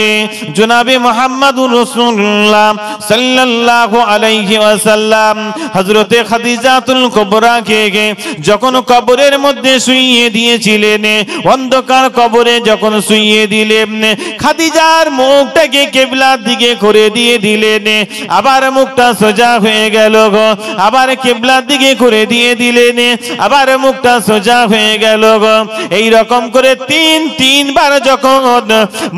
[SPEAKER 2] জনাবে মুহাম্মদুর রাসূলুল্লাহ সাল্লাল্লাহু আলাইহি ওয়াসাল্লাম হযরতে খাদিজাতুল কুবরা কে যখন কবরের মধ্যে শুইয়ে দিয়েছিলেন, অন্ধকার কবরে যখন শুইয়ে দিলেন, খাদিজার মুখটাকে কিবলার দিকে করে দিয়ে দিলেন, আবার মুখটা সোজা হয়ে গেল গো, আবার কিবলার দিকে করে দিয়ে দিলেন, আবার মুখটা সোজা হয়ে গেল গো। এই রকম করে তিনবার যখন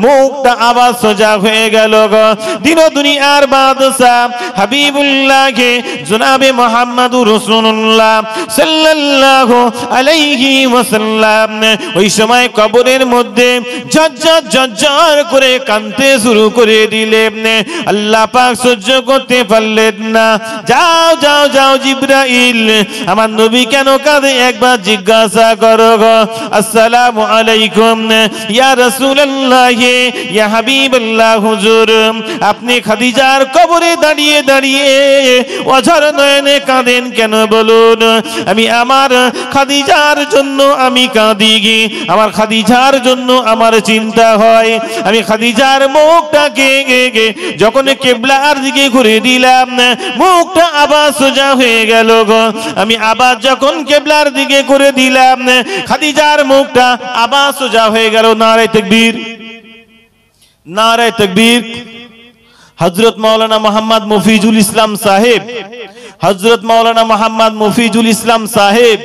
[SPEAKER 2] মুখটা আবার সোজা হয়ে গেল গো, দিন ও দুনিয়ার বাদশা হাবিবুল্লাহ জনাবে মুহাম্মদুর রাসূলুল্লাহ সাল্লাল্লাহু আলাইহি ওয়াসাল্লাম ওই সময় কবরের মধ্যে ঝরঝর করে কাঁদতে শুরু করে দিলেন। আল্লাহ পাক সহ্য করতে পারলেন না। যাও যাও যাও জিবরাইল, আমার নবী কেন কাঁদে একবার জিজ্ঞাসা করো গো। আসসালামু আলাইকুম ইয়া রাসূলুল্লাহ, ইয়া হাবিবাল্লাহ, হুজুর আপনি খাদিজার কবরে দাঁড়িয়ে দাঁড়িয়ে অঝর নয়নে কাঁদেন কেন বলুন? আমি আমার খাদিজার জন্য আমি কাঁদি, আমার খাদিজার জন্য আমার চিন্তা হয়। আমি খাদিজার মুখটাকে যখন কিবলার দিকে ঘুরে দিলাম, মুখটা আবার সোজা হয়ে গেল গো। আমি আবার যখন কিবলার দিকে করে দিলাম, খাদিজার মুখটা আবার সোজা হয়ে গেল। নারে তাকবীর, নারে তাকবীর। হযরত মাওলানা মোহাম্মদ মফিজুল ইসলাম সাহেব, হযরত মাওলানা মোহাম্মদ মফিজুল ইসলাম সাহেব